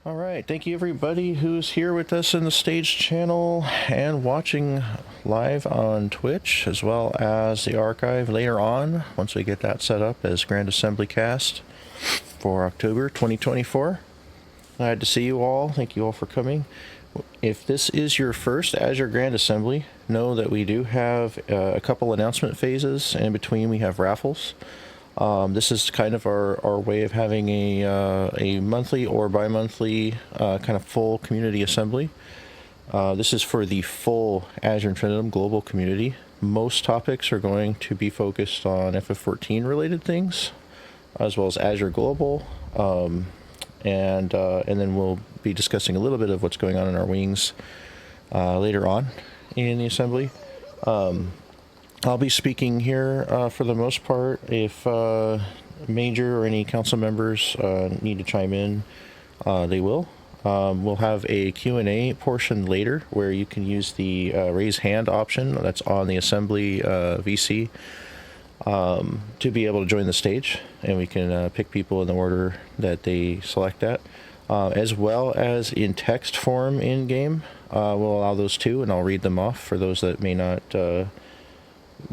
All right, thank you everybody who's here with us in the stage channel and watching live on Twitch, as well as the archive later on once we get that set up as Grand Assembly Cast for October 2024. Glad to see you all. Thank you all for coming. If this is your first Azure Grand Assembly, know that we do have a couple announcement phases. In between, we have raffles. This is kind of our way of having a monthly or bi-monthly kind of full community assembly. This is for the full Azure Infinitum global community. Most topics are going to be focused on FF14 related things, as well as Azure Global, and then we'll be discussing a little bit of what's going on in our wings later on in the assembly. I'll be speaking here for the most part. If Major or any council members need to chime in, they will. We'll have a Q&A portion later where you can use the raise hand option that's on the assembly VC to be able to join the stage, and we can pick people in the order that they select at, as well as in text form in game. We'll allow those too, and I'll read them off for those that may not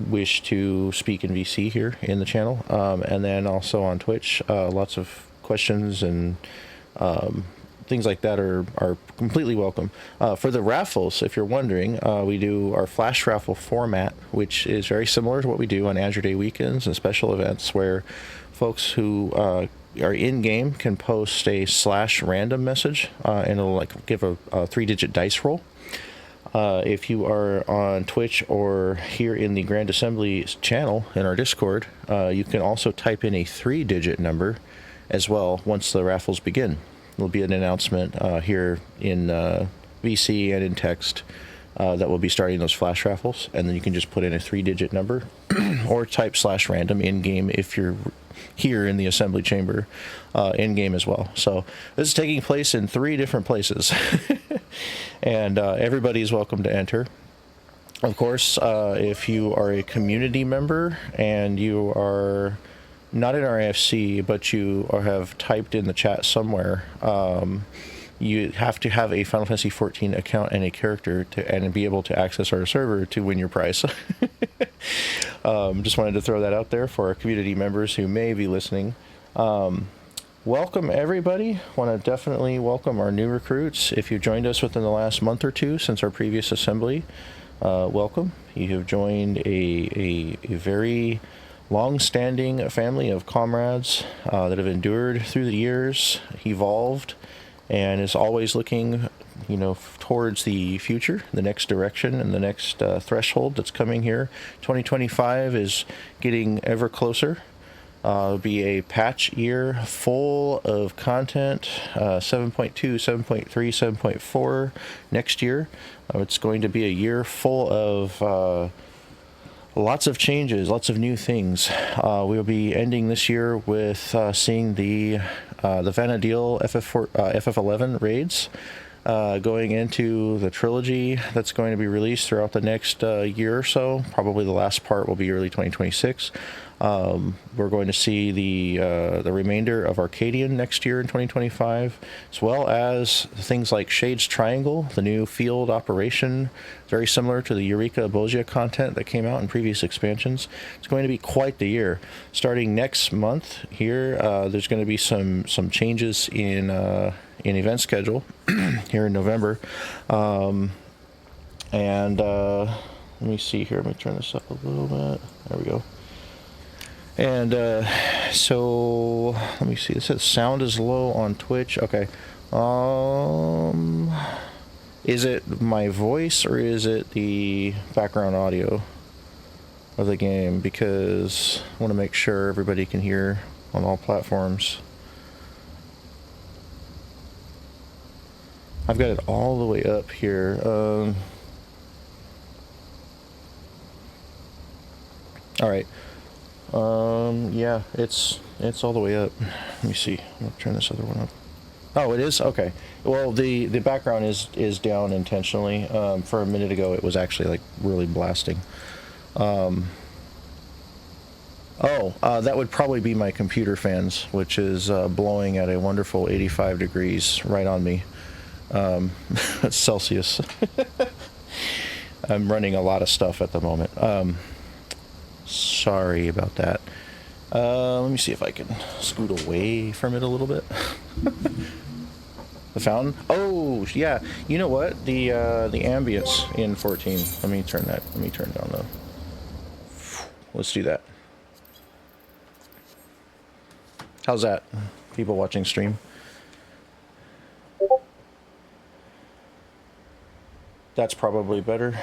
wish to speak in VC here in the channel, and then also on Twitch, lots of questions and things like that are completely welcome. For the raffles, if you're wondering, we do our flash raffle format, which is very similar to what we do on Azure Day weekends and special events, where folks who are in game can post a /random message, and it'll like give a 3-digit dice roll. If you are on Twitch or here in the Grand Assembly channel in our Discord, you can also type in a 3-digit number as well once the raffles begin. There'll be an announcement here in VC and in text that will be starting those flash raffles, and then you can just put in a 3-digit number or type /random in-game if you're here in the assembly chamber in-game as well. So this is taking place in 3 different places. And everybody is welcome to enter. Of course, if you are a community member and you are not in our AFC, but you have typed in the chat somewhere, you have to have a Final Fantasy XIV account and a character and be able to access our server to win your prize. Just wanted to throw that out there for our community members who may be listening. Welcome everybody. Want to definitely welcome our new recruits. If you've joined us within the last month or two since our previous assembly, welcome. You have joined a very long-standing family of comrades that have endured through the years, evolved, and is always looking, towards the future, the next direction, and the next threshold that's coming here. 2025 is getting ever closer. It'll be a patch year full of content, 7.2, 7.3, 7.4 next year. It's going to be a year full of lots of changes, lots of new things. We'll be ending this year with seeing the Vanadil FF11 raids, going into the trilogy that's going to be released throughout the next year or so. Probably the last part will be early 2026. We're going to see the remainder of Arcadian next year in 2025, as well as things like Shade's Triangle, the new field operation, very similar to the Eureka Bogia content that came out in previous expansions. It's going to be quite the year. Starting next month here, there's going to be some changes in event schedule here in November. Let me see here. Let me turn this up a little bit. There we go. And so let me see. It says sound is low on Twitch. Okay. Is it my voice or is it the background audio of the game? Because I want to make sure everybody can hear on all platforms. I've got it all the way up here. All right. Yeah, it's all the way up. Let me see. I'm gonna turn this other one up. Oh, it is? Okay. Well, the background is down intentionally. For a minute ago, it was actually like really blasting. Oh, that would probably be my computer fans, which is blowing at a wonderful 85 degrees right on me. Celsius. I'm running a lot of stuff at the moment. Sorry about that. Let me see if I can scoot away from it a little bit. The fountain? Oh, yeah. You know what? The ambience in 14. Let me turn down the... Let's do that. How's that? People watching stream? That's probably better.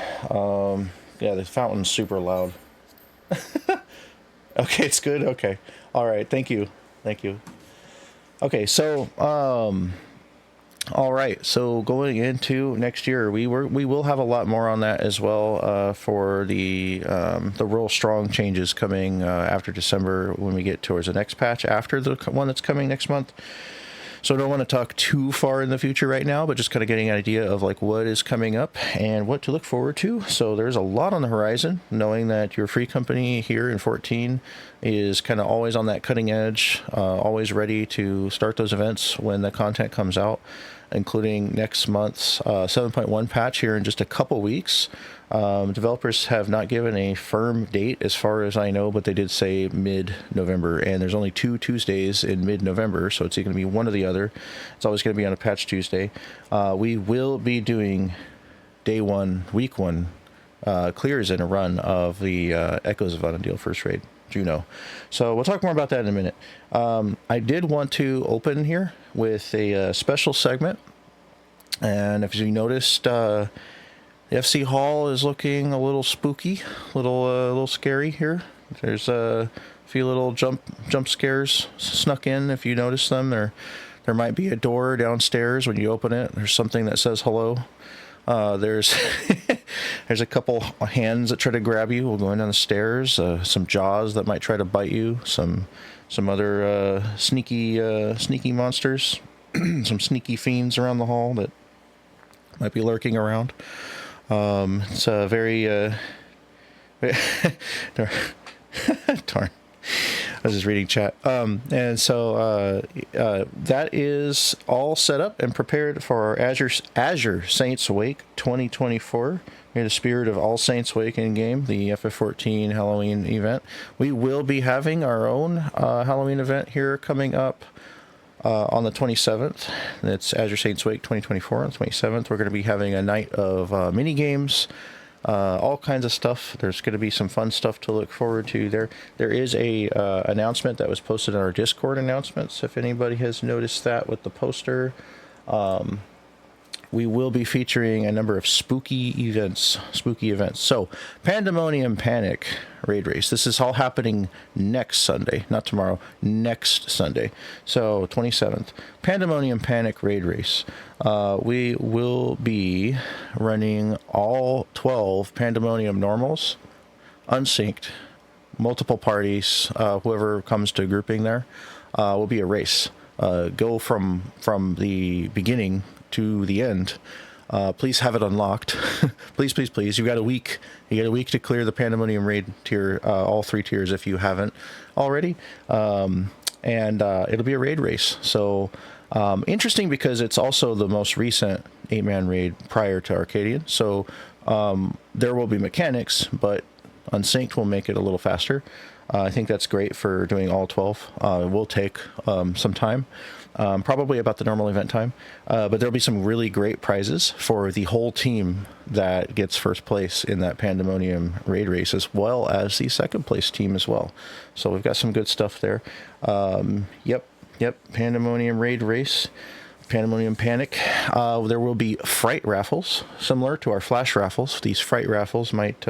Yeah, the fountain's super loud. Okay, it's good. Okay. All right. Thank you. Okay, so all right. So going into next year, we will have a lot more on that as well for the real strong changes coming after December when we get towards the next patch after the one that's coming next month. So I don't want to talk too far in the future right now, but just kind of getting an idea of like what is coming up and what to look forward to. So there's a lot on the horizon, knowing that your free company here in 14 is kind of always on that cutting edge, always ready to start those events when the content comes out, including next month's 7.1 patch here in just a couple weeks. Developers have not given a firm date as far as I know, but they did say mid-November, and there's only 2 Tuesdays in mid-November, so it's going to be one or the other. It's always going to be on a patch Tuesday. We will be doing day 1, week 1 clears in a run of the Echoes of Unundeal first raid, Juno. So we'll talk more about that in a minute. I did want to open here with a special segment, and if you noticed, the FC Hall is looking a little spooky, a little scary here. There's a few little jump scares snuck in. If you notice them, there might be a door downstairs. When you open it, there's something that says hello. There's there's a couple hands that try to grab you while going down the stairs. Some jaws that might try to bite you. Some other sneaky monsters. Some sneaky fiends around the hall that might be lurking around. It's a very, darn, I was just reading chat. And so, that is all set up and prepared for our Azure Saints Wake 2024. May the spirit of All Saints Wake in game, the FF14 Halloween event. We will be having our own, Halloween event here coming up. On the 27th, it's Azure Saints Wake 2024. On the 27th, we're going to be having a night of mini games, all kinds of stuff. There's going to be some fun stuff to look forward to there. There is a announcement that was posted on our Discord announcements, if anybody has noticed that with the poster. We will be featuring a number of spooky events. So, Pandemonium Panic Raid Race. This is all happening next Sunday, not tomorrow, next Sunday. So, 27th. Pandemonium Panic Raid Race. We will be running all 12 Pandemonium normals, unsynced, multiple parties, whoever comes to grouping there, will be a race. Go from the beginning to the end. Please have it unlocked. please. You've got a week. You got a week to clear the Pandemonium raid tier, all 3 tiers if you haven't already. And it'll be a raid race. So interesting because it's also the most recent 8-man raid prior to Arcadian. So there will be mechanics, but unsynced will make it a little faster. I think that's great for doing all 12. It will take some time. Probably about the normal event time, but there'll be some really great prizes for the whole team that gets first place in that Pandemonium raid race, as well as the second place team as well. So we've got some good stuff there. Yep, Pandemonium raid race, Pandemonium Panic. There will be fright raffles, similar to our flash raffles. These fright raffles might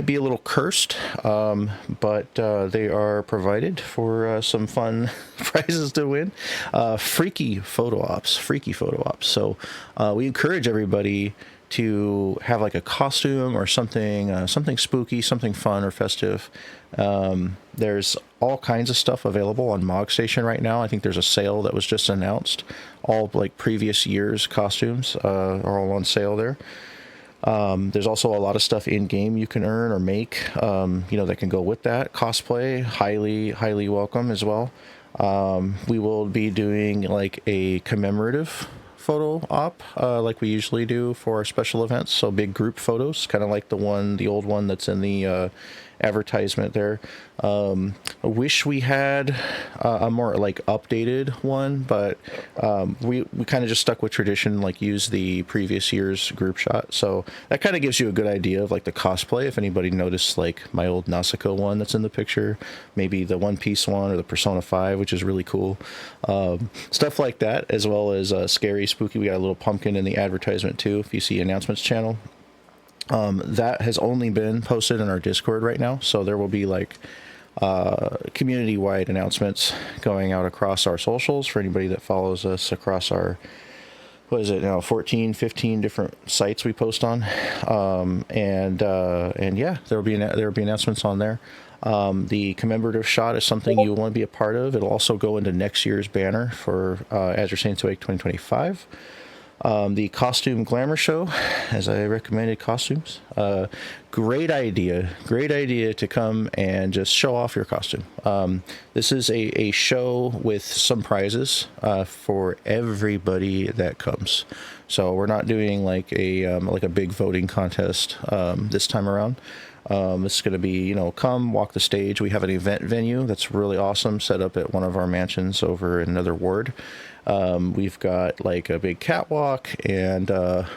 be a little cursed, but they are provided for some fun prizes to win. Freaky photo ops. So we encourage everybody to have like a costume or something spooky, something fun or festive. There's all kinds of stuff available on Mog Station right now. I think there's a sale that was just announced. All like previous years costumes are all on sale there. There's also a lot of stuff in game you can earn or make, that can go with that. Cosplay, highly welcome as well. We will be doing like a commemorative photo op, like we usually do for our special events. So big group photos, kind of like the old one that's in the advertisement there. I wish we had a more like updated one, but we kind of just stuck with tradition, like use the previous year's group shot. So that kind of gives you a good idea of like the cosplay. If anybody noticed like my old Nausicaa one that's in the picture, maybe the One Piece one or the Persona 5, which is really cool. Stuff like that, as well as scary, spooky. We got a little pumpkin in the advertisement too, if you see announcements channel. That has only been posted in our Discord right now, so there will be like community-wide announcements going out across our socials for anybody that follows us across our 14, 15 different sites we post on. And yeah, there'll be announcements on there. The commemorative shot is something you want to be a part of. It'll also go into next year's banner for Azure Saints Awake 2025. The costume glamour show, as I recommended costumes. Great idea to come and just show off your costume. This is a show with some prizes for everybody that comes. So we're not doing like a big voting contest this time around. It's going to be, come walk the stage. We have an event venue that's really awesome, set up at one of our mansions over in another ward. We've got like a big catwalk and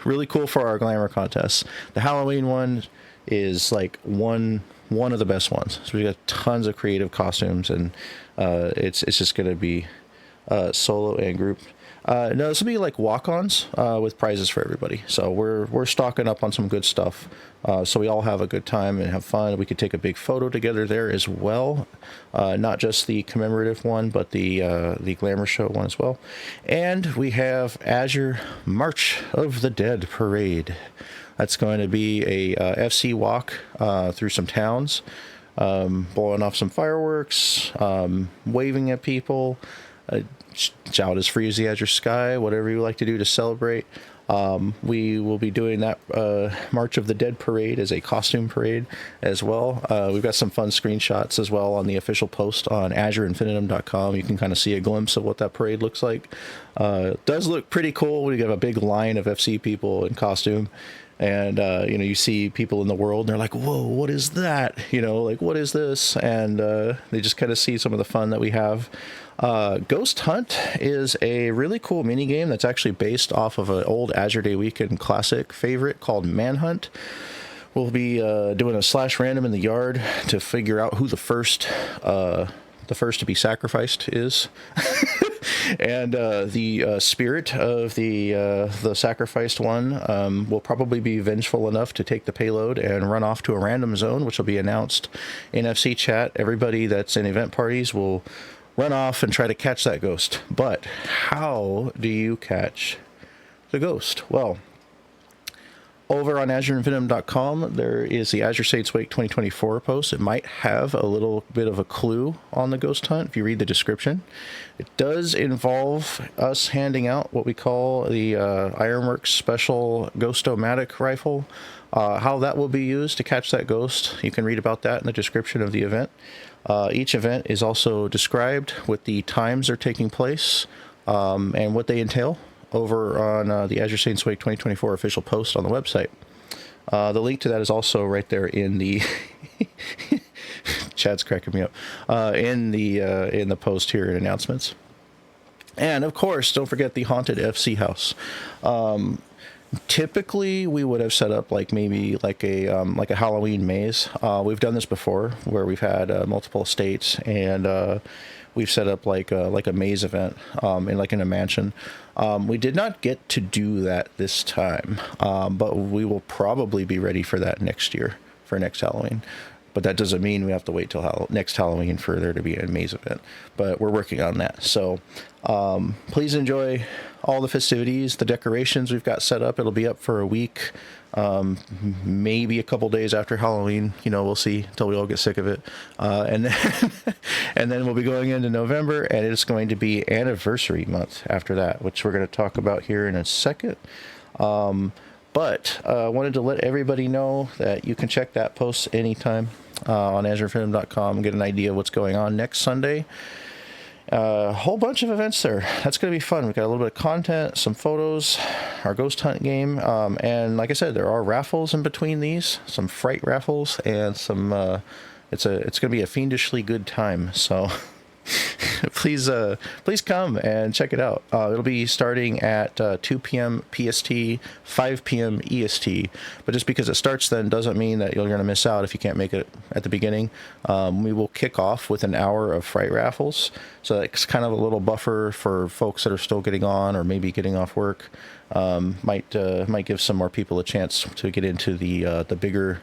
really cool for our glamour contests. The Halloween one is like one of the best ones. So we got tons of creative costumes, and it's just going to be solo and group. No, this will be like walk-ons with prizes for everybody. So we're stocking up on some good stuff, so we all have a good time and have fun. We could take a big photo together there as well, not just the commemorative one, but the glamour show one as well. And we have Azure March of the Dead Parade. That's going to be a FC walk through some towns, blowing off some fireworks, waving at people. Shout as free as the Azure sky, whatever you like to do to celebrate. We will be doing that March of the Dead parade as a costume parade as well. We've got some fun screenshots as well on the official post on AzureInfinitum.com. You can kind of see a glimpse of what that parade looks like. It does look pretty cool. We have a big line of FC people in costume. And, you see people in the world and they're like, whoa, what is that? Like, what is this? And they just kind of see some of the fun that we have. Ghost Hunt is a really cool mini game that's actually based off of an old Azure Day Weekend classic favorite called Manhunt. We'll be doing a slash random in the yard to figure out who the first to be sacrificed is. And the spirit of the sacrificed one will probably be vengeful enough to take the payload and run off to a random zone, which will be announced in FC chat. Everybody that's in event parties will run off and try to catch that ghost. But how do you catch the ghost? Well, over on AzureInfinitum.com, there is the Azure Saints Wake 2024 post. It might have a little bit of a clue on the ghost hunt if you read the description. It does involve us handing out what we call the Ironworks Special Ghost-O-Matic rifle. How that will be used to catch that ghost, you can read about that in the description of the event. Each event is also described with the times they're taking place and what they entail over on the Azure Saints Wake 2024 official post on the website. The link to that is also right there in the Chad's cracking me up in the post here in announcements. And of course, don't forget the haunted FC house. Typically, we would have set up maybe a Halloween maze. We've done this before, where we've had multiple estates, and we've set up like a maze event in a mansion. We did not get to do that this time, but we will probably be ready for that next year for next Halloween. But that doesn't mean we have to wait till next Halloween for there to be a maze event. But we're working on that. So please enjoy all the festivities, the decorations we've got set up. It'll be up for a week, maybe a couple days after Halloween. We'll see until we all get sick of it. And then we'll be going into November, and it's going to be anniversary month after that, which we're going to talk about here in a second. But wanted to let everybody know that you can check that post anytime on AzureInfinitum.com and get an idea of what's going on next Sunday. A whole bunch of events there. That's going to be fun. We've got a little bit of content, some photos, our ghost hunt game, and like I said, there are raffles in between these, some fright raffles, and some. It's going to be a fiendishly good time. So please come and check it out. It'll be starting at 2 p.m. PST, 5 p.m. EST. But just because it starts then doesn't mean that you're going to miss out if you can't make it at the beginning. We will kick off with an hour of fright raffles. So it's kind of a little buffer for folks that are still getting on or maybe getting off work. Might give some more people a chance to get into the bigger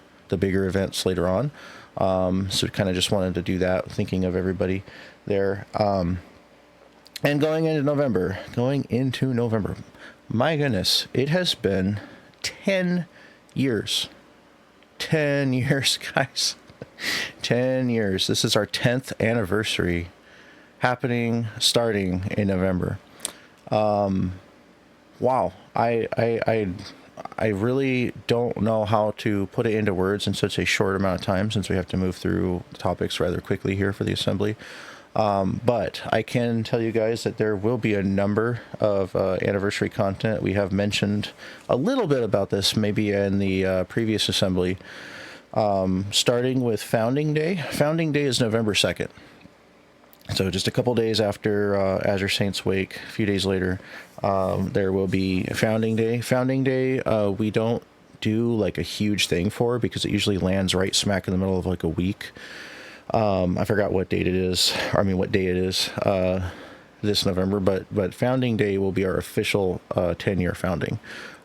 events later on. So kind of just wanted to do that, thinking of everybody there. And going into November, my goodness, it has been 10 years. 10 years, guys. 10 years. This is our 10th anniversary starting in November. Wow. I really don't know how to put it into words in such a short amount of time, since we have to move through topics rather quickly here for the assembly. But I can tell you guys that there will be a number of anniversary content. We have mentioned a little bit about this maybe in the previous assembly, starting with Founding Day. Founding Day is November 2nd. So just a couple days after Azure Saints Wake, a few days later, there will be Founding Day. Founding Day, we don't do like a huge thing for, because it usually lands right smack in the middle of like a week. I forgot what date it is. What day it is this November. But Founding Day will be our official 10-year founding.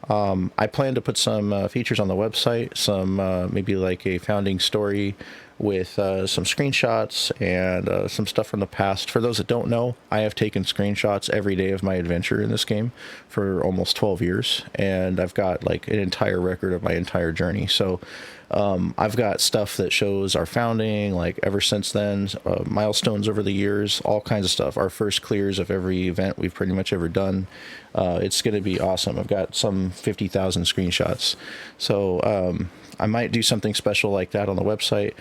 I plan to put some features on the website, some maybe like a founding story with some screenshots and some stuff from the past. For those that don't know, I have taken screenshots every day of my adventure in this game for almost 12 years, and I've got like an entire record of my entire journey. So I've got stuff that shows our founding, like ever since then, milestones over the years, all kinds of stuff. Our first clears of every event we've pretty much ever done. It's going to be awesome. I've got some 50,000 screenshots. So I might do something special like that on the website.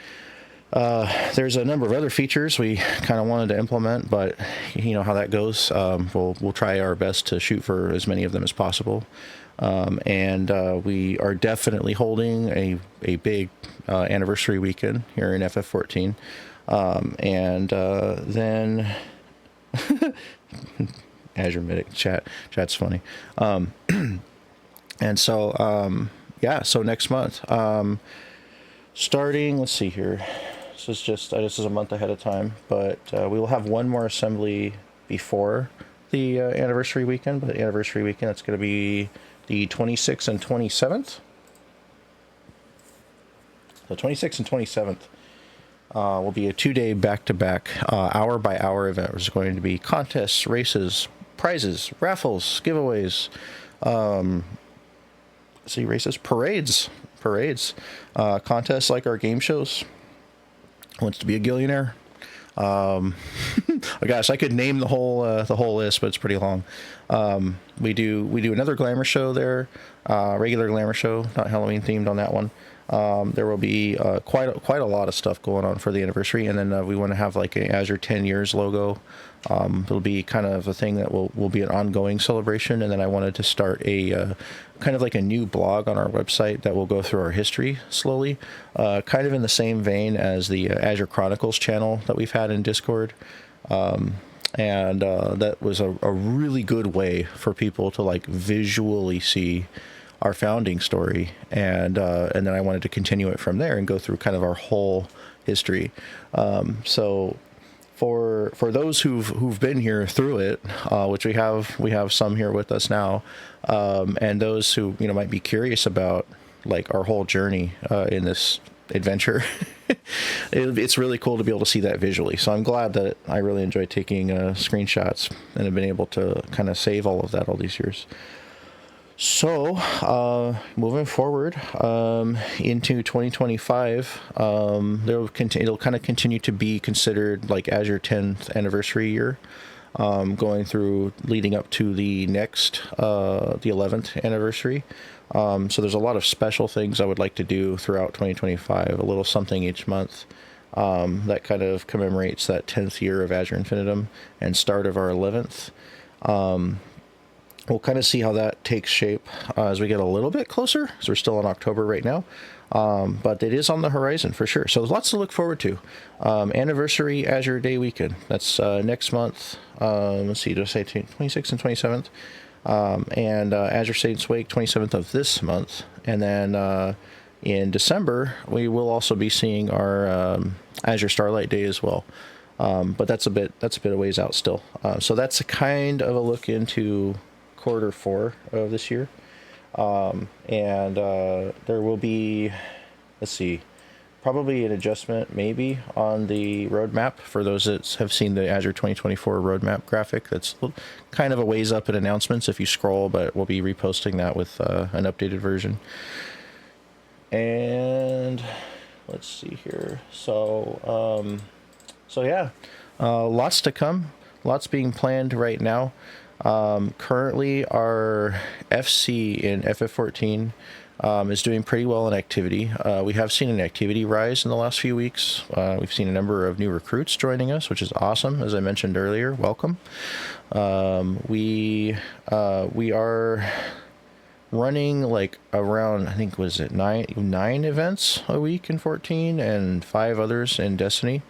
There's a number of other features we kind of wanted to implement, but you know how that goes. We'll try our best to shoot for as many of them as possible. And we are definitely holding a big anniversary weekend here in FF14. Then Azure Medic chat's funny. And so so next month, starting, let's see here. This is a month ahead of time, but we will have one more assembly before the anniversary weekend. But the anniversary weekend, it's going to be the 26th and 27th. The 26th and 27th will be a 2-day back-to-back, hour-by-hour event. There's going to be contests, races, prizes, raffles, giveaways, parades, contests like our game shows. Wants to be a Gillionaire. Oh gosh, I could name the whole list, but it's pretty long. We do another glamour show there, regular glamour show, not Halloween themed on that one. There will be quite a lot of stuff going on for the anniversary, and then we want to have like a Azure 10 years logo. It'll be kind of a thing that will be an ongoing celebration, and then I wanted to start a kind of like a new blog on our website that will go through our history slowly, kind of in the same vein as the Azure Chronicles channel that we've had in Discord. And that was a really good way for people to like visually see our founding story, and then I wanted to continue it from there and go through kind of our whole history. So for those who've been here through it, which we have some here with us now, and those who might be curious about like our whole journey in this adventure, it's really cool to be able to see that visually. So I'm glad that I really enjoy taking screenshots and have been able to kind of save all of that all these years. So, moving forward into 2025, it'll kind of continue to be considered like Azure 10th anniversary year. going through leading up to the next, the 11th anniversary. So there's a lot of special things I would like to do throughout 2025, a little something each month that kind of commemorates that 10th year of Azure Infinitum and start of our 11th. We'll kind of see how that takes shape as we get a little bit closer, because we're still in October right now. But it is on the horizon for sure. So lots to look forward to. Anniversary Azure Day weekend. That's next month. Let's see, did I say 26th and 27th? And Azure Saints Wake, 27th of this month. And then in December, we will also be seeing our Azure Starlight Day as well. But that's a bit of ways out still. So that's a kind of a look into Q4 of this year. And there will be, let's see, probably an adjustment maybe on the roadmap for those that have seen the Azure 2024 roadmap graphic. That's kind of a ways up in announcements if you scroll, but we'll be reposting that with an updated version. And let's see here. So yeah, lots to come, lots being planned right now. Currently our FC in FF14 is doing pretty well in activity. We have seen an activity rise in the last few weeks. We've seen a number of new recruits joining us, which is awesome. As I mentioned earlier, welcome. We are running like around, I think, was it nine events a week in 14 and 5 others in Destiny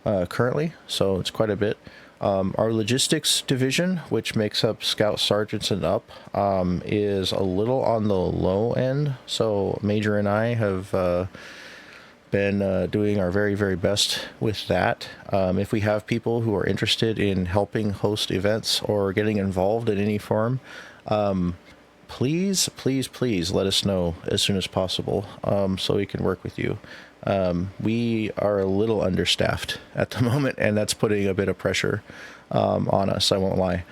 currently. So it's quite a bit. Our logistics division, which makes up scout sergeants and up, is a little on the low end. So Major and I have been doing our very, very best with that. If we have people who are interested in helping host events or getting involved in any form, please let us know as soon as possible so we can work with you. We are a little understaffed at the moment, and that's putting a bit of pressure on us, I won't lie.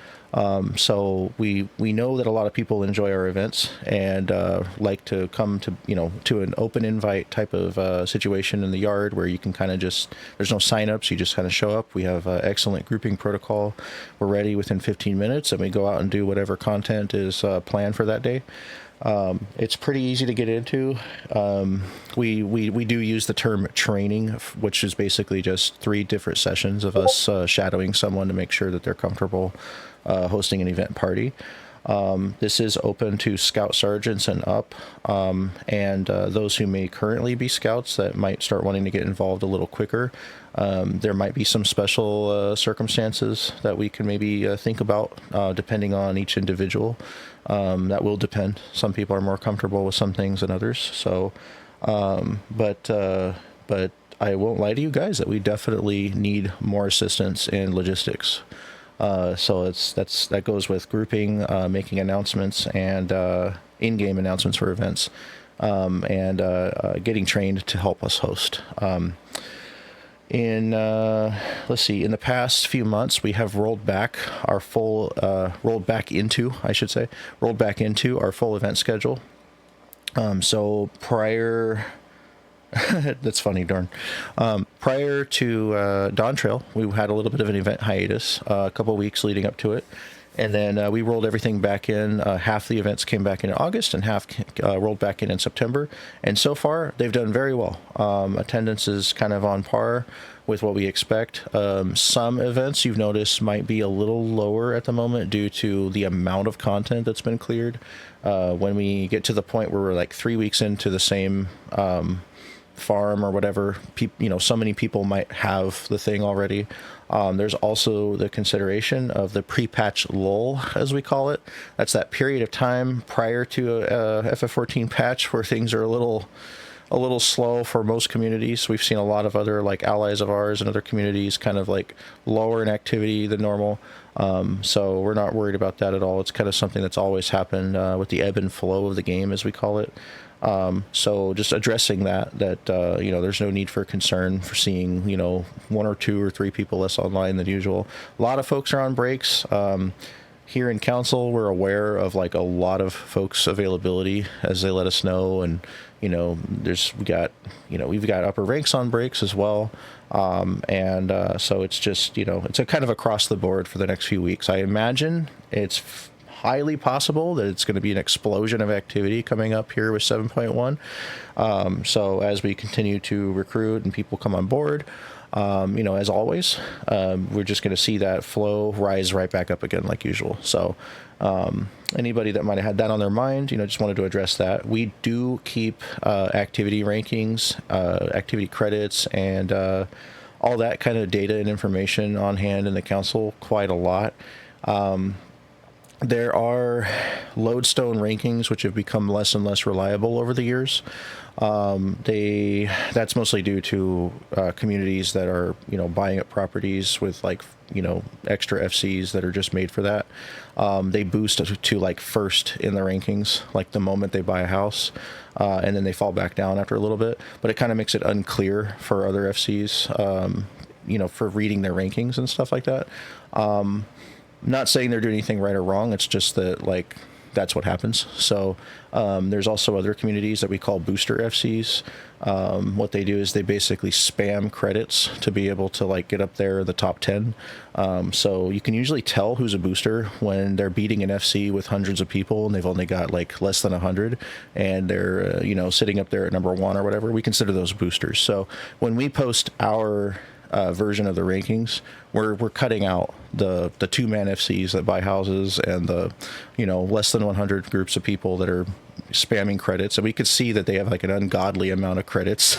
So we know that a lot of people enjoy our events and like to come to, to an open invite type of situation in the yard where you can kind of just, there's no signups, you just kind of show up. We have excellent grouping protocol. We're ready within 15 minutes, and we go out and do whatever content is planned for that day. It's pretty easy to get into. We do use the term training, which is basically just 3 different sessions of us shadowing someone to make sure that they're comfortable hosting an event party. This is open to scout sergeants and up, and those who may currently be scouts that might start wanting to get involved a little quicker. There might be some special circumstances that we can maybe think about depending on each individual. That will depend. Some people are more comfortable with some things than others. So, but I won't lie to you guys that we definitely need more assistance in logistics. So that goes with grouping, making announcements, and in-game announcements for events, and getting trained to help us host. Let's see, in the past few months, we have rolled back into our full event schedule. So prior, that's funny, darn. Prior to Dawn Trail, we had a little bit of an event hiatus, a couple of weeks leading up to it. And then we rolled everything back in. Half the events came back in August and half rolled back in September. And so far, they've done very well. Attendance is kind of on par with what we expect. Some events you've noticed might be a little lower at the moment due to the amount of content that's been cleared. When we get to the point where we're like 3 weeks into the same farm or whatever, so many people might have the thing already. There's also the consideration of the pre-patch lull, as we call it. That's that period of time prior to a FF14 patch where things are a little slow for most communities. We've seen a lot of other like allies of ours and other communities kind of like lower in activity than normal. So we're not worried about that at all. It's kind of something that's always happened with the ebb and flow of the game, as we call it. So just addressing that there's no need for concern for seeing, 1 or 2 or 3 people less online than usual. A lot of folks are on breaks. here in council, we're aware of like a lot of folks' availability as they let us know, and we've got upper ranks on breaks as well, and so it's just it's a kind of across the board for the next few weeks. I imagine it's highly possible that it's going to be an explosion of activity coming up here with 7.1. So as we continue to recruit and people come on board, as always, we're just going to see that flow rise right back up again like usual. So anybody that might have had that on their mind, just wanted to address that. We do keep activity rankings, activity credits, and all that kind of data and information on hand in the council quite a lot. There are lodestone rankings which have become less and less reliable over the years. That's mostly due to communities that are buying up properties with extra FCs that are just made for that. They boost to like first in the rankings like the moment they buy a house, and then they fall back down after a little bit. But it kind of makes it unclear for other FCs, for reading their rankings and stuff like that. Not saying they're doing anything right or wrong. It's just that that's what happens. So there's also other communities that we call booster FCs. What they do is they basically spam credits to be able to get up there in the top 10. So you can usually tell who's a booster when they're beating an FC with hundreds of people and they've only got less than 100, and they're sitting up there at number 1 or whatever. We consider those boosters. So when we post our version of the rankings, we're cutting out the 2-man FCs that buy houses and the less than 100 groups of people that are spamming credits, and we could see that they have an ungodly amount of credits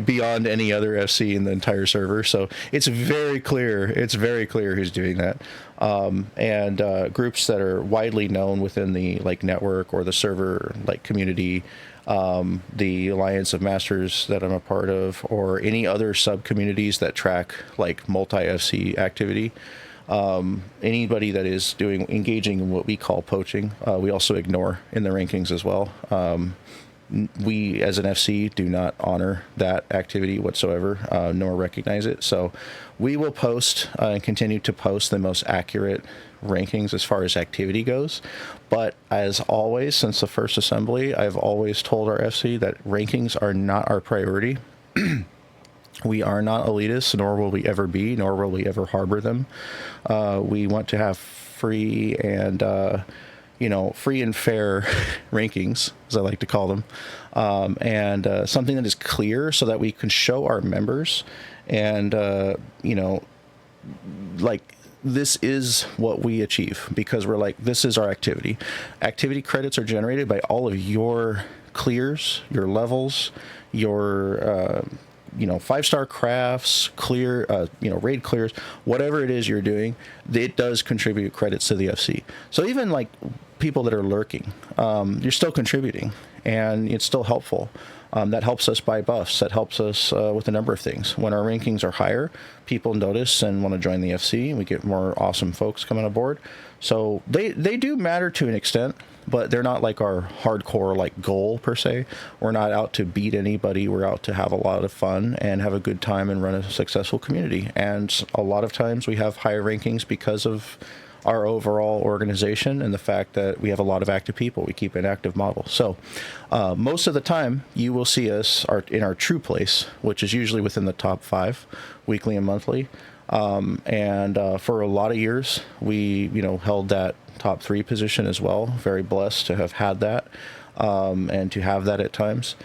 beyond any other FC in the entire server. So it's very clear who's doing that. And groups that are widely known within the network or the server community, the Alliance of Masters that I'm a part of, or any other sub communities that track multi-FC activity. Anybody that is engaging in what we call poaching, we also ignore in the rankings as well. We as an FC do not honor that activity whatsoever, nor recognize it. So we will post and continue to post the most accurate rankings as far as activity goes. But as always, since the first assembly, I've always told our FC that rankings are not our priority. We are not elitists, nor will we ever be, nor will we ever harbor them. We want to have free and fair rankings, as I like to call them, and something that is clear so that we can show our members and, this is what we achieve, because we're this is our activity. Activity credits are generated by all of your clears, your levels, your 5-star crafts, clear, raid clears, whatever it is you're doing, it does contribute credits to the FC. So even people that are lurking, you're still contributing, and it's still helpful. That helps us buy buffs. That helps us with a number of things. When our rankings are higher, people notice and want to join the FC, and we get more awesome folks coming aboard. So they do matter to an extent, but they're not our hardcore goal per se. We're not out to beat anybody. We're out to have a lot of fun and have a good time and run a successful community. And a lot of times we have higher rankings because of our overall organization and the fact that we have a lot of active people. We keep an active model. So most of the time you will see us in our true place, which is usually within the top 5 weekly and monthly. And for a lot of years, we, held that top 3 position as well. Very blessed to have had that, and to have that at times.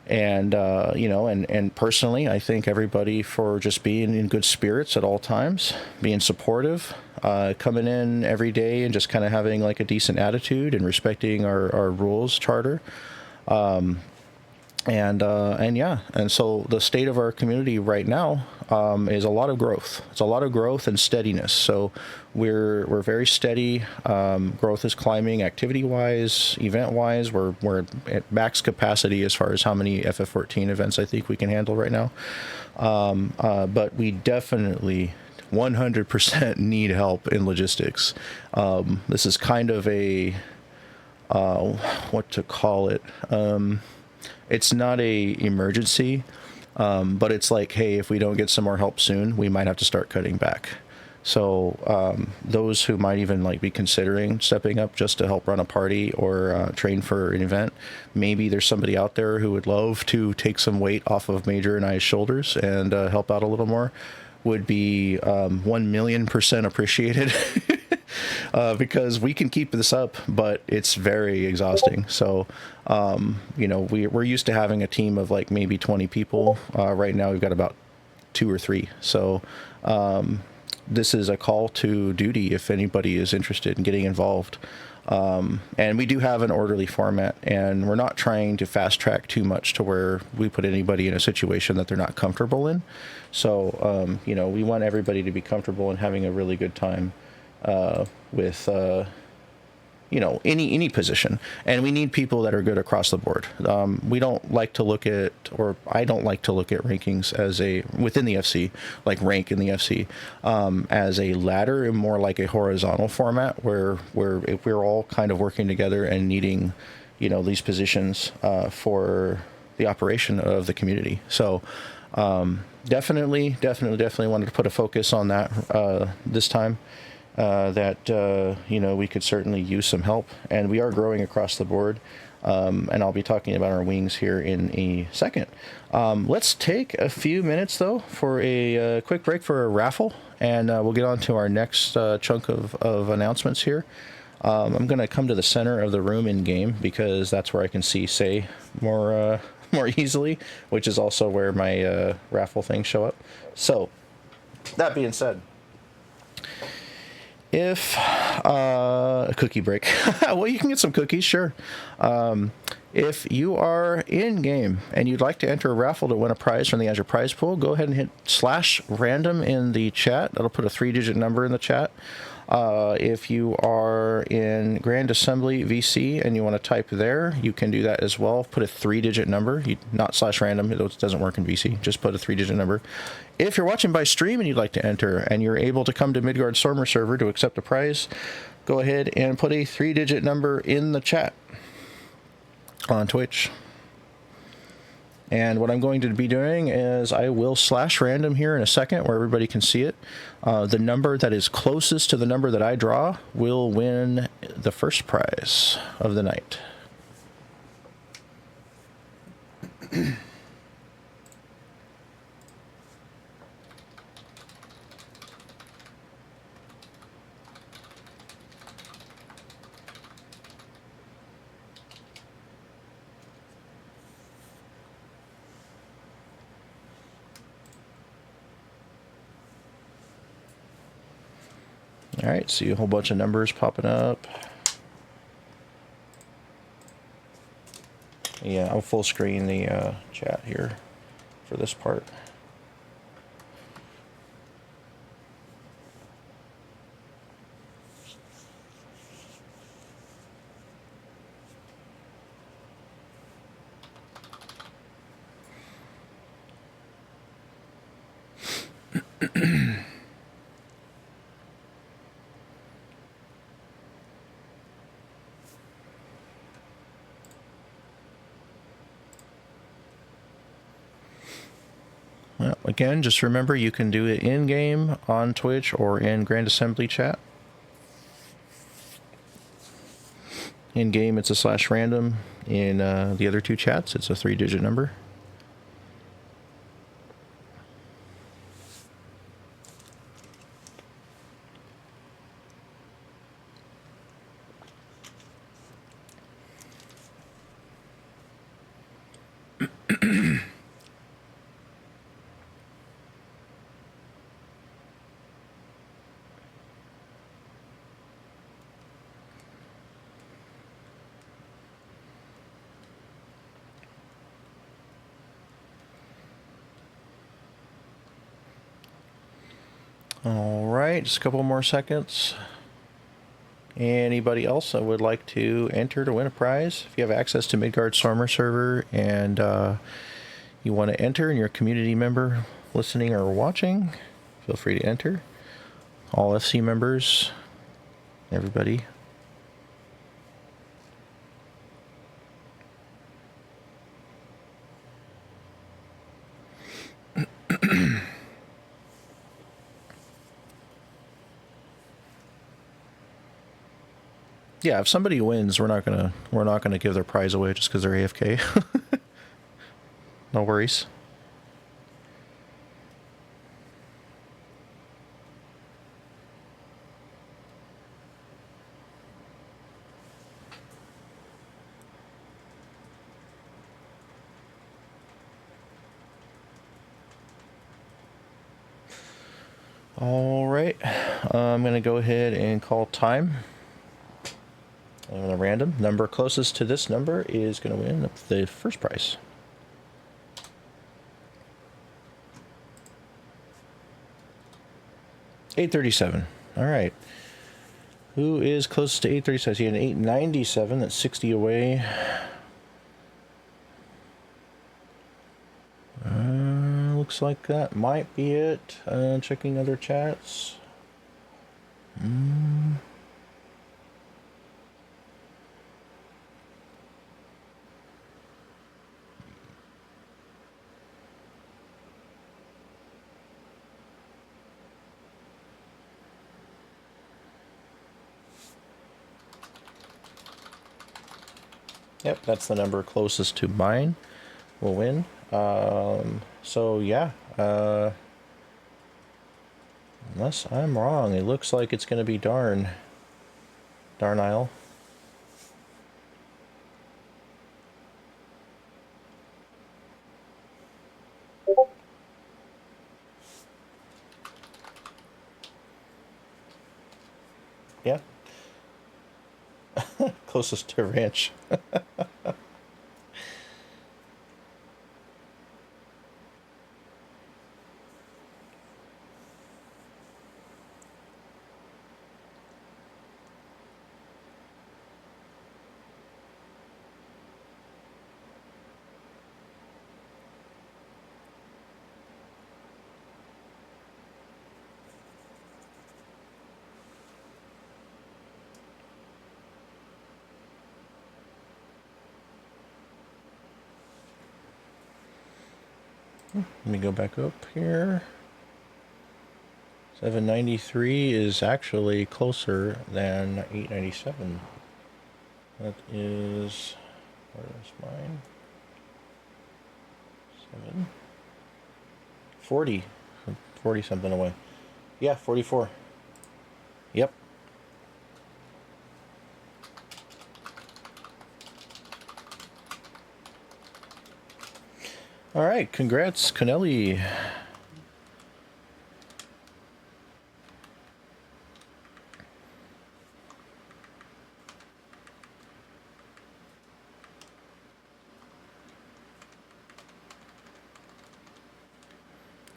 And, and personally, I thank everybody for just being in good spirits at all times, being supportive, coming in every day and just kind of having a decent attitude and respecting our rules charter. And so the state of our community right now is a lot of growth. It's a lot of growth and steadiness. So we're very steady. Growth is climbing activity-wise, event-wise. We're at max capacity as far as how many FF14 events I think we can handle right now. But we definitely 100% need help in logistics. This is kind of a what to call it. It's not a emergency, but it's hey, if we don't get some more help soon, we might have to start cutting back. So those who might even like be considering stepping up just to help run a party or train for an event, maybe there's somebody out there who would love to take some weight off of Major and I's shoulders and help out a little more, would be 1,000,000% appreciated. Because we can keep this up, but it's very exhausting. So, we're used to having a team of like maybe 20 people. Right now we've got about 2 or 3. So, this is a call to duty if anybody is interested in getting involved. And we do have an orderly format, and we're not trying to fast track too much to where we put anybody in a situation that they're not comfortable in. So, we want everybody to be comfortable and having a really good time with any position, and we need people that are good across the board. We don't like to look at, or I don't like to look at rankings as within the FC, like rank in the FC, as a ladder, and more like a horizontal format where if we're all kind of working together and needing, these positions for the operation of the community. So definitely wanted to put a focus on that this time. We could certainly use some help, and we are growing across the board. And I'll be talking about our wings here in a second. Let's take a few minutes though for a quick break for a raffle, and we'll get on to our next chunk of announcements here. I'm going to come to the center of the room in game because that's where I can see Say more easily, which is also where my raffle things show up. So that being said, if a cookie break, well, you can get some cookies, sure. If you are in game and you'd like to enter a raffle to win a prize from the Azure prize pool, go ahead and hit /random in the chat. That'll put a 3-digit number in the chat. If you are in Grand Assembly VC and you want to type there, you can do that as well. Put a 3-digit number, not /random. It doesn't work in VC. Just put a 3-digit number. If you're watching by stream and you'd like to enter and you're able to come to Midgard Stormer server to accept a prize, go ahead and put a 3-digit number in the chat on Twitch. And what I'm going to be doing is I will /random here in a second where everybody can see it. The number that is closest to the number that I draw will win the first prize of the night. All right, see a whole bunch of numbers popping up. Yeah, I'll full screen the chat here for this part. Well, again, just remember you can do it in-game, on Twitch, or in Grand Assembly chat. In-game, it's a /random. In the other two chats, it's a 3-digit number. All right, just a couple more seconds. Anybody else that would like to enter to win a prize? If you have access to Midgard Stormer server and you want to enter and you're a community member listening or watching, feel free to enter. All FC members, everybody. Yeah, if somebody wins, we're not gonna give their prize away just because they're AFK. No worries. All right, I'm gonna go ahead and call time. I'm gonna random number closest to this number is gonna win the first prize. $837. All right. Who is closest to 837? He had an 897. That's 60 away. Looks like that might be it. Checking other chats. Yep, that's the number closest to mine. Will win. So yeah. Unless I'm wrong, it looks like it's going to be Darn Isle. Yeah. Closest to Ranch. Let me go back up here. 793 is actually closer than 897. That is, where's mine? 40 something away. Yeah, 44. Yep. All right, congrats, Connelly.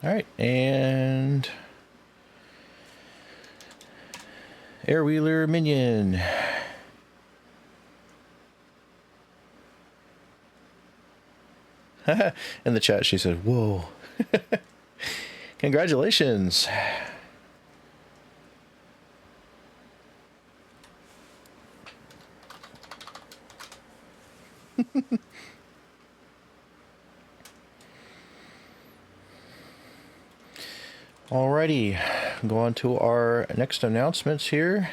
All right, and Airwheeler Minion. In the chat, she said, "Whoa." Congratulations. Alrighty, go on to our next announcements here.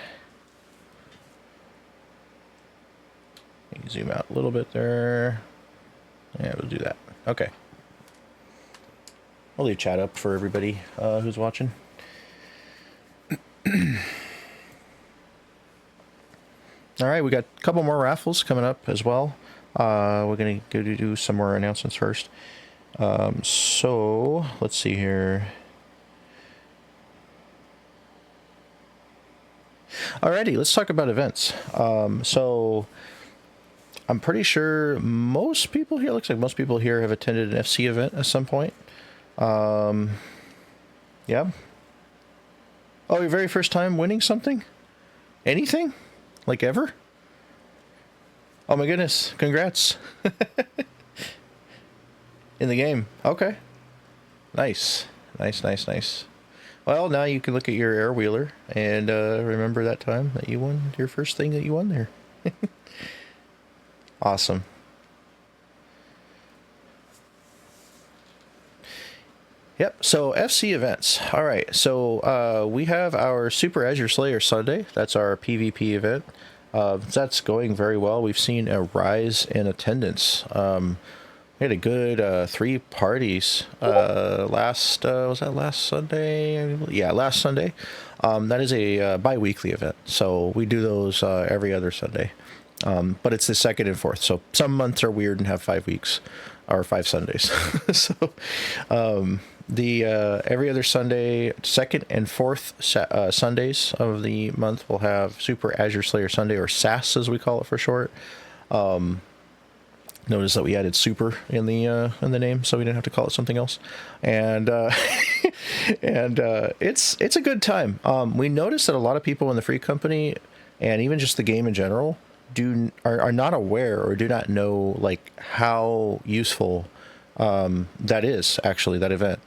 Zoom out a little bit there. Yeah, we'll do that. Okay. I'll leave chat up for everybody who's watching. All right, we got a couple more raffles coming up as well. We're going to go to do some more announcements first. So, let's see here. Alrighty, let's talk about events. So, I'm pretty sure most people here, looks like most people here have attended an FC event at some point. Yeah. Oh, your very first time winning something? Anything? Like ever? Oh my goodness, congrats. In the game. Okay. Nice. Nice. Well, now you can look at your Airwheeler and remember that time that you won your first thing that you won there. Awesome. Yep, so FC events. All right, so we have our Super Azure Slayer Sunday. That's our PvP event. That's going very well. We've seen a rise in attendance. We had a good 3 parties was that last Sunday? Yeah, last Sunday. That is a bi-weekly event, so we do those every other Sunday. But it's the second and fourth, so some months are weird and have 5 weeks or 5 Sundays. So the every other Sunday, second and fourth Sundays of the month, we'll have Super Azure Slayer Sunday, or SAS as we call it for short. Notice that we added super in the name, so we didn't have to call it something else, and it's a good time. We noticed that a lot of people in the free company, and even just the game in general, are not aware or do not know like how useful that is actually, that event,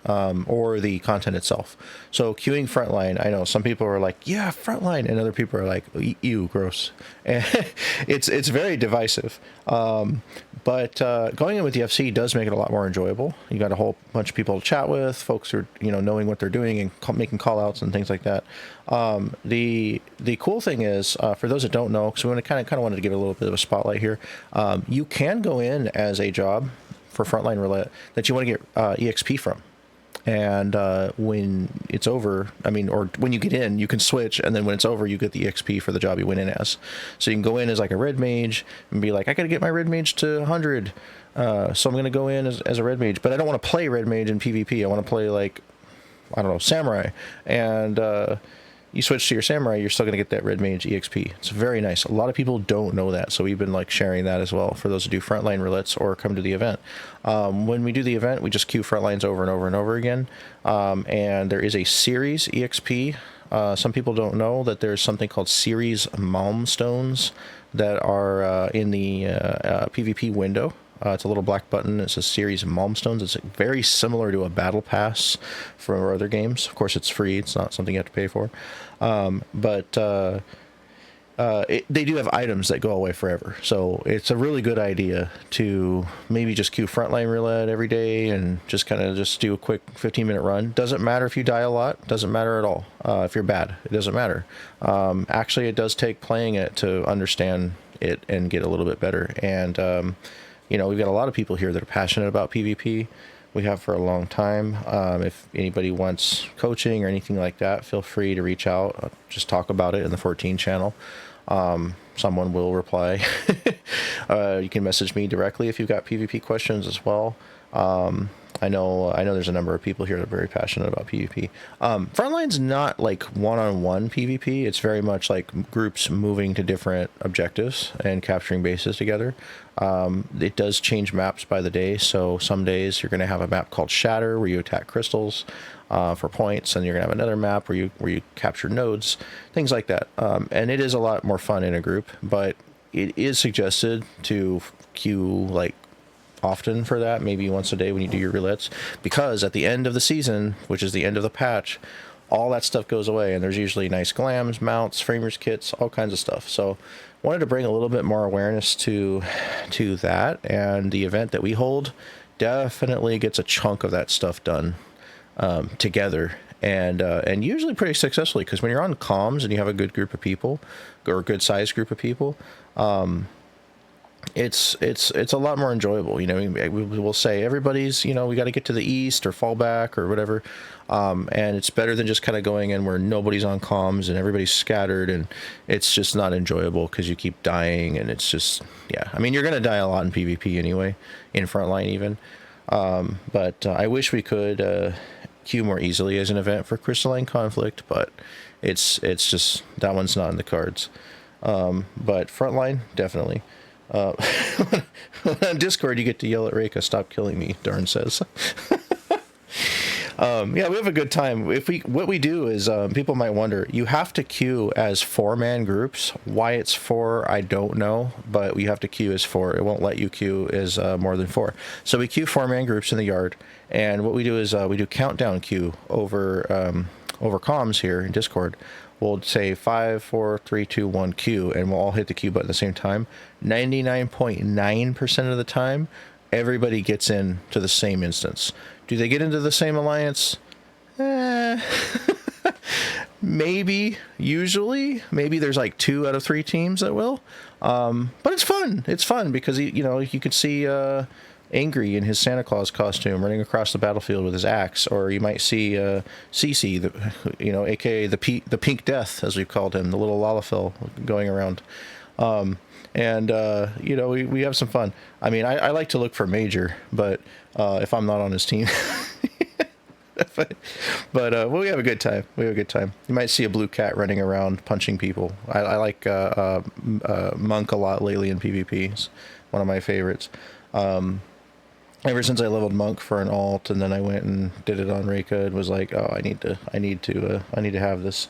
or the content itself. So queuing Frontline, I know some people are like, yeah, Frontline, and other people are like, ew, gross. And it's very divisive. But going in with the FC does make it a lot more enjoyable. You got a whole bunch of people to chat with, folks who are, knowing what they're doing and making call outs and things like that. The cool thing is, for those that don't know, because we kind of wanted to give it a little bit of a spotlight here, you can go in as a job for Frontline Roulette that you want to get EXP from. And when it's over, or when you get in, you can switch, and then when it's over, you get the EXP for the job you went in as. So you can go in as like a red mage and be like, I got to get my red mage to 100, so I'm going to go in as a red mage, but I don't want to play red mage in PvP. I want to play, like, I don't know, samurai. And you switch to your samurai, you're still going to get that red mage EXP. It's very nice. A lot of people don't know that, so we've been like sharing that as well for those who do Frontline roulettes or come to the event. When we do the event, we just queue Frontlines over and over and over again, and there is a series EXP. Some people don't know that there's something called series Malmstones that are in the PvP window. It's a little black button. It says Series Malmstones. It's very similar to a battle pass from our other games. Of course, it's free. It's not something you have to pay for. But they do have items that go away forever. So it's a really good idea to maybe just queue Frontline Roulette every day and just kind of just do a quick 15-minute run. Doesn't matter if you die a lot. Doesn't matter at all. If you're bad, it doesn't matter. Actually, it does take playing it to understand it and get a little bit better. And we've got a lot of people here that are passionate about PvP. We have for a long time. If anybody wants coaching or anything like that, feel free to reach out. Just talk about it in the 14 channel. Someone will reply. You can message me directly if you've got PvP questions as well. I know there's a number of people here that are very passionate about PvP. Frontline's not like one-on-one PvP. It's very much like groups moving to different objectives and capturing bases together. It does change maps by the day, so some days you're going to have a map called Shatter where you attack crystals for points, and you're going to have another map where you capture nodes, things like that. And it is a lot more fun in a group, but it is suggested to queue like often for that, maybe once a day when you do your roulettes, because at the end of the season, which is the end of the patch, all that stuff goes away, and there's usually nice glams, mounts, framers kits, all kinds of stuff. So wanted to bring a little bit more awareness to that, and the event that we hold definitely gets a chunk of that stuff done together, and usually pretty successfully, because when you're on comms and you have a good group of people, or a good sized group of people, it's a lot more enjoyable. We'll say everybody's, we got to get to the east or fall back or whatever, and it's better than just kind of going in where nobody's on comms and everybody's scattered, and it's just not enjoyable because you keep dying, and it's just, you're gonna die a lot in PvP anyway, in Frontline even, but I wish we could queue more easily as an event for Crystalline Conflict, but it's just, that one's not in the cards. But Frontline, definitely. On Discord, you get to yell at Reika, "Stop killing me," Darn says. We have a good time. What we do is, people might wonder, you have to queue as 4-man groups. Why it's 4, I don't know, but we have to queue as 4. It won't let you queue as more than 4. So we queue 4-man groups in the yard, and what we do is we do countdown queue over comms here in Discord. We'll say 5, 4, 3, 2, 1, Q, and we'll all hit the Q button at the same time. 99.9% of the time, everybody gets in to the same instance. Do they get into the same alliance? maybe, usually, maybe there's like 2 out of 3 teams that will. But it's fun. It's fun because, you could see Angry in his Santa Claus costume running across the battlefield with his axe, or you might see Cece, aka the Pink Death, as we've called him, the little Lalafell going around. We have some fun. I mean, I like to look for Major, but if I'm not on his team. But we have a good time. You might see a blue cat running around punching people. I like Monk a lot lately in PvP. It's one of my favorites. Ever since I leveled Monk for an alt, and then I went and did it on Reka, and was like, oh, I need to have this.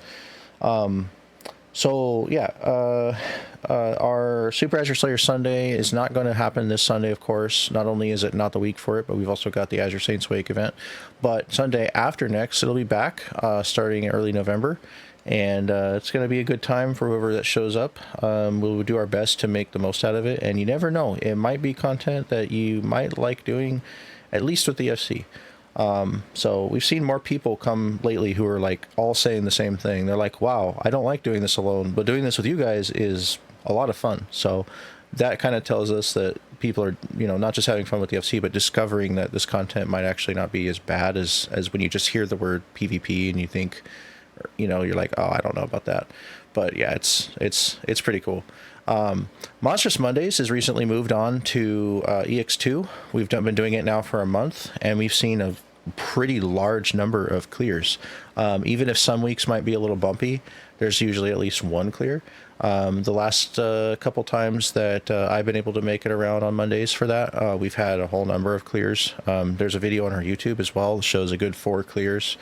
Our Super Azure Slayer Sunday is not going to happen this Sunday, of course. Not only is it not the week for it, but we've also got the Azure Saints Wake event. But Sunday after next, it'll be back, starting early November. And it's going to be a good time for whoever that shows up. We'll do our best to make the most out of it. And you never know. It might be content that you might like doing, at least with the FC. So we've seen more people come lately who are like all saying the same thing. They're like, wow, I don't like doing this alone, but doing this with you guys is a lot of fun. So that kind of tells us that people are, not just having fun with the FC, but discovering that this content might actually not be as bad as when you just hear the word PvP and you think, you're like, oh, I don't know about that. But yeah, it's pretty cool. Monstrous Mondays has recently moved on to EX2. We've been doing it now for a month, and we've seen a pretty large number of clears. Even if some weeks might be a little bumpy, there's usually at least one clear. The last couple times that I've been able to make it around on Mondays for that, we've had a whole number of clears. There's a video on our YouTube as well that shows a good 4 clears.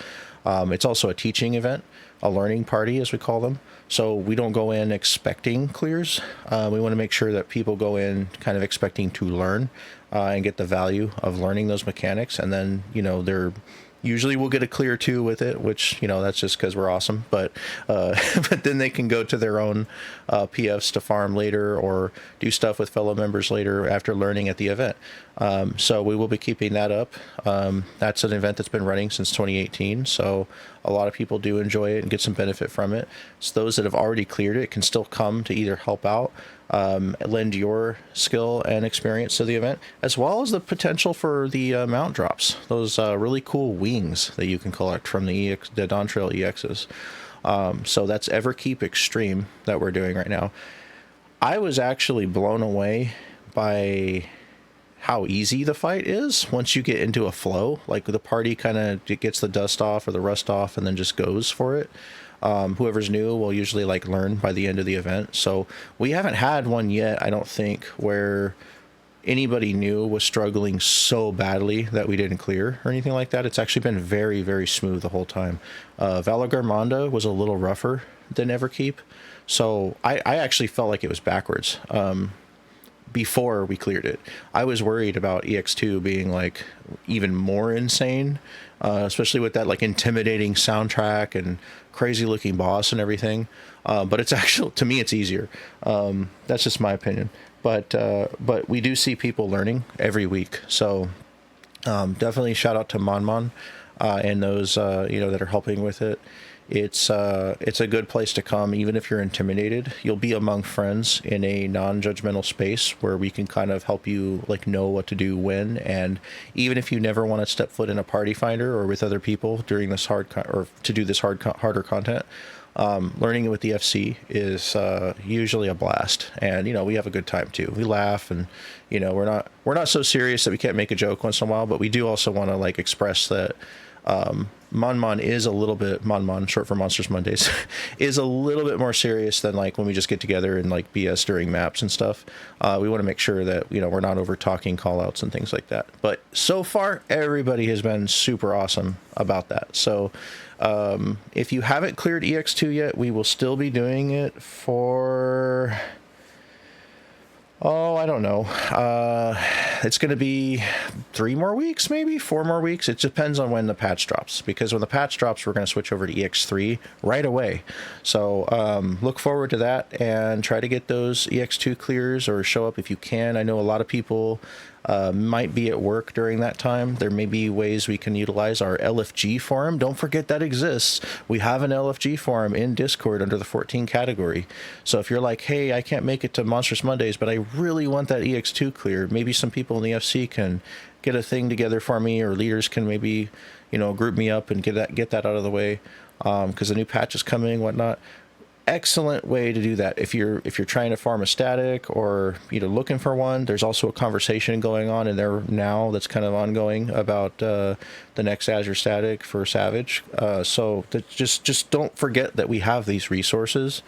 It's also a teaching event, a learning party, as we call them. So we don't go in expecting clears. We want to make sure that people go in kind of expecting to learn and get the value of learning those mechanics. And then, they're usually we'll get a clear 2 with it, which, that's just because we're awesome. But but then they can go to their own PFs to farm later or do stuff with fellow members later after learning at the event. So we will be keeping that up. That's an event that's been running since 2018. So a lot of people do enjoy it and get some benefit from it. So those that have already cleared it can still come to either help out, lend your skill and experience to the event, as well as the potential for the mount drops, those really cool wings that you can collect from the Dawn Trail EXs. So that's Everkeep Extreme that we're doing right now. I was actually blown away by how easy the fight is once you get into a flow. Like the party kind of gets the dust off or the rust off and then just goes for it. Whoever's new will usually learn by the end of the event. So we haven't had one yet, I don't think, where anybody new was struggling so badly that we didn't clear or anything like that. It's actually been very, very smooth the whole time. Valagarmanda was a little rougher than Everkeep. So I actually felt like it was backwards. Before we cleared it, I was worried about EX2 being even more insane, especially with that intimidating soundtrack and crazy looking boss and everything. But it's actually, to me, it's easier. That's just my opinion. But we do see people learning every week. So definitely shout out to Monmon and those that are helping with it. It's a good place to come, even if you're intimidated. You'll be among friends in a non-judgmental space where we can kind of help you know what to do when. And even if you never want to step foot in a party finder or with other people during this or to do this harder content, learning it with the FC is usually a blast. And we have a good time too. We laugh, and we're not so serious that we can't make a joke once in a while, but we do also want to express that Monmon is a little bit, Monmon, short for Monsters Mondays, is a little bit more serious than when we just get together and BS during maps and stuff. We want to make sure that, we're not over talking call outs and things like that. But so far, everybody has been super awesome about that. So if you haven't cleared EX2 yet, we will still be doing it for... I don't know. It's going to be 3 more weeks, maybe 4 more weeks. It depends on when the patch drops, because when the patch drops, we're going to switch over to EX3 right away. So look forward to that and try to get those EX2 clears or show up if you can. I know a lot of people might be at work during that time. There may be ways we can utilize our LFG forum. Don't forget that exists. We have an LFG forum in Discord under the 14 category. So if you're like, hey, I can't make it to Monstrous Mondays, but I really want that EX2 cleared, maybe some people in the FC can get a thing together for me, or leaders can maybe, group me up and get that out of the way, because the new patch is coming, whatnot. Excellent way to do that if you're trying to farm a static, or looking for one. There's also a conversation going on in there now that's kind of ongoing about the next Azure static for Savage. So just don't forget that we have these resources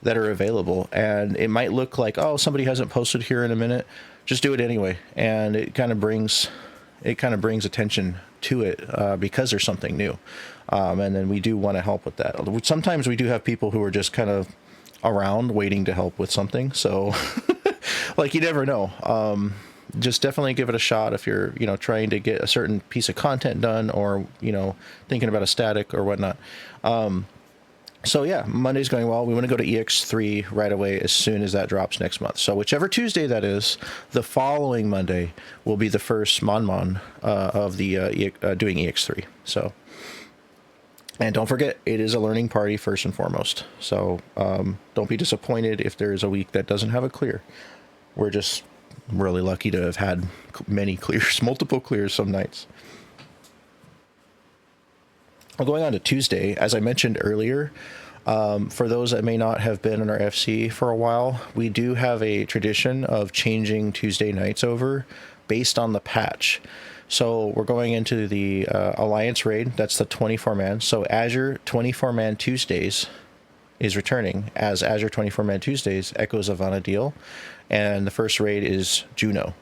that are available, and it might look like, oh, somebody hasn't posted here in a minute. Just do it anyway, and it kind of brings attention to it, because there's something new. And then we do want to help with that. Sometimes we do have people who are just kind of around waiting to help with something. So like, you never know. Just definitely give it a shot if you're, trying to get a certain piece of content done, or, thinking about a static or whatnot. So yeah, Monday's going well. We want to go to EX3 right away as soon as that drops next month. So whichever Tuesday that is, the following Monday will be the first Mon of the doing EX3. So, and don't forget, it is a learning party first and foremost. So don't be disappointed if there is a week that doesn't have a clear. We're just really lucky to have had many clears, multiple clears some nights. Going on to Tuesday, as I mentioned earlier, for those that may not have been in our FC for a while, we do have a tradition of changing Tuesday nights over based on the patch. So we're going into the Alliance raid. That's the 24-man. So Azure 24-man Tuesdays is returning as Azure 24-man Tuesdays Echoes of Vana'diel, and the first raid is Juno.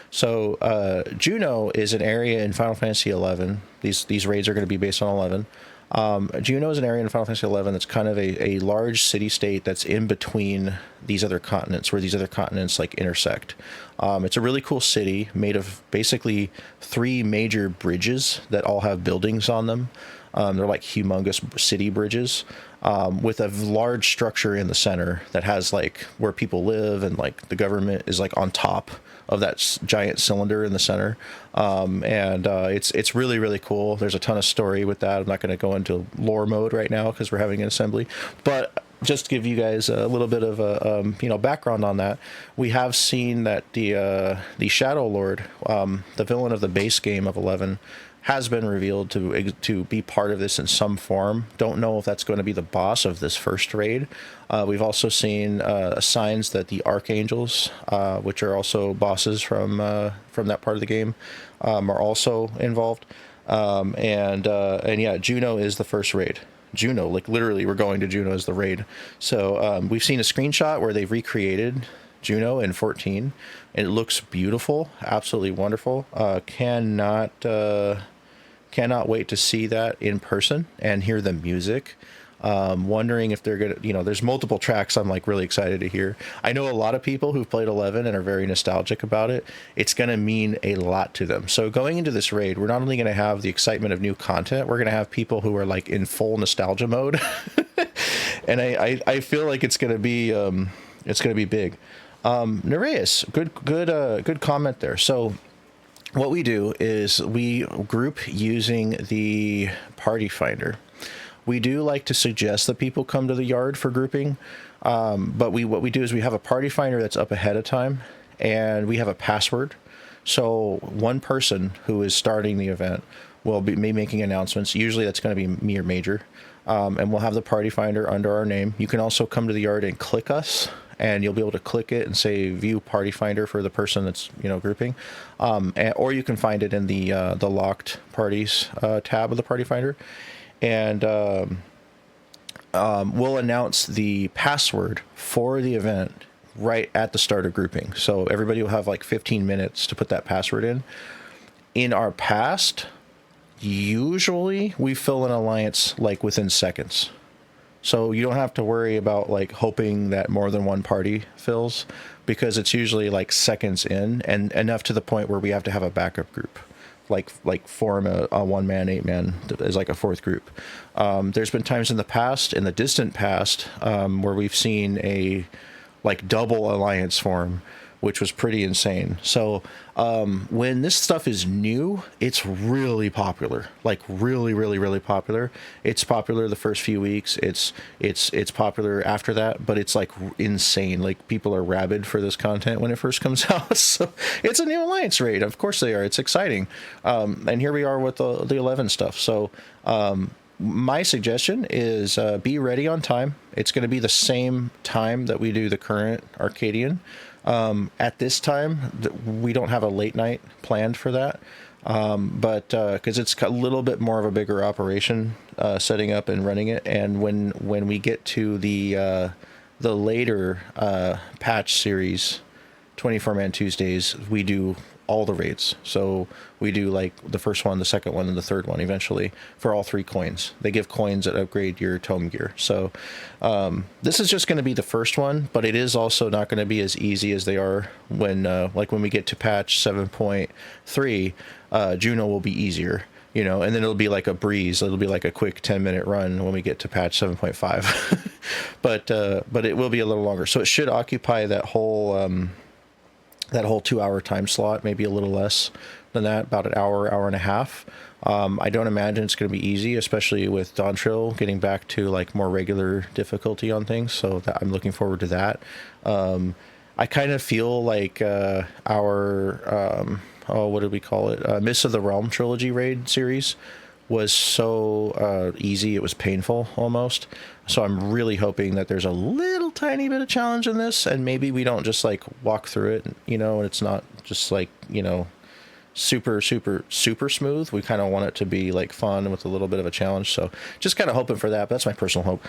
So Juno is an area in Final Fantasy XI. These raids are going to be based on 11. Juno is an area in Final Fantasy XI that's kind of a large city-state that's in between these other continents, where these other continents like intersect. It's a really cool city made of basically 3 major bridges that all have buildings on them. They're like humongous city bridges, with a large structure in the center that has like where people live, and like the government is like on top of that giant cylinder in the center. It's really, really cool. There's a ton of story with that. I'm not going to go into lore mode right now because we're having an assembly, but just to give you guys a little bit of a background on that, we have seen that the Shadow Lord, the villain of the base game of 11, has been revealed to be part of this in some form. Don't know if that's going to be the boss of this first raid. We've also seen signs that the Archangels, which are also bosses from that part of the game, are also involved. And yeah, Juno is the first raid. Juno, like literally, we're going to Juno as the raid. So we've seen a screenshot where they've recreated Juno in 14, and it looks beautiful, absolutely wonderful. Cannot wait to see that in person and hear the music. Wondering if they're gonna, there's multiple tracks I'm like really excited to hear. I know a lot of people who've played 11 and are very nostalgic about it. It's gonna mean a lot to them. So going into this raid, we're not only gonna have the excitement of new content, we're gonna have people who are like in full nostalgia mode. And I feel like it's gonna be big. Nereus, good comment there. So what we do is we group using the party finder. We do like to suggest that people come to the yard for grouping, but what we do is we have a party finder that's up ahead of time, and we have a password. So one person who is starting the event will be making announcements. Usually that's going to be me or Major, and we'll have the party finder under our name. You can also come to the yard and click us, and you'll be able to click it and say view party finder for the person that's grouping, or you can find it in the locked parties tab of the party finder, and we'll announce the password for the event right at the start of grouping. So everybody will have like 15 minutes to put that password in. In our past, usually we fill an alliance like within seconds. So you don't have to worry about like hoping that more than one party fills, because it's usually like seconds in, and enough to the point where we have to have a backup group, like form a 1-man, 8-man as like a fourth group. There's been times in the distant past, where we've seen a like double alliance form, which was pretty insane. So when this stuff is new, it's really popular, like really, really, really popular. It's popular the first few weeks. It's popular after that, but it's like insane. Like people are rabid for this content when it first comes out. So it's a new alliance raid. Of course they are. It's exciting. And here we are with the 11 stuff. So my suggestion is be ready on time. It's going to be the same time that we do the current Arcadian. At this time, we don't have a late night planned for that, but because it's a little bit more of a bigger operation, setting up and running it. And when we get to the later patch series, 24-man Tuesdays, we do all the raids. So we do like the first one, the second one, and the third one eventually for all 3 coins. They give coins that upgrade your tome gear. So this is just going to be the first one, but it is also not going to be as easy as they are when we get to patch 7.3, Juno will be easier. You know, and then it'll be like a breeze. It'll be like a quick 10-minute run when we get to patch 7.5. but it will be a little longer. So it should occupy that whole 2-hour time slot, maybe a little less than that, about an hour and a half. I don't imagine it's going to be easy, especially with Dawntrail getting back to like more regular difficulty on things. So I'm looking forward to that. I kind of feel like our what did we call it? Mists of the Realm trilogy raid series was so easy, it was painful almost. So I'm really hoping that there's a little tiny bit of challenge in this, and maybe we don't just like walk through it, you know, and it's not just like, you know, super smooth. We kind of want it to be like fun with a little bit of a challenge. So just kind of hoping for that. But that's my personal hope.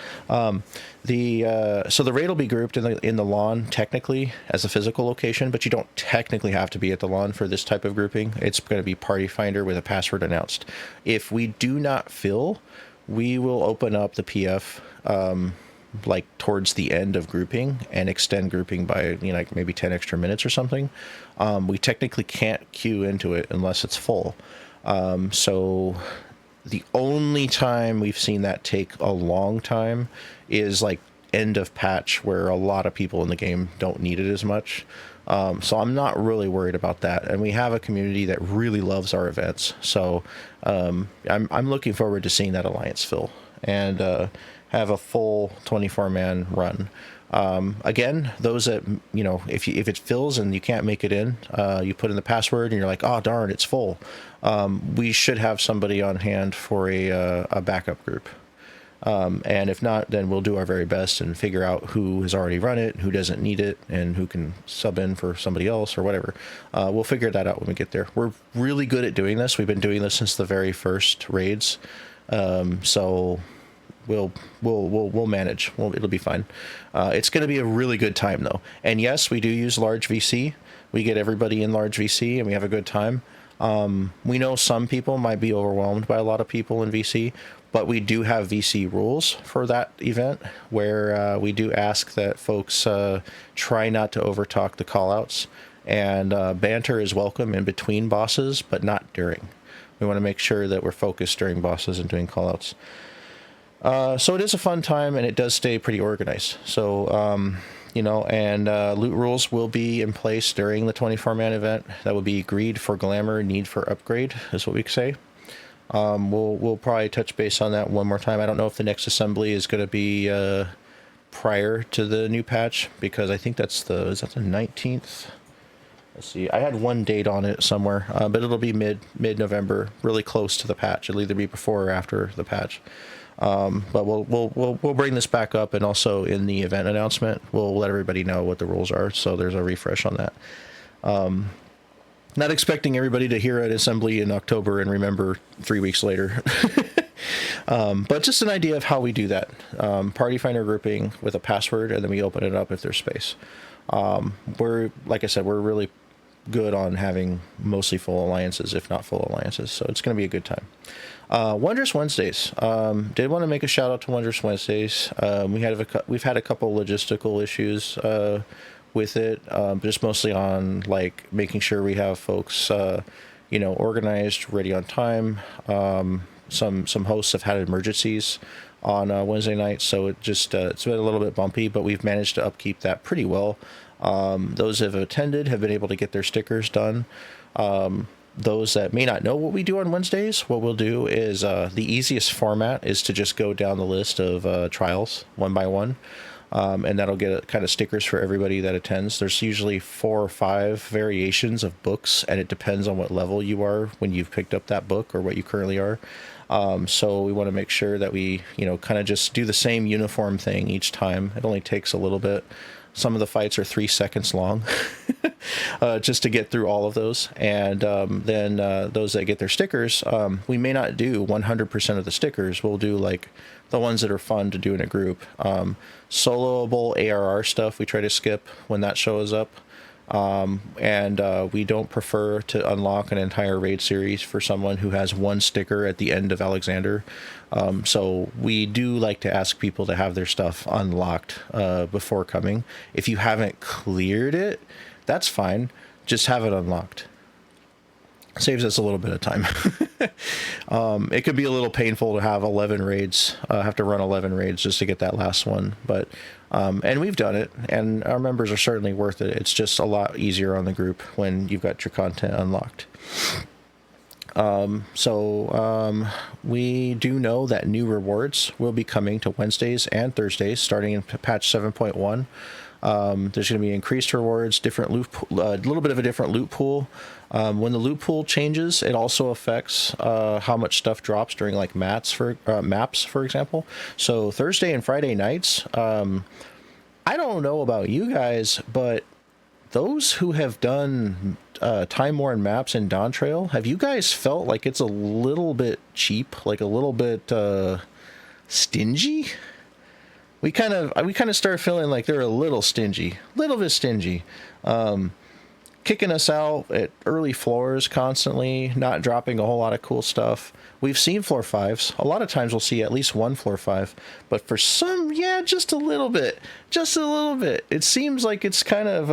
So the raid will be grouped in the lawn technically as a physical location, but you don't technically have to be at the lawn for this type of grouping. It's going to be Party Finder with a password announced. If we do not fill, we will open up the PF like towards the end of grouping and extend grouping by, you know, like maybe 10 extra minutes or something. We technically can't queue into it unless it's full. So the only time we've seen that take a long time is like end of patch, where a lot of people in the game don't need it as much. So I'm not really worried about that. And we have a community that really loves our events. So I'm looking forward to seeing that alliance fill and have a full 24-man run. Again, those that, you know, if it fills and you can't make it in, you put in the password and you're like, oh darn, it's full. We should have somebody on hand for a backup group. And if not, then we'll do our very best and figure out who has already run it, who doesn't need it, and who can sub in for somebody else or whatever. We'll figure that out when we get there. We're really good at doing this. We've been doing this since the very first raids. So we'll manage. It'll be fine. It's going to be a really good time though. And yes, we do use large VC. We get everybody in large VC and we have a good time. We know some people might be overwhelmed by a lot of people in VC, but we do have VC rules for that event where we do ask that folks try not to overtalk the callouts, and banter is welcome in between bosses, but not during. We want to make sure that we're focused during bosses and doing callouts. So it is a fun time, and it does stay pretty organized. So, you know, and loot rules will be in place during the 24-man event. That would be greed for glamour, need for upgrade, is what we say. We'll probably touch base on that one more time. I don't know if the next assembly is going to be prior to the new patch, because I think is that the 19th? Let's see. I had one date on it somewhere, but it'll be mid-November, really close to the patch. It'll either be before or after the patch. But we'll bring this back up, and also in the event announcement, we'll let everybody know what the rules are. So there's a refresh on that. Not expecting everybody to hear an assembly in October and remember 3 weeks later. But just an idea of how we do that. Party Finder grouping with a password, and then we open it up if there's space. Like I said, we're really good on having mostly full alliances, if not full alliances. So it's going to be a good time. Wondrous Wednesdays. Did want to make a shout out to Wondrous Wednesdays. We've had a couple logistical issues with it, just mostly on like making sure we have folks, you know, organized, ready on time. Some hosts have had emergencies on Wednesday nights, so it's been a little bit bumpy, but we've managed to upkeep that pretty well. Those that have attended have been able to get their stickers done. Those that may not know what we do on Wednesdays, what we'll do is the easiest format is to just go down the list of trials one by one. And that'll get kind of stickers for everybody that attends. There's usually 4 or 5 variations of books, and it depends on what level you are when you've picked up that book or what you currently are. So we want to make sure that we, kind of just do the same uniform thing each time. It only takes a little bit. Some of the fights are 3 seconds long just to get through all of those. And then those that get their stickers, we may not do 100% of the stickers. We'll do like the ones that are fun to do in a group. Soloable ARR stuff, we try to skip when that shows up. And we don't prefer to unlock an entire raid series for someone who has 1 sticker at the end of Alexander. So we do like to ask people to have their stuff unlocked before coming. If you haven't cleared it, that's fine. Just have it unlocked. Saves us a little bit of time. It could be a little painful to have 11 raids, have to run 11 raids just to get that last one. But and we've done it, and our members are certainly worth it. It's just a lot easier on the group when you've got your content unlocked. We do know that new rewards will be coming to Wednesdays and Thursdays starting in patch 7.1. There's going to be increased rewards, different loot, a little bit of a different loot pool. When the loot pool changes, it also affects how much stuff drops during like maps, for example. So Thursday and Friday nights, I don't know about you guys, but those who have done Time Worn maps in Dawn Trail, have you guys felt like it's a little bit cheap, like a little bit stingy? We kind of start feeling like they're a little bit stingy, kicking us out at early floors constantly, not dropping a whole lot of cool stuff. We've seen floor 5s. A lot of times we'll see at least one floor 5, but for some, just a little bit. It seems like it's kind of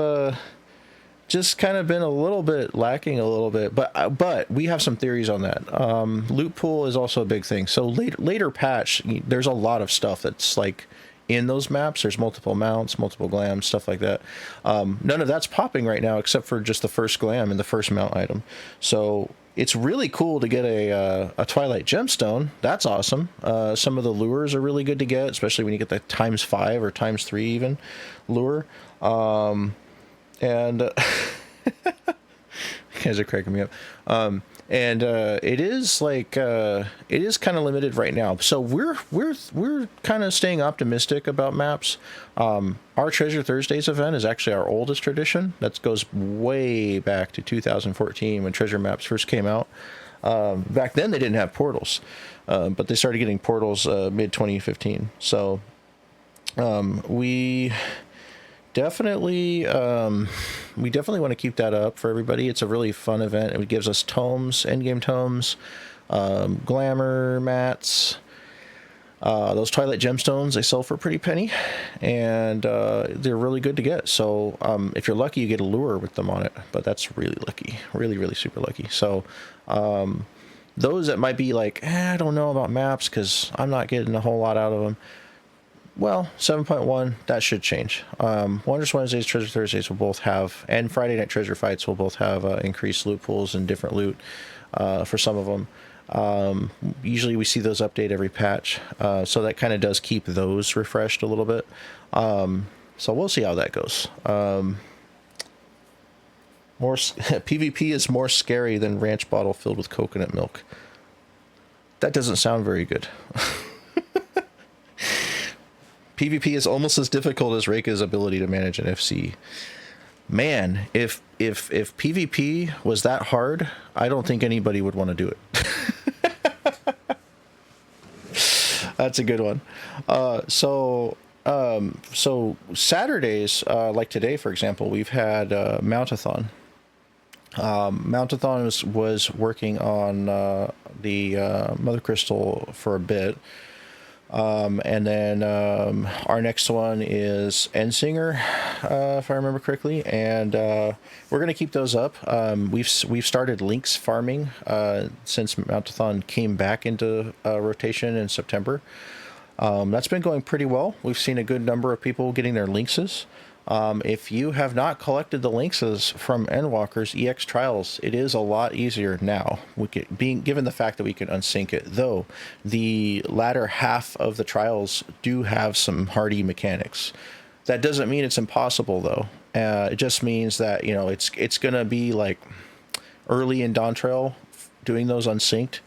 been a little bit lacking a little bit, but we have some theories on that. Loot pool is also a big thing. So later patch, there's a lot of stuff that's like in those maps. There's multiple mounts, multiple glams, stuff like that. None of that's popping right now except for just the first glam and the first mount item. So it's really cool to get a Twilight Gemstone. That's awesome. Some of the lures are really good to get, especially when you get the ×5 or ×3 even lure. And you guys are cracking me up. It is like it is kind of limited right now. So we're kind of staying optimistic about maps. Our Treasure Thursdays event is actually our oldest tradition. That goes way back to 2014 when treasure maps first came out. Back then they didn't have portals, but they started getting portals mid 2015. So we definitely want to keep that up for everybody. It's a really fun event. It gives us tomes, endgame tomes, glamour mats, those Twilight Gemstones. They sell for a pretty penny, and they're really good to get. So if you're lucky, you get a lure with them on it, but that's really lucky, really super lucky. So those that might be like, I don't know about maps because I'm not getting a whole lot out of them. Well, 7.1, that should change. Wondrous Wednesdays, Treasure Thursdays will both have, and Friday Night Treasure Fights will both have increased loot pools and different loot for some of them. Usually we see those update every patch, so that kind of does keep those refreshed a little bit. So we'll see how that goes. PvP is more scary than ranch bottle filled with coconut milk. That doesn't sound very good. PvP is almost as difficult as Reika's ability to manage an FC. Man, if PvP was that hard, I don't think anybody would want to do it. That's a good one. So Saturdays, like today, for example, we've had Mountathon. Mountathon was working on the Mother Crystal for a bit. And then our next one is Endsinger, if I remember correctly, and we're going to keep those up. We've started links farming since Mountathon came back into rotation in September. That's been going pretty well. We've seen a good number of people getting their linkses. If you have not collected the links from Endwalker's EX trials, it is a lot easier now. Being given the fact that we can unsync it, though the latter half of the trials do have some hardy mechanics. That doesn't mean it's impossible, though. It just means that, you know, it's gonna be like early in Dawn Trail doing those unsynced.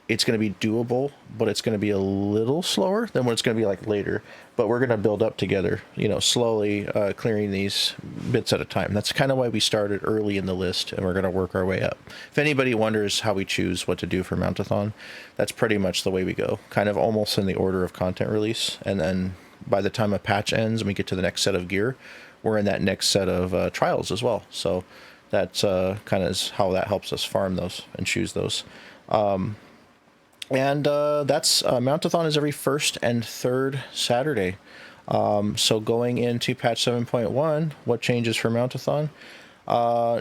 It's going to be doable, but it's going to be a little slower than what it's going to be like later. But we're going to build up together, you know, slowly clearing these bits at a time. That's kind of why we started early in the list, and we're going to work our way up. If anybody wonders how we choose what to do for Mountathon, that's pretty much the way we go, kind of almost in the order of content release. And then by the time a patch ends and we get to the next set of gear, we're in that next set of trials as well. So that's kind of how that helps us farm those and choose those. And that's Mountathon is every first and third Saturday. So going into patch 7.1, what changes for Mountathon?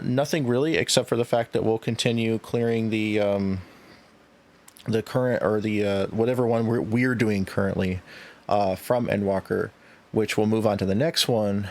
Nothing really, except for the fact that we'll continue clearing the current, or the whatever one we're doing currently from Endwalker, which will move on to the next one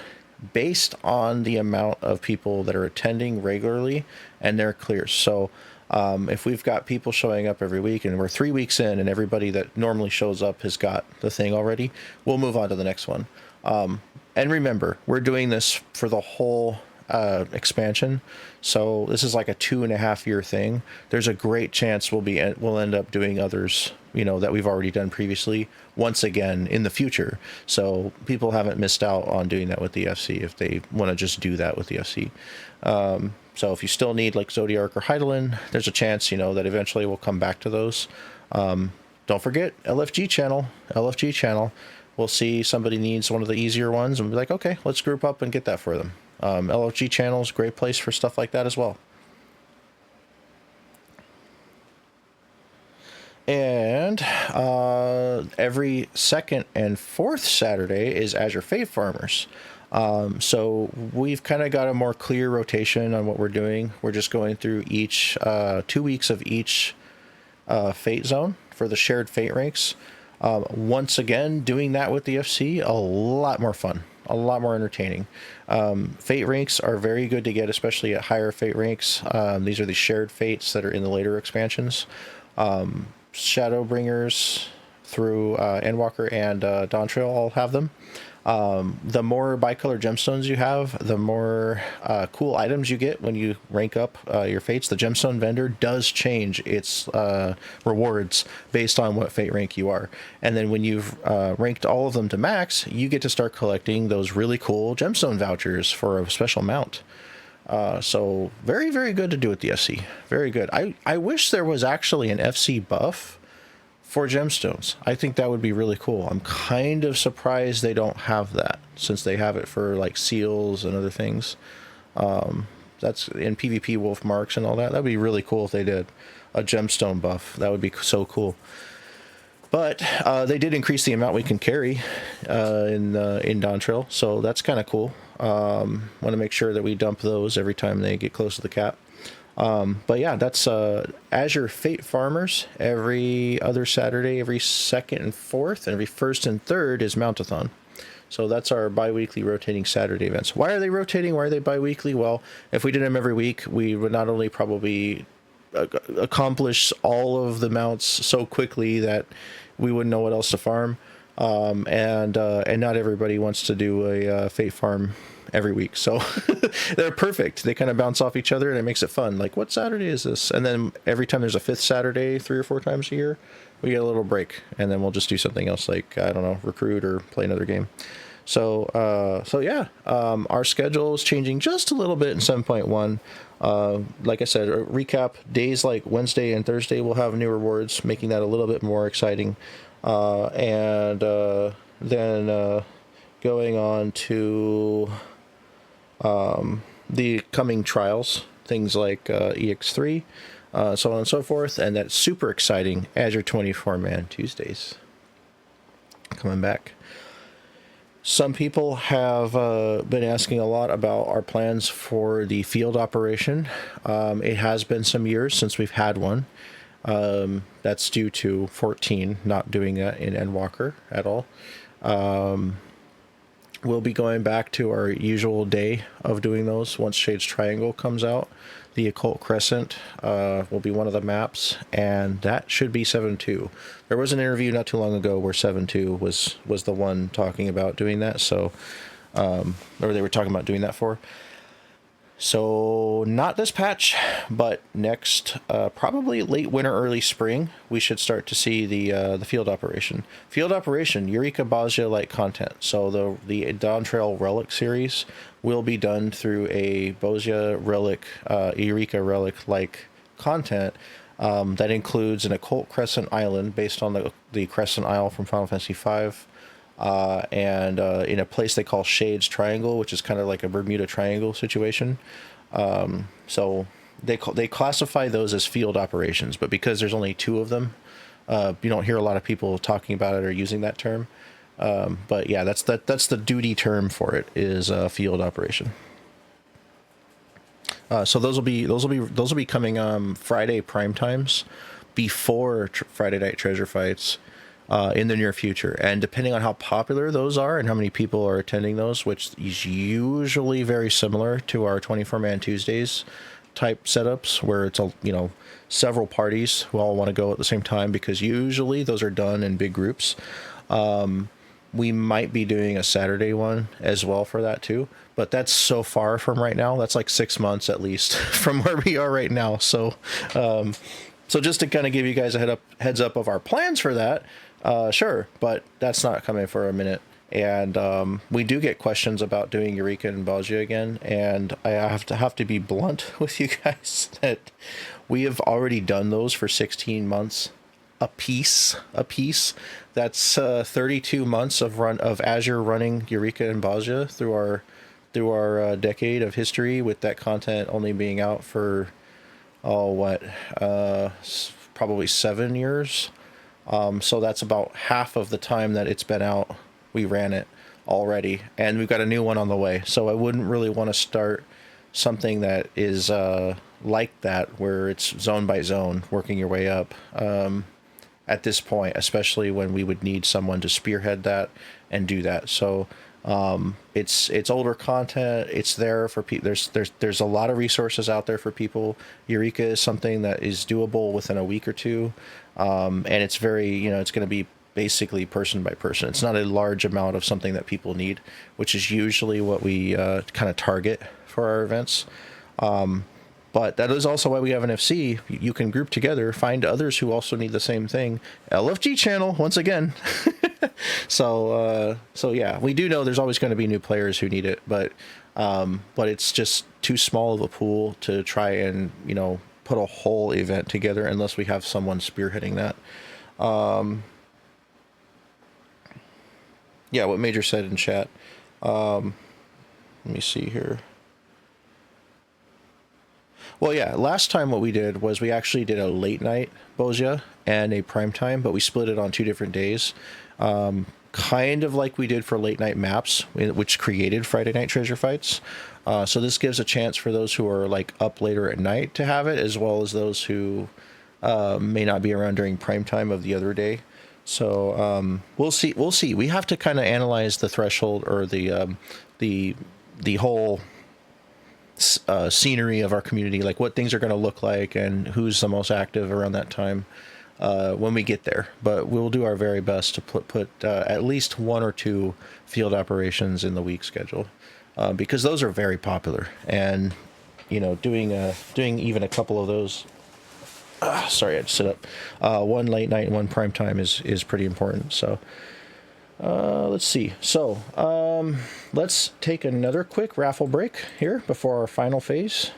based on the amount of people that are attending regularly and their clears. So if we've got people showing up every week and we're 3 weeks in and everybody that normally shows up has got the thing already, we'll move on to the next one. And remember, we're doing this for the whole expansion. So this is like a 2.5 year thing. There's a great chance we'll end up doing others, you know, that we've already done previously once again in the future. So people haven't missed out on doing that with the FC if they want to just do that with the FC. So if you still need like Zodiark or Heidelin, there's a chance, you know, that eventually we'll come back to those. Don't forget LFG channel. We'll see somebody needs one of the easier ones and be like, okay, let's group up and get that for them. LFG channel is a great place for stuff like that as well. And every second and fourth Saturday is Azure Fate Farmers. So we've kind of got a more clear rotation on what we're doing. We're just going through each 2 weeks of each fate zone for the shared fate ranks. Once again, doing that with the FC, a lot more fun, a lot more entertaining. Fate ranks are very good to get, especially at higher fate ranks. These are the shared fates that are in the later expansions. Shadowbringers through Endwalker and Dawn Trail all have them. The more bicolor gemstones you have, the more cool items you get when you rank up your fates. The gemstone vendor does change its rewards based on what fate rank you are. And then when you've ranked all of them to max, you get to start collecting those really cool gemstone vouchers for a special mount. So very, very good to do with the FC. Very good. I wish there was actually an FC buff for gemstones. I think that would be really cool. I'm kind of surprised they don't have that, since they have it for like seals and other things. That's in PvP wolf marks and all that. That'd be really cool if they did a gemstone buff. That would be so cool. But they did increase the amount we can carry in Dawn Trail, so that's kind of cool. Want to make sure that we dump those every time they get close to the cap. But yeah, that's Azure Fate Farmers every other Saturday, every second and fourth, and every first and third is Mountathon. So that's our bi-weekly rotating Saturday events. Why are they rotating? Why are they bi-weekly? Well, if we did them every week, we would not only probably accomplish all of the mounts so quickly that we wouldn't know what else to farm. And not everybody wants to do a fate farm every week, so they're perfect. They kind of bounce off each other and it makes it fun. Like, what Saturday is this? And then every time there's a fifth Saturday 3 or 4 times a year, we get a little break, and then we'll just do something else, like, I don't know, recruit or play another game. So yeah, our schedule is changing just a little bit in 7.1. Like I said, recap, days like Wednesday and Thursday will have new rewards, making that a little bit more exciting. And then going on to the coming trials, things like EX3, so on and so forth, and that's super exciting. Azure 24-man Tuesdays coming back. Some people have been asking a lot about our plans for the field operation. It has been some years since we've had one. That's due to 14 not doing that in Endwalker at all. we'll be going back to our usual day of doing those once Shades Triangle comes out. The Occult Crescent will be one of the maps, and that should be 7.2. There was an interview not too long ago where 7.2 was the one talking about doing that, so or they were talking about doing that for. So not this patch, but next, probably late winter, early spring, we should start to see the field operation. Field operation, Eureka Bosnia like content. So the Dawn Trail Relic series will be done through a Bosnia Relic, Eureka Relic like content that includes an Occult Crescent Island based on the Crescent Isle from Final Fantasy V. And in a place they call Shades Triangle, which is kind of like a Bermuda Triangle situation. So they classify those as field operations, but because there's only 2 of them, you don't hear a lot of people talking about it or using that term. But yeah, that's the duty term for it, is field operation. So those will be coming Friday prime times before Friday Night Treasure Fights. In the near future, and depending on how popular those are and how many people are attending those, which is usually very similar to our 24-man Tuesdays type setups, where it's several parties who all want to go at the same time, because usually those are done in big groups. We might be doing a Saturday one as well for that too, but that's so far from right now. That's like 6 months at least from where we are right now. So just to kind of give you guys a heads up of our plans for that. Sure, but that's not coming for a minute. And we do get questions about doing Eureka and Bosnia again, and I have to be blunt with you guys that we have already done those for 16 months a piece. That's 32 months of Azure running Eureka and Bosnia through our decade of history, with that content only being out for probably 7 years. So that's about half of the time that it's been out. We ran it already, and we've got a new one on the way. So I wouldn't really want to start something that is like that, where it's zone by zone, working your way up at this point, especially when we would need someone to spearhead that and do that. So it's older content. It's there for people. There's a lot of resources out there for people. Eureka is something that is doable within a week or two. And it's very, it's going to be basically person by person. It's not a large amount of something that people need, which is usually what we kind of target for our events. But that is also why we have an FC. You can group together, find others who also need the same thing. LFG channel, once again. So yeah, we do know there's always going to be new players who need it, but it's just too small of a pool to try and, put a whole event together unless we have someone spearheading that. Yeah, what Major said in chat. Let me see here. Well, yeah, last time what we did was we actually did a late night Bosnia and a prime time, but we split it on 2 different days. Kind of like we did for late night maps, which created Friday Night Treasure Fights. So this gives a chance for those who are like up later at night to have it, as well as those who may not be around during prime time of the other day. So we'll see. We have to kind of analyze the threshold, or the whole scenery of our community, like what things are going to look like and who's the most active around that time when we get there. But we'll do our very best to put at least 1 or 2 field operations in the week schedule, because those are very popular, and doing even a couple of those. Sorry, I had to sit up. 1 late night and 1 prime time is pretty important. So let's see. So let's take another quick raffle break here before our final phase.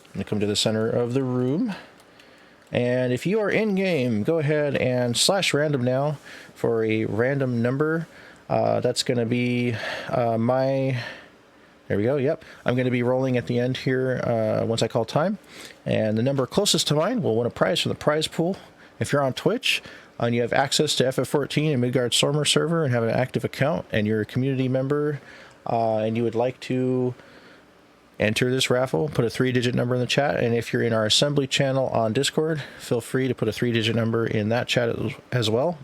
I'm going to come to the center of the room. And if you are in game, go ahead and /random now for a random number. That's going to be there we go. Yep. I'm going to be rolling at the end here once I call time. And the number closest to mine will win a prize from the prize pool. If you're on Twitch and you have access to FF14 and Midgard Stormer server and have an active account, and you're a community member and you would like to enter this raffle, put a 3-digit number in the chat. And if you're in our assembly channel on Discord, feel free to put a 3-digit number in that chat as well.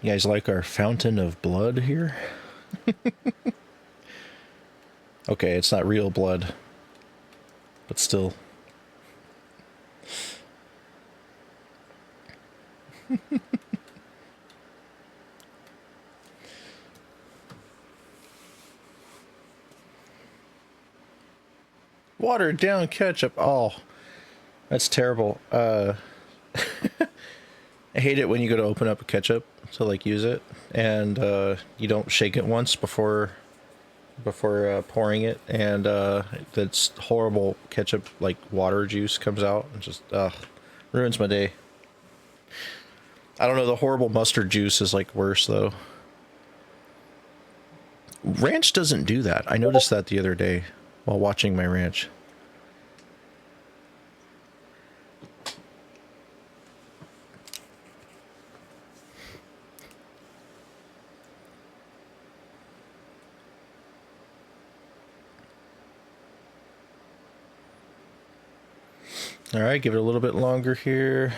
You guys like our fountain of blood here? Okay, it's not real blood, but still. Watered down ketchup. Oh, that's terrible. I hate it when you go to open up a ketchup to like use it, and you don't shake it once before pouring it, and that's horrible ketchup like water juice comes out and just ruins my day. I don't know, the horrible mustard juice is like worse though. Ranch doesn't do that. I noticed that the other day while watching my ranch. All right, give it a little bit longer here.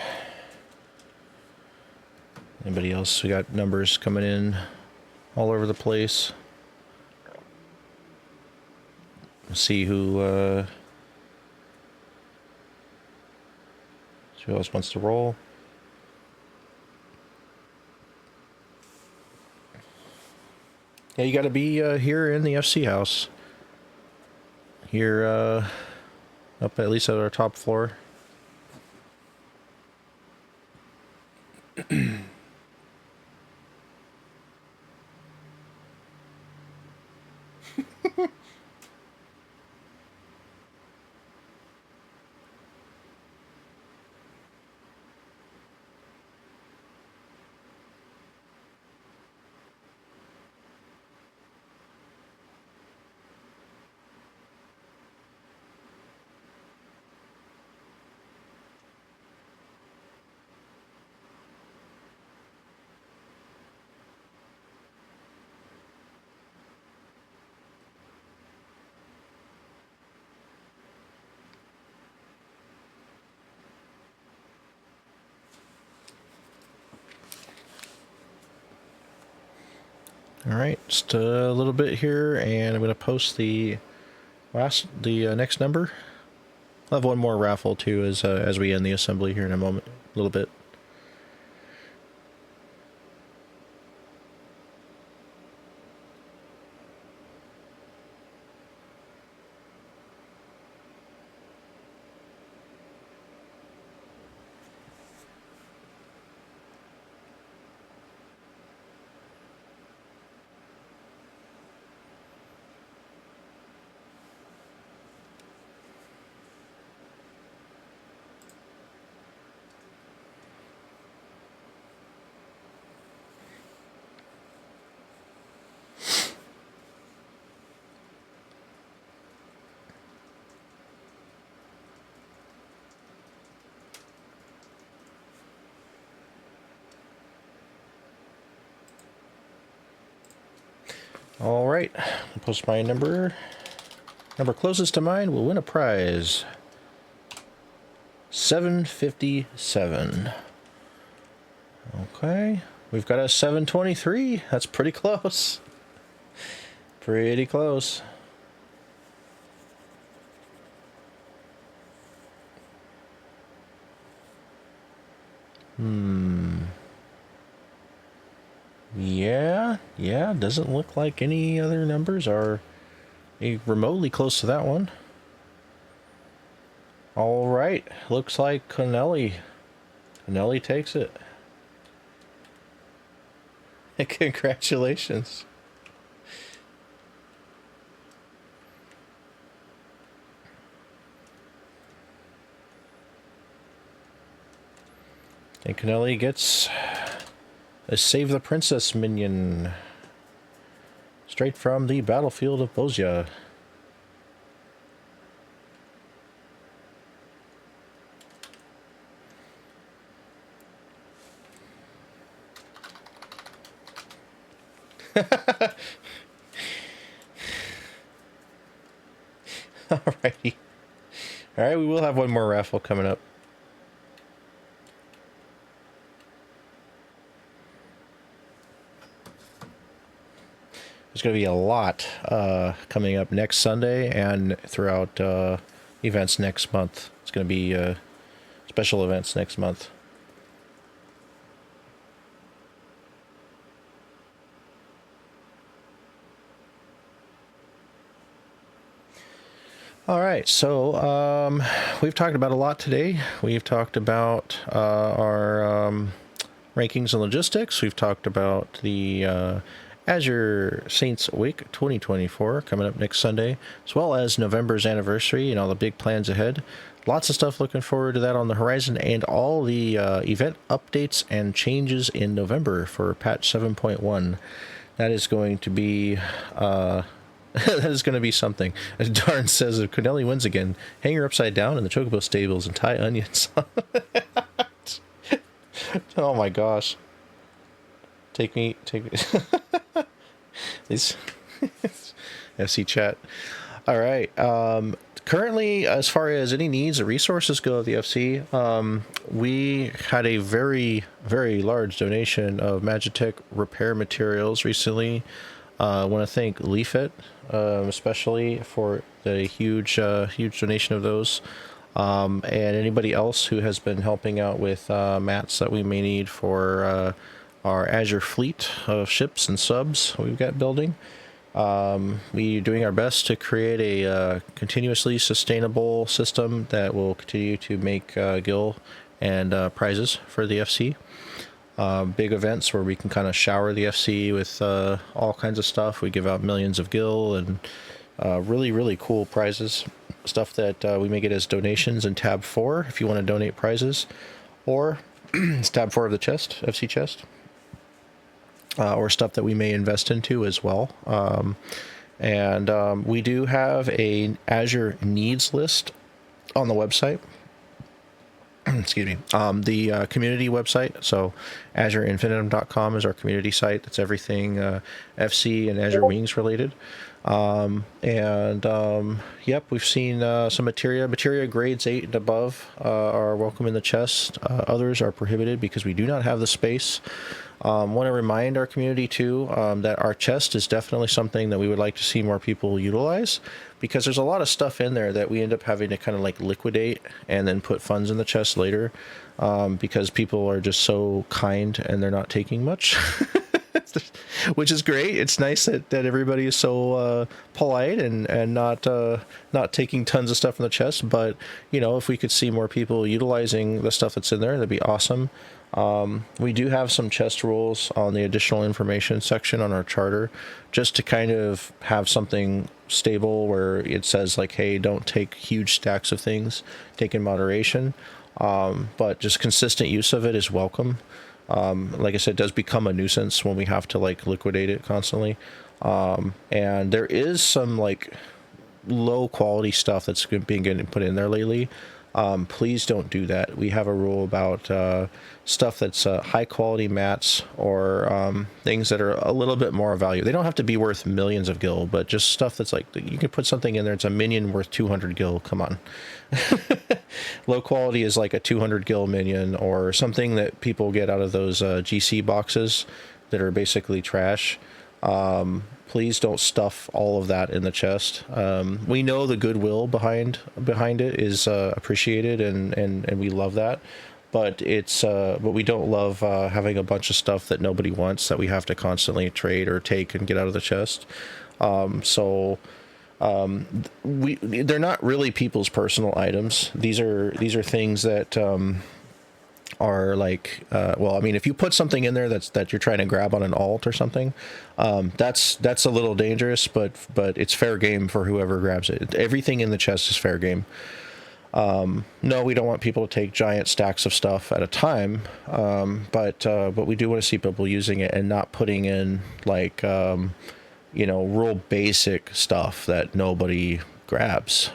Anybody else? We got numbers coming in all over the place. Let's see who else wants to roll. Yeah, you got to be here in the FC house. Here, up at least at our top floor. All right, just a little bit here, and I'm going to post the next number. I'll have one more raffle too as we end the assembly here in a moment, a little bit. All right, I'll post my number. Number closest to mine will win a prize. 757. Okay, we've got a 723. That's pretty close. Pretty close. Yeah, doesn't look like any other numbers are remotely close to that one. All right, looks like Connelly takes it. Congratulations. And Connelly gets a Save the Princess minion. Straight from the battlefield of Bozia. Alrighty. Alright, we will have one more raffle coming up. there's going to be a lot coming up next Sunday and throughout events next month. It's going to be special events next month. All right, so we've talked about a lot today. We've talked about our rankings and logistics. We've talked about the Azure Saints Week 2024 coming up next Sunday, as well as November's anniversary and all the big plans ahead. Lots of stuff looking forward to that on the horizon, and all the event updates and changes in November for patch 7.1. That is going to be that is going to be something. As Darn says, if Corneli wins again, hang her upside down in the Chocobo stables and tie onions. Oh my gosh. Take me. These FC chat. All right. Currently, as far as any needs or resources go at the FC, we had a very, very large donation of Magitech repair materials recently. I want to thank Leafit, especially for the huge donation of those. And anybody else who has been helping out with mats that we may need for our Azure fleet of ships and subs we've got building. We're doing our best to create a continuously sustainable system that will continue to make gil and prizes for the FC. Big events where we can kind of shower the FC with all kinds of stuff. We give out millions of gil and really, really cool prizes. Stuff that we may get as donations in tab 4 if you want to donate prizes. Or it's tab 4 of the chest, FC chest. Or stuff that we may invest into as well. And we do have a Azure needs list on the website. Excuse me. The community website. So AzureInfinitum.com is our community site. That's everything FC and Azure Wings related. Yep, we've seen some materia grades 8 and above are welcome in the chest. Others are prohibited because we do not have the space. Want to remind our community too that our chest is definitely something that we would like to see more people utilize, because there's a lot of stuff in there that we end up having to kind of like liquidate and then put funds in the chest later, because people are just so kind and they're not taking much. Which is great. It's nice that everybody is so polite and not taking tons of stuff from the chest. But, you know, if we could see more people utilizing the stuff that's in there, that'd be awesome. We do have some chest rules on the additional information section on our charter, just to kind of have something stable where it says like, hey, don't take huge stacks of things, take in moderation. But just consistent use of it is welcome. Like I said, it does become a nuisance when we have to like liquidate it constantly. And there is some like low quality stuff that's being getting put in there lately. Please don't do that. We have a rule about stuff that's high quality mats or things that are a little bit more value. They don't have to be worth millions of gil, but just stuff that's like, you can put something in there, it's a minion worth 200 gil. Come on. Low quality is like a 200 gil minion or something that people get out of those GC boxes that are basically trash. Please don't stuff all of that in the chest. We know the goodwill behind it is appreciated, and we love that. But but we don't love having a bunch of stuff that nobody wants that we have to constantly trade or take and get out of the chest. They're not really people's personal items. These are things that are like, well, I mean, if you put something in there that you're trying to grab on an alt or something, that's a little dangerous, but it's fair game for whoever grabs it. Everything in the chest is fair game. No, we don't want people to take giant stacks of stuff at a time, but we do want to see people using it and not putting in like real basic stuff that nobody grabs.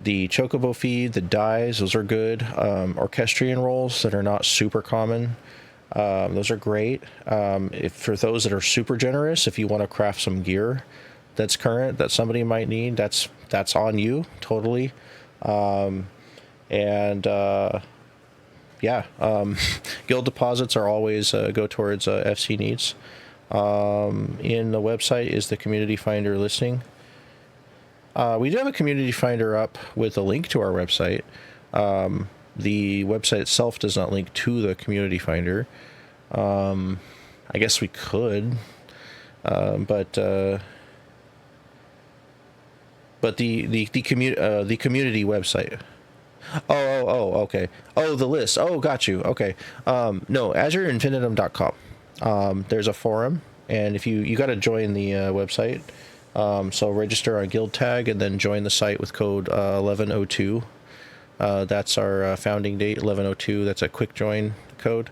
The Chocobo feed, the dyes, those are good. Orchestrion rolls that are not super common, those are great. For those that are super generous, if you want to craft some gear that's current that somebody might need, that's on you totally. Guild deposits are always go towards FC needs. In the website is the Community Finder listing. We do have a Community Finder up with a link to our website. The website itself does not link to the Community Finder. I guess we could, but the community website. Okay. Oh, the list. Oh, got you. Okay. No, AzureInfinitum.com. There's a forum, and if you got to join the website. So register on guild tag and then join the site with code 1102. That's our founding date, 1102. That's a quick join code.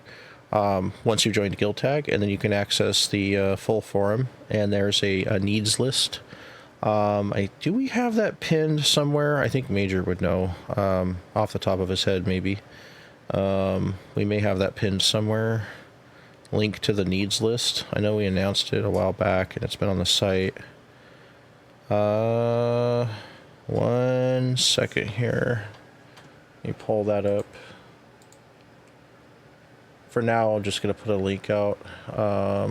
Once you've joined guild tag, and then you can access the full forum, and there's a needs list. Do we have that pinned somewhere? I think Major would know off the top of his head, maybe. We may have that pinned somewhere. Link to the needs list. I know we announced it a while back, and it's been on the site. 1 second here. Let me pull that up. For now, I'm just going to put a link out. Let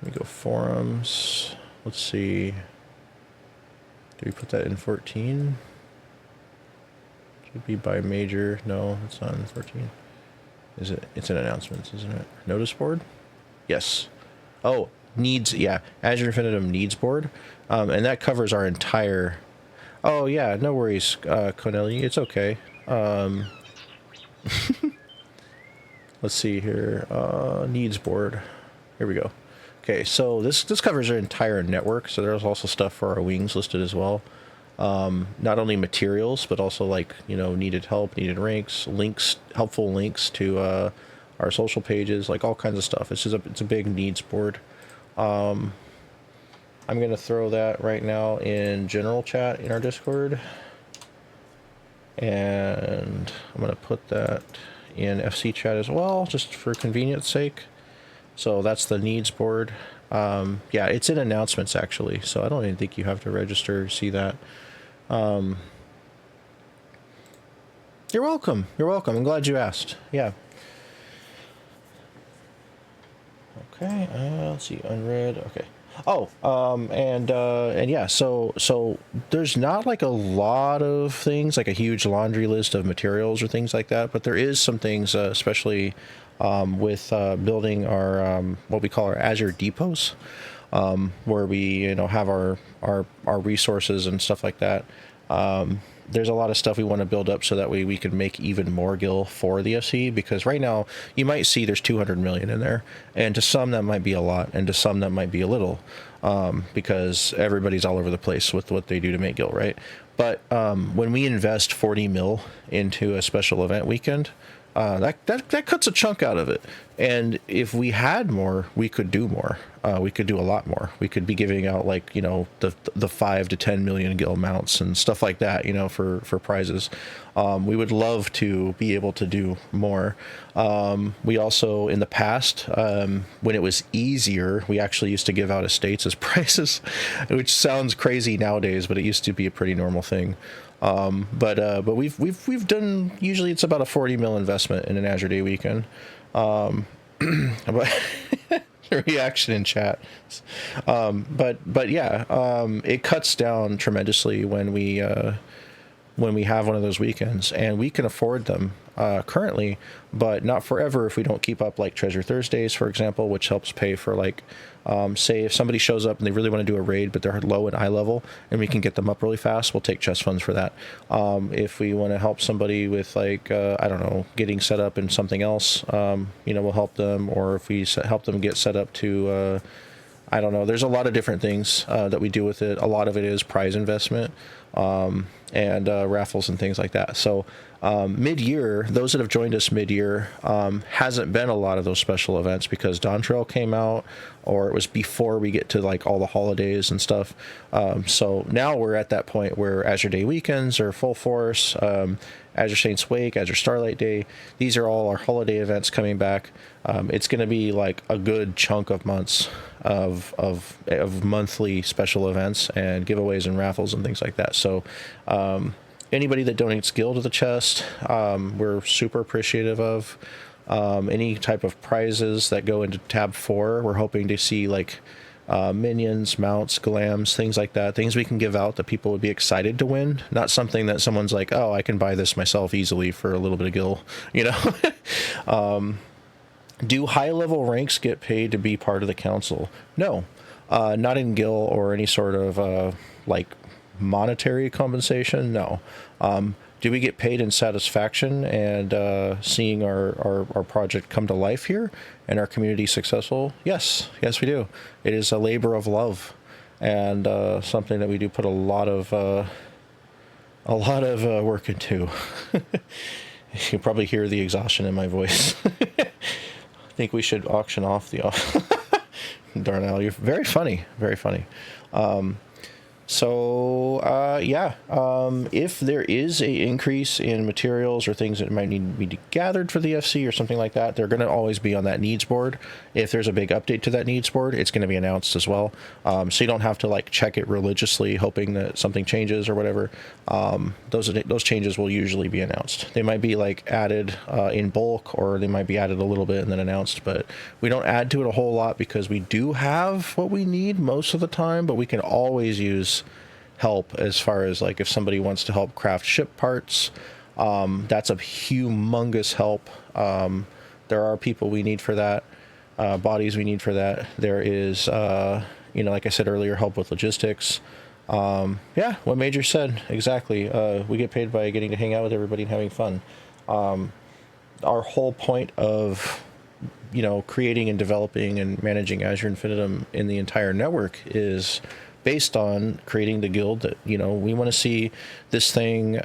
me go forums. Let's see. Do we put that in 14? Should be by Major. No, it's not in 14. Is it? It's in announcements, isn't it? Notice board? Yes. Oh, needs. Yeah, Azure Infinitum needs board. And that covers our entire... Oh, yeah, no worries, Conelli. It's okay. Let's see here. Needs board. Here we go. Okay, so this covers our entire network. So there's also stuff for our wings listed as well. Not only materials, but also like, needed help, needed ranks, links, helpful links to our social pages, like all kinds of stuff. It's a big needs board. I'm going to throw that right now in general chat in our Discord. And I'm going to put that in FC chat as well, just for convenience sake. So that's the needs board. Yeah, it's in announcements actually, so I don't even think you have to register to see that. You're welcome. You're welcome. I'm glad you asked. Yeah. Okay. Let's see. Unread. Okay. Oh, and yeah, so there's not like a lot of things, like a huge laundry list of materials or things like that, but there is some things, especially with building our what we call our Azure depots, where we have our resources and stuff like that. There's a lot of stuff we want to build up so that way we can make even more gil for the FC, because right now you might see there's 200 million in there, and to some that might be a lot, and to some that might be a little, because everybody's all over the place with what they do to make gil, right? But when we invest 40 mil into a special event weekend, that cuts a chunk out of it. And if we had more, we could do more. We could do a lot more. We could be giving out like, the 5 to 10 million gil mounts and stuff like that, for prizes. We would love to be able to do more. We also, in the past, when it was easier, we actually used to give out estates as prizes, which sounds crazy nowadays, but it used to be a pretty normal thing. But we've done, usually it's about a 40 mil investment in an Azure Day weekend. But reaction in chat. But yeah, it cuts down tremendously when we have one of those weekends, and we can afford them currently, but not forever if we don't keep up like Treasure Thursdays, for example, which helps pay for like, say if somebody shows up and they really want to do a raid, but they're low and eye level and we can get them up really fast, we'll take chest funds for that. If we want to help somebody with like, I don't know, getting set up in something else, we'll help them. Or if we help them get set up to, I don't know, there's a lot of different things that we do with it. A lot of it is prize investment, and raffles and things like that. So mid-year, those that have joined us mid-year, hasn't been a lot of those special events because Dawn Trail came out, or it was before we get to like all the holidays and stuff. So now we're at that point where Azure Day weekends are full force. Azure Saints Wake, Azure Starlight Day, these are all our holiday events coming back. It's going to be like a good chunk of months of monthly special events and giveaways and raffles and things like that. So anybody that donates gil to the chest, we're super appreciative of. Any type of prizes that go into tab 4, we're hoping to see like minions, mounts, glams, things like that, things we can give out that people would be excited to win, not something that someone's like, oh, I can buy this myself easily for a little bit of gil, you know. Do high level ranks get paid to be part of the council? No, not in gil or any sort of like monetary compensation. No. Do we get paid in satisfaction and seeing our project come to life here and our community successful? Yes, we do. It is a labor of love, and something that we do put a lot of work into. You can probably hear the exhaustion in my voice. I think we should auction off the. Darnell, you're very funny, very funny. If there is a increase in materials or things that might need to be gathered for the FC or something like that, they're going to always be on that needs board. If there's a big update to that needs board, it's going to be announced as well. So you don't have to like check it religiously, hoping that something changes or whatever. Those changes will usually be announced. They might be like added in bulk, or they might be added a little bit and then announced. But we don't add to it a whole lot because we do have what we need most of the time. But we can always use help as far as like if somebody wants to help craft ship parts, that's a humongous help. There are people we need for that, bodies we need for that. There is like I said earlier, help with logistics. What Major said exactly. We get paid by getting to hang out with everybody and having fun. Our whole point of creating and developing and managing Azure Infinitum in the entire network is based on creating the guild that, we want to see this thing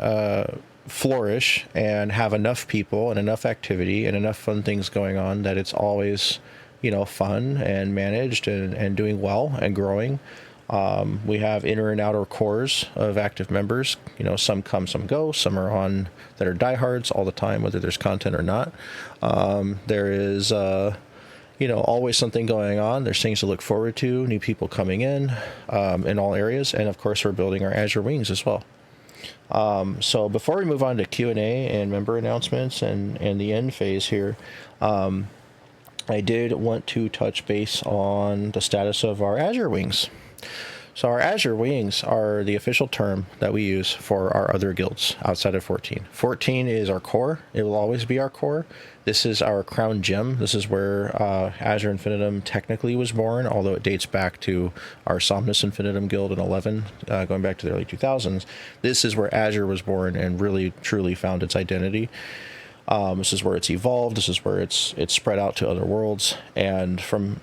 flourish and have enough people and enough activity and enough fun things going on that it's always, fun and managed and doing well and growing. We have inner and outer cores of active members. Some come, some go. Some are on that are diehards all the time, whether there's content or not. There is always something going on. There's things to look forward to, new people coming in all areas. And of course, we're building our Azure wings as well. So before we move on to Q&A and member announcements and the end phase here, I did want to touch base on the status of our Azure wings. So our Azure wings are the official term that we use for our other guilds outside of 14. 14 is our core. It will always be our core. This is our crown gem. This is where Azure Infinitum technically was born, although it dates back to our Somnus Infinitum guild in 11, going back to the early 2000s. This is where Azure was born and really, truly found its identity. This is where it's evolved. This is where it's spread out to other worlds. And from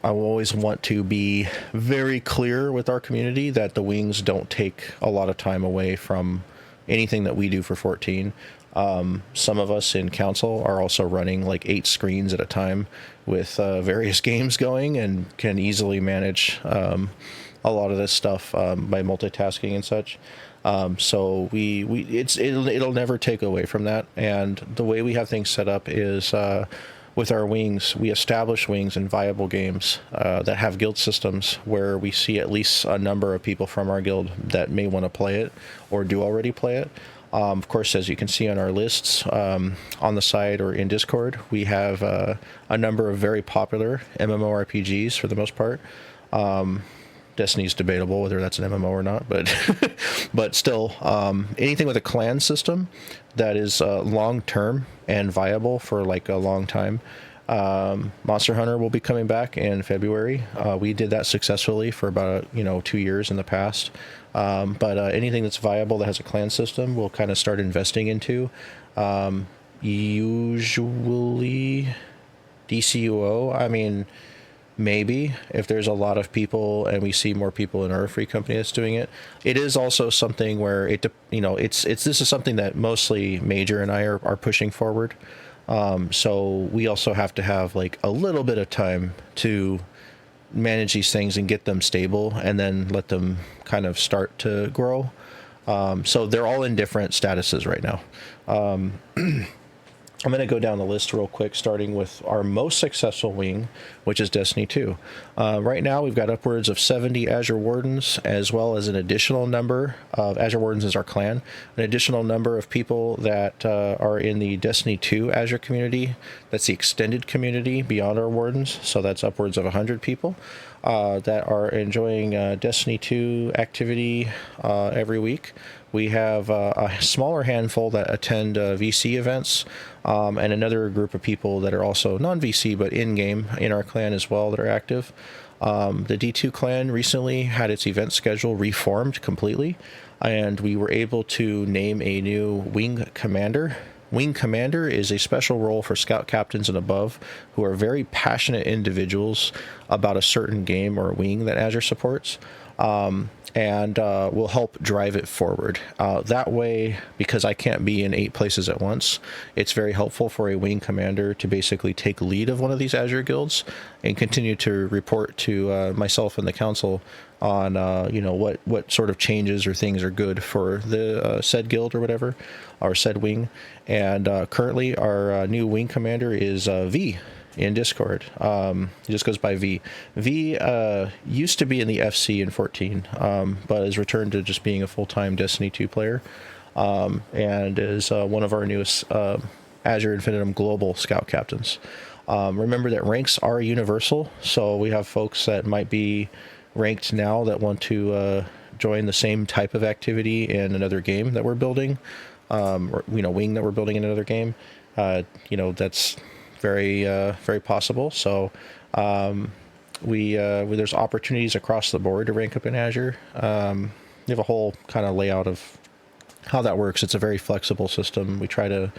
I will always want to be very clear with our community that the wings don't take a lot of time away from anything that we do for 14. Some of us in council are also running like 8 screens at a time with various games going and can easily manage a lot of this stuff by multitasking and such. So it'll never take away from that. And the way we have things set up is with our wings, we establish wings in viable games that have guild systems where we see at least a number of people from our guild that may want to play it or do already play it. Of course, as you can see on our lists on the side or in Discord, we have a number of very popular MMORPGs for the most part. Destiny's debatable whether that's an MMO or not, but still, anything with a clan system that is long-term and viable for like a long time. Monster Hunter will be coming back in February. We did that successfully for about 2 years in the past. But anything that's viable that has a clan system, we'll kind of start investing into. Usually DCUO, I mean, maybe if there's a lot of people and we see more people in our free company that's doing it. It is also something where this is something that mostly Major and I are pushing forward. So we also have to have like a little bit of time to manage these things and get them stable and then let them kind of start to grow. So they're all in different statuses right now. I'm going to go down the list real quick, starting with our most successful wing, which is Destiny 2. Right now, we've got upwards of 70 Azure Wardens, as well as an additional number of Azure Wardens is our clan, an additional number of people that are in the Destiny 2 Azure community. That's the extended community beyond our Wardens, so that's upwards of 100 people that are enjoying Destiny 2 activity every week. We have a smaller handful that attend VC events, and another group of people that are also non-VC but in-game in our clan as well that are active. The D2 clan recently had its event schedule reformed completely, and we were able to name a new wing commander. Wing commander is a special role for scout captains and above who are very passionate individuals about a certain game or wing that Azure supports. And will help drive it forward. That way, because I can't be in 8 places at once, it's very helpful for a wing commander to basically take lead of one of these Azure guilds and continue to report to myself and the council on what sort of changes or things are good for the said guild or whatever, or said wing. And currently, our new wing commander is V. In Discord. He just goes by V. V used to be in the FC in 14, but has returned to just being a full-time Destiny 2 player, and is one of our newest Azure Infinitum global scout captains. Remember that ranks are universal, so we have folks that might be ranked now that want to join the same type of activity in another game that we're building, or wing that we're building in another game. That's very possible. So there's opportunities across the board to rank up in Azure. We have a whole kind of layout of how that works. It's a very flexible system. We try to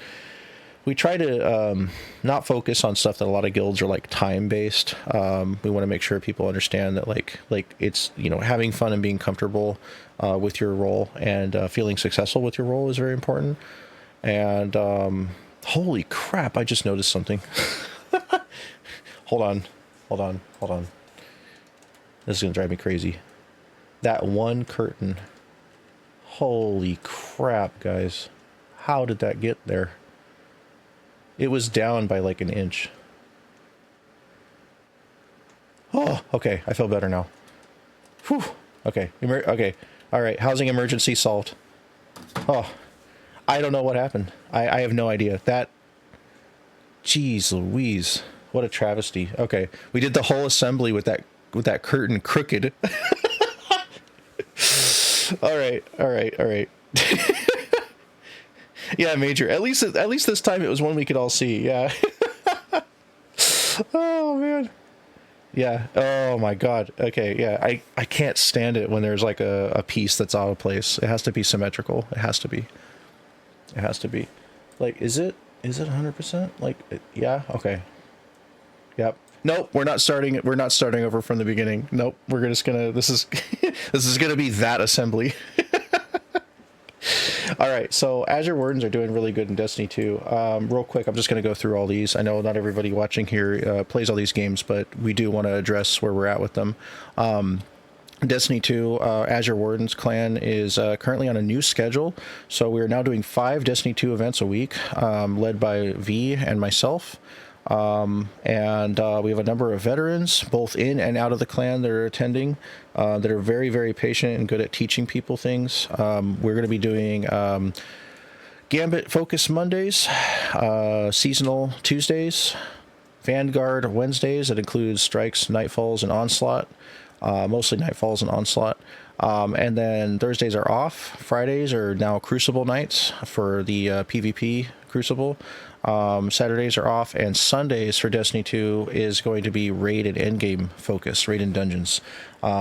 not focus on stuff that a lot of guilds are like time based. We want to make sure people understand that like it's having fun and being comfortable with your role and feeling successful with your role is very important. And holy crap, I just noticed something. Hold on. This is going to drive me crazy. That one curtain. Holy crap, guys. How did that get there? It was down by like an inch. Oh, okay. I feel better now. Whew. Okay. Okay. All right. Housing emergency solved. Oh. I don't know what happened. I have no idea. Jeez Louise. What a travesty. Okay. We did the whole assembly with that curtain crooked. All right. Yeah, Major. At least this time it was one we could all see. Yeah. Oh, man. Yeah. Oh, my God. Okay. Yeah. I can't stand it when there's like a piece that's out of place. It has to be symmetrical. It has to be. Like, is it 100%? Like, yeah. Okay. Yep. Nope. We're not starting over from the beginning. Nope. We're just gonna, this is gonna be that assembly. All right. So Azure Wardens are doing really good in Destiny 2. Real quick, I'm just going to go through all these. I know not everybody watching here plays all these games, but we do want to address where we're at with them. Destiny 2 Azure Wardens clan is currently on a new schedule, so we're now doing 5 Destiny 2 events a week, led by V and myself. And we have a number of veterans, both in and out of the clan, that are attending, that are very, very patient and good at teaching people things. We're going to be doing Gambit Focus Mondays, Seasonal Tuesdays, Vanguard Wednesdays. That includes Strikes, Nightfalls, and Onslaught. Mostly Nightfalls and Onslaught. And then Thursdays are off. Fridays are now Crucible nights for the PvP Crucible. Saturdays are off, and Sundays for Destiny 2 is going to be raid and endgame focus, raid and dungeons.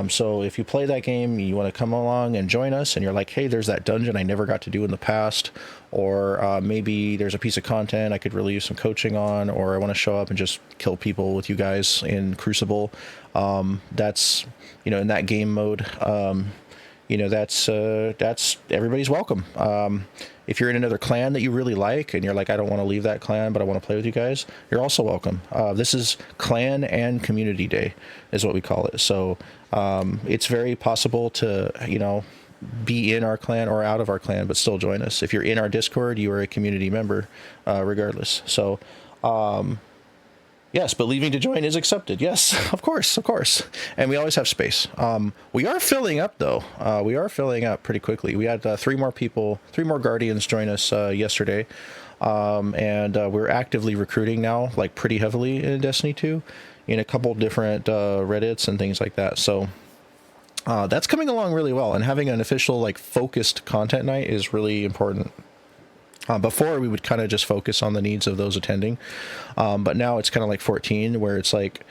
So if you play that game, you want to come along and join us, and you're like, hey, there's that dungeon I never got to do in the past, or maybe there's a piece of content I could really use some coaching on, or I want to show up and just kill people with you guys in Crucible. That's, in that game mode, that's everybody's welcome. If you're in another clan that you really like and you're like, I don't want to leave that clan, but I want to play with you guys, you're also welcome. This is Clan and Community Day is what we call it. So it's very possible to, be in our clan or out of our clan, but still join us. If you're in our Discord, you are a community member, regardless. So, yes, but leaving to join is accepted. Yes, of course, of course. And we always have space. We are filling up, though. We are filling up pretty quickly. We had 3 more Guardians join us yesterday. And we're actively recruiting now, like pretty heavily in Destiny 2, in a couple different Reddits and things like that. So that's coming along really well. And having an official, like, focused content night is really important. Before, we would kind of just focus on the needs of those attending. But now it's kind of like 14, where it's like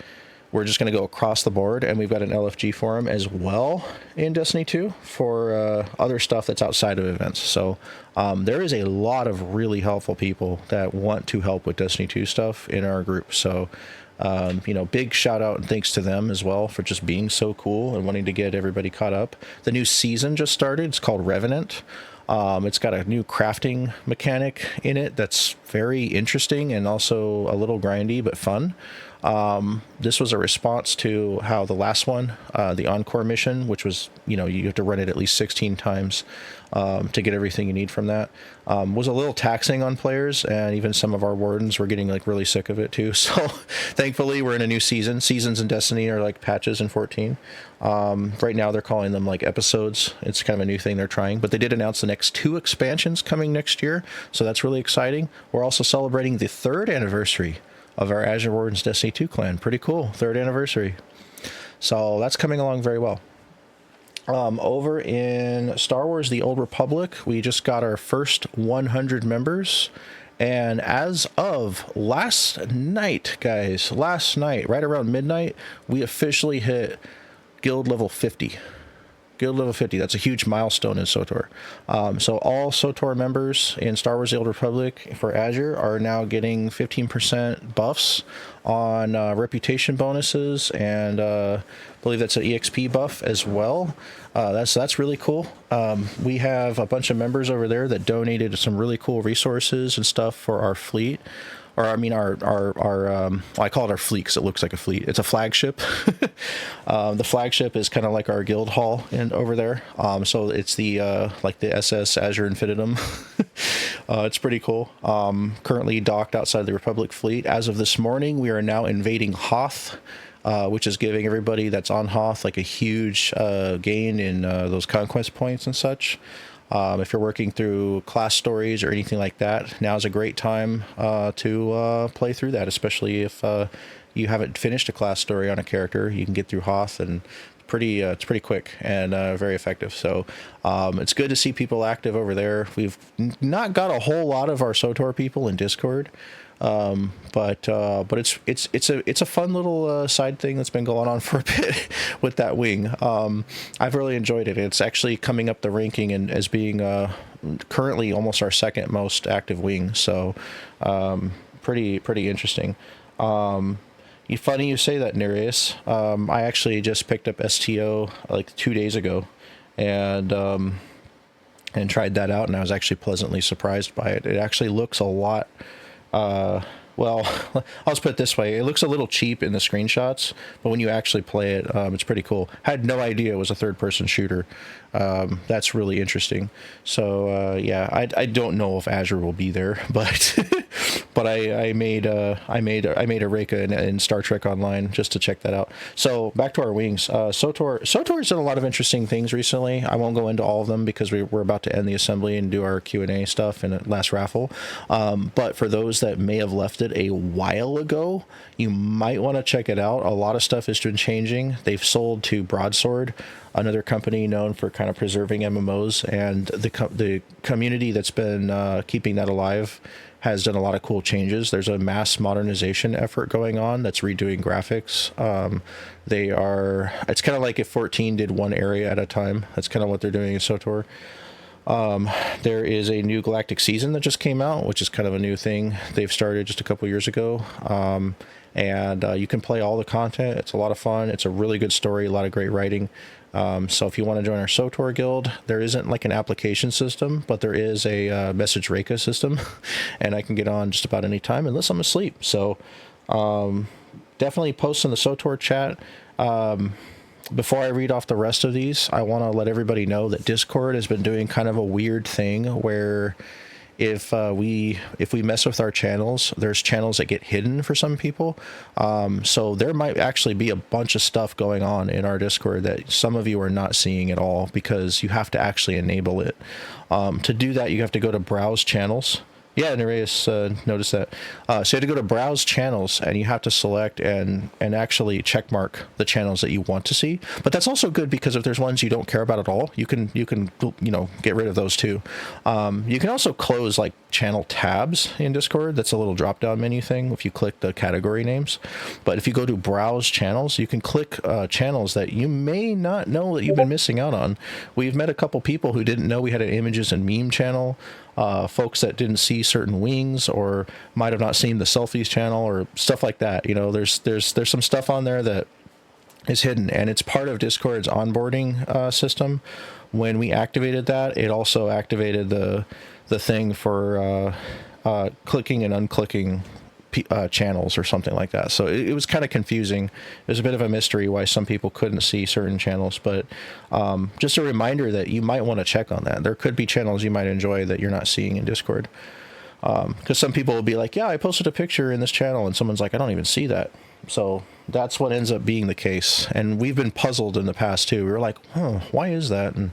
we're just going to go across the board, and we've got an LFG forum as well in Destiny 2 for other stuff that's outside of events. So there is a lot of really helpful people that want to help with Destiny 2 stuff in our group. So, big shout out and thanks to them as well for just being so cool and wanting to get everybody caught up. The new season just started. It's called Revenant. It's got a new crafting mechanic in it that's very interesting and also a little grindy but fun. This was a response to how the last one, the Encore mission, which was, you have to run it at least 16 times to get everything you need from that, was a little taxing on players, and even some of our wardens were getting like really sick of it too. So thankfully we're in a new season. Seasons in Destiny are like patches in 14. Right now they're calling them like episodes. It's kind of a new thing they're trying, but they did announce the next 2 expansions coming next year. So that's really exciting. We're also celebrating the 3rd anniversary of our Azure Wardens Destiny 2 clan. Pretty cool. 3rd anniversary. So that's coming along very well. Over in Star Wars The Old Republic, we just got our first 100 members. And as of last night, guys, right around midnight, we officially hit guild level 50. Guild level 50. That's a huge milestone in SOTOR. So all SOTOR members in Star Wars The Old Republic for Azure are now getting 15% buffs on reputation bonuses, and I believe that's an EXP buff as well. That's really cool. We have a bunch of members over there that donated some really cool resources and stuff for our fleet. Or I mean, our I call it our fleet because it looks like a fleet. It's a flagship. The flagship is kind of like our guild hall and over there. So it's the like the SS Azure Infinitum. It's pretty cool. Currently docked outside the Republic fleet. As of this morning, we are now invading Hoth, which is giving everybody that's on Hoth like a huge gain in those conquest points and such. If you're working through class stories or anything like that, now's a great time to play through that, especially if you haven't finished a class story on a character. You can get through Hoth, and it's pretty quick and very effective. So it's good to see people active over there. We've not got a whole lot of our SOTOR people in Discord. But it's a fun little side thing that's been going on for a bit with that wing. I've really enjoyed it. It's actually coming up the ranking and as being currently almost our 2nd most active wing. So pretty interesting. Funny you say that, Nereus. I actually just picked up STO like 2 days ago, and tried that out, and I was actually pleasantly surprised by it. It actually looks a lot. Well, I'll just put it this way. It looks a little cheap in the screenshots, but when you actually play it, it's pretty cool. I had no idea it was a 3rd-person shooter. That's really interesting. So, yeah, I don't know if Azure will be there, but but I made a Reka in Star Trek Online just to check that out. So back to our wings. SOTOR's done a lot of interesting things recently. I won't go into all of them because we're about to end the assembly and do our Q&A stuff in a last raffle. But for those that may have left it a while ago, you might want to check it out. A lot of stuff has been changing. They've sold to Broadsword, another company known for kind of preserving MMOs, and the community that's been keeping that alive has done a lot of cool changes. There's a mass modernization effort going on that's redoing graphics. It's kind of like if 14 did one area at a time. That's kind of what they're doing in SOTOR. There is a new Galactic Season that just came out, which is kind of a new thing they've started just a couple years ago. And you can play all the content. It's a lot of fun. It's a really good story, a lot of great writing. So if you want to join our SOTOR guild, there isn't like an application system, but there is a message Reka system, and I can get on just about any time unless I'm asleep. So definitely post in the SOTOR chat. Before I read off the rest of these, I want to let everybody know that Discord has been doing kind of a weird thing where if we mess with our channels, there's channels that get hidden for some people. So there might actually be a bunch of stuff going on in our Discord that some of you are not seeing at all because you have to actually enable it. To do that, you have to go to Browse Channels. Yeah, Nereus noticed that. So you have to go to Browse Channels, and you have to select and actually check mark the channels that you want to see. But that's also good because if there's ones you don't care about at all, you can get rid of those too. You can also close like channel tabs in Discord. That's a little drop down menu thing if you click the category names. But if you go to Browse Channels, you can click channels that you may not know that you've been missing out on. We've met a couple people who didn't know we had an images and meme channel. Folks that didn't see certain wings or might have not seen the selfies channel or stuff like that. There's some stuff on there that is hidden, and it's part of Discord's onboarding system. When we activated that, it also activated the thing for clicking and unclicking channels or something like that. So it was kind of confusing. It was a bit of a mystery why some people couldn't see certain channels, but just a reminder that you might want to check on that. There could be channels you might enjoy that you're not seeing in Discord. Because some people will be like, yeah, I posted a picture in this channel, and someone's like, I don't even see that. So that's what ends up being the case. And we've been puzzled in the past too. We were like, why is that? And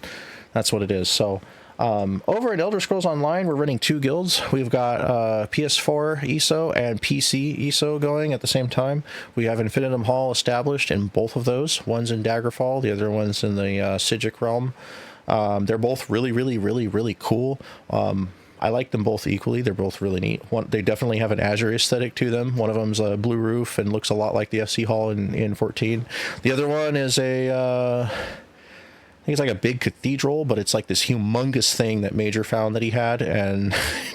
that's what it is. So over at Elder Scrolls Online, we're running 2 guilds. We've got PS4 ESO and PC ESO going at the same time. We have Infinitum Hall established in both of those. One's in Daggerfall, the other one's in the Sigic realm. They're both really, really, really, really cool. I like them both equally. They're both really neat. They definitely have an Azure aesthetic to them. One of them's a blue roof and looks a lot like the FC Hall in 14. The other one is I think it's like a big cathedral, but it's like this humongous thing that Major found that he had and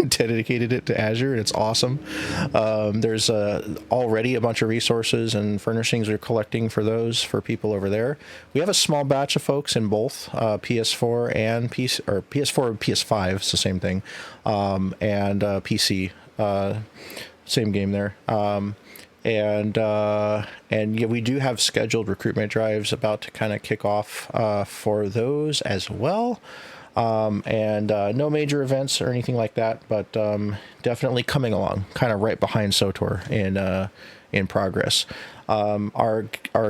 dedicated it to Azure, and it's awesome. There's already a bunch of resources and furnishings we're collecting for those for people over there. We have a small batch of folks in both PS4 and PC, or PS4 and PS5. It's the same thing, and PC. Same game there. And yeah, we do have scheduled recruitment drives about to kind of kick off for those as well. No major events or anything like that, but definitely coming along, kind of right behind SOTOR in progress. Our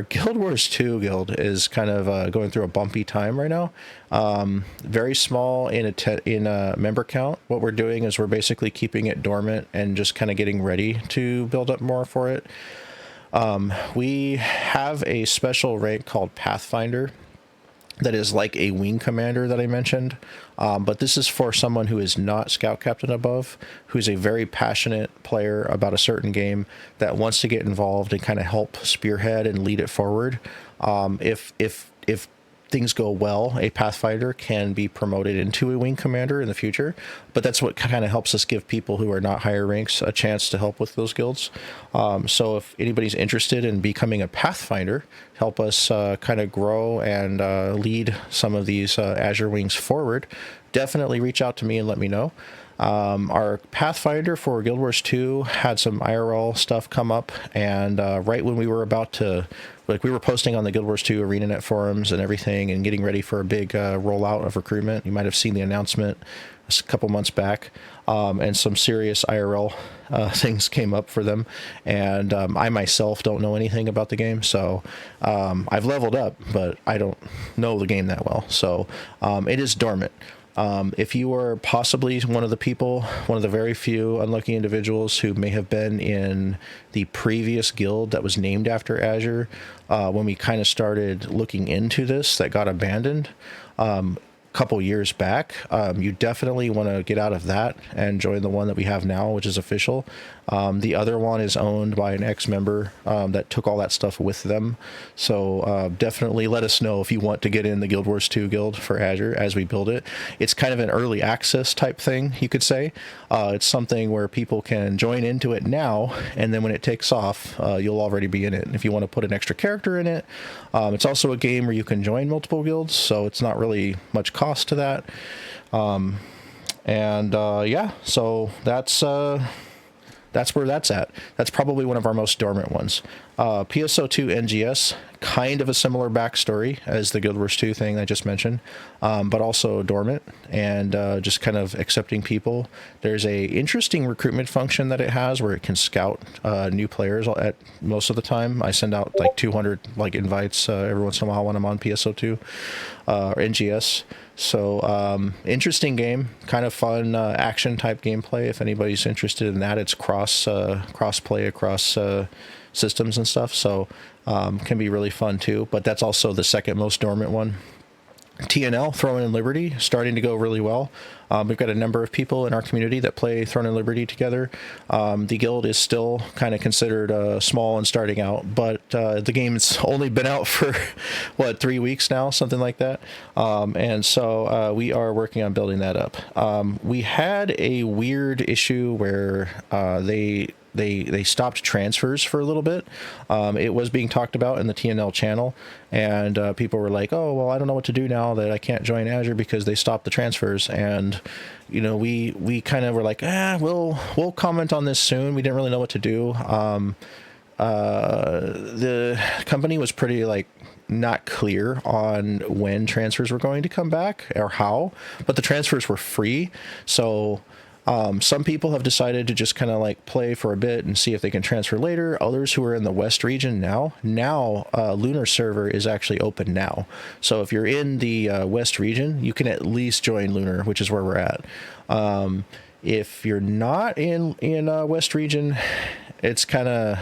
Guild Wars 2 guild is kind of going through a bumpy time right now. Very small in a member count. What we're doing is we're basically keeping it dormant and just kind of getting ready to build up more for it. We have a special rank called Pathfinder that is like a wing commander that I mentioned, but this is for someone who is not scout captain above, who's a very passionate player about a certain game that wants to get involved and kind of help spearhead and lead it forward. If things go well, a Pathfinder can be promoted into a wing commander in the future, but that's what kind of helps us give people who are not higher ranks a chance to help with those guilds. So if anybody's interested in becoming a Pathfinder, help us kind of grow and lead some of these Azure wings forward, definitely reach out to me and let me know. Our Pathfinder for Guild Wars 2 had some IRL stuff come up, and right when we were about to, we were posting on the Guild Wars 2 ArenaNet forums and everything and getting ready for a big rollout of recruitment. You might have seen the announcement a couple months back, and some serious IRL things came up for them, and I myself don't know anything about the game, so I've leveled up, but I don't know the game that well, so it is dormant. If you are possibly one of the very few unlucky individuals who may have been in the previous guild that was named after Azure, when we kind of started looking into this, that got abandoned couple years back, you definitely want to get out of that and join the one that we have now, which is official. The other one is owned by an ex-member that took all that stuff with them. So definitely let us know if you want to get in the Guild Wars 2 guild for Azure as we build it. It's kind of an early access type thing, you could say. It's something where people can join into it now, and then when it takes off, you'll already be in it. And if you want to put an extra character in it, it's also a game where you can join multiple guilds, so it's not really much cost to that. Yeah, so that's that's where that's at. That's probably one of our most dormant ones. PSO2 NGS, kind of a similar backstory as the Guild Wars 2 thing I just mentioned, but also dormant and just kind of accepting people. There's a interesting recruitment function that it has where it can scout new players at most of the time. I send out like 200 like invites every once in a while when I'm on PSO2 or NGS. So interesting game, kind of fun action type gameplay. If anybody's interested in that, it's cross play across systems and stuff. So can be really fun too. But that's also the second most dormant one. TNL, Throne and Liberty, starting to go really well. We've got a number of people in our community that play Throne and Liberty together. The guild is still kind of considered small and starting out, but the game's only been out for, 3 weeks now, something like that. And so we are working on building that up. We had a weird issue where they stopped transfers for a little bit. It was being talked about in the TNL channel, and people were like, oh, well, I don't know what to do now that I can't join Azure because they stopped the transfers. And, we kind of were like, we'll comment on this soon. We didn't really know what to do. The company was pretty not clear on when transfers were going to come back or how, but the transfers were free. So some people have decided to just kind of play for a bit and see if they can transfer later. Others who are in the West region now Lunar server is actually open now. So if you're in the West region, you can at least join Lunar, which is where we're at. If you're not in West region, it's kind of,